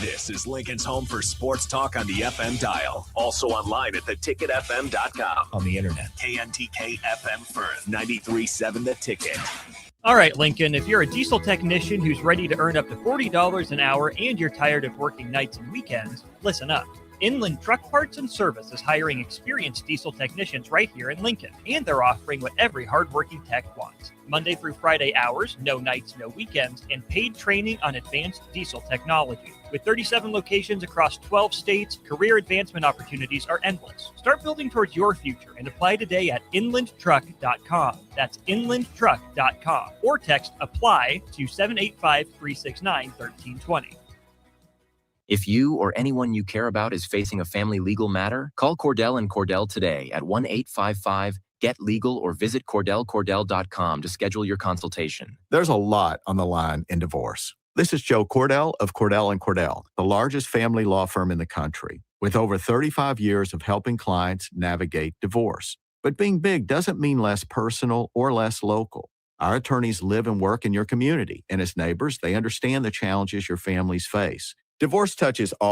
This is Lincoln's home for sports talk on the FM dial. Also online at theticketfm.com. On the internet, KNTK FM Firth, 93.7 The Ticket. All right, Lincoln, if you're a diesel technician who's ready to earn up to $40 an hour and you're tired of working nights and weekends, listen up. Inland Truck Parts and Service is hiring experienced diesel technicians right here in Lincoln, and they're offering what every hardworking tech wants. Monday through Friday hours, no nights, no weekends, and paid training on advanced diesel technology. With 37 locations across 12 states, career advancement opportunities are endless. Start building towards your future and apply today at inlandtruck.com. That's inlandtruck.com. Or text APPLY to 785-369-1320. If you or anyone you care about is facing a family legal matter, call Cordell and Cordell today at 1-855-GET-LEGAL or visit CordellCordell.com to schedule your consultation. There's a lot on the line in divorce. This is Joe Cordell of Cordell & Cordell, the largest family law firm in the country, with over 35 years of helping clients navigate divorce. But being big doesn't mean less personal or less local. Our attorneys live and work in your community, and as neighbors, they understand the challenges your families face. Divorce touches all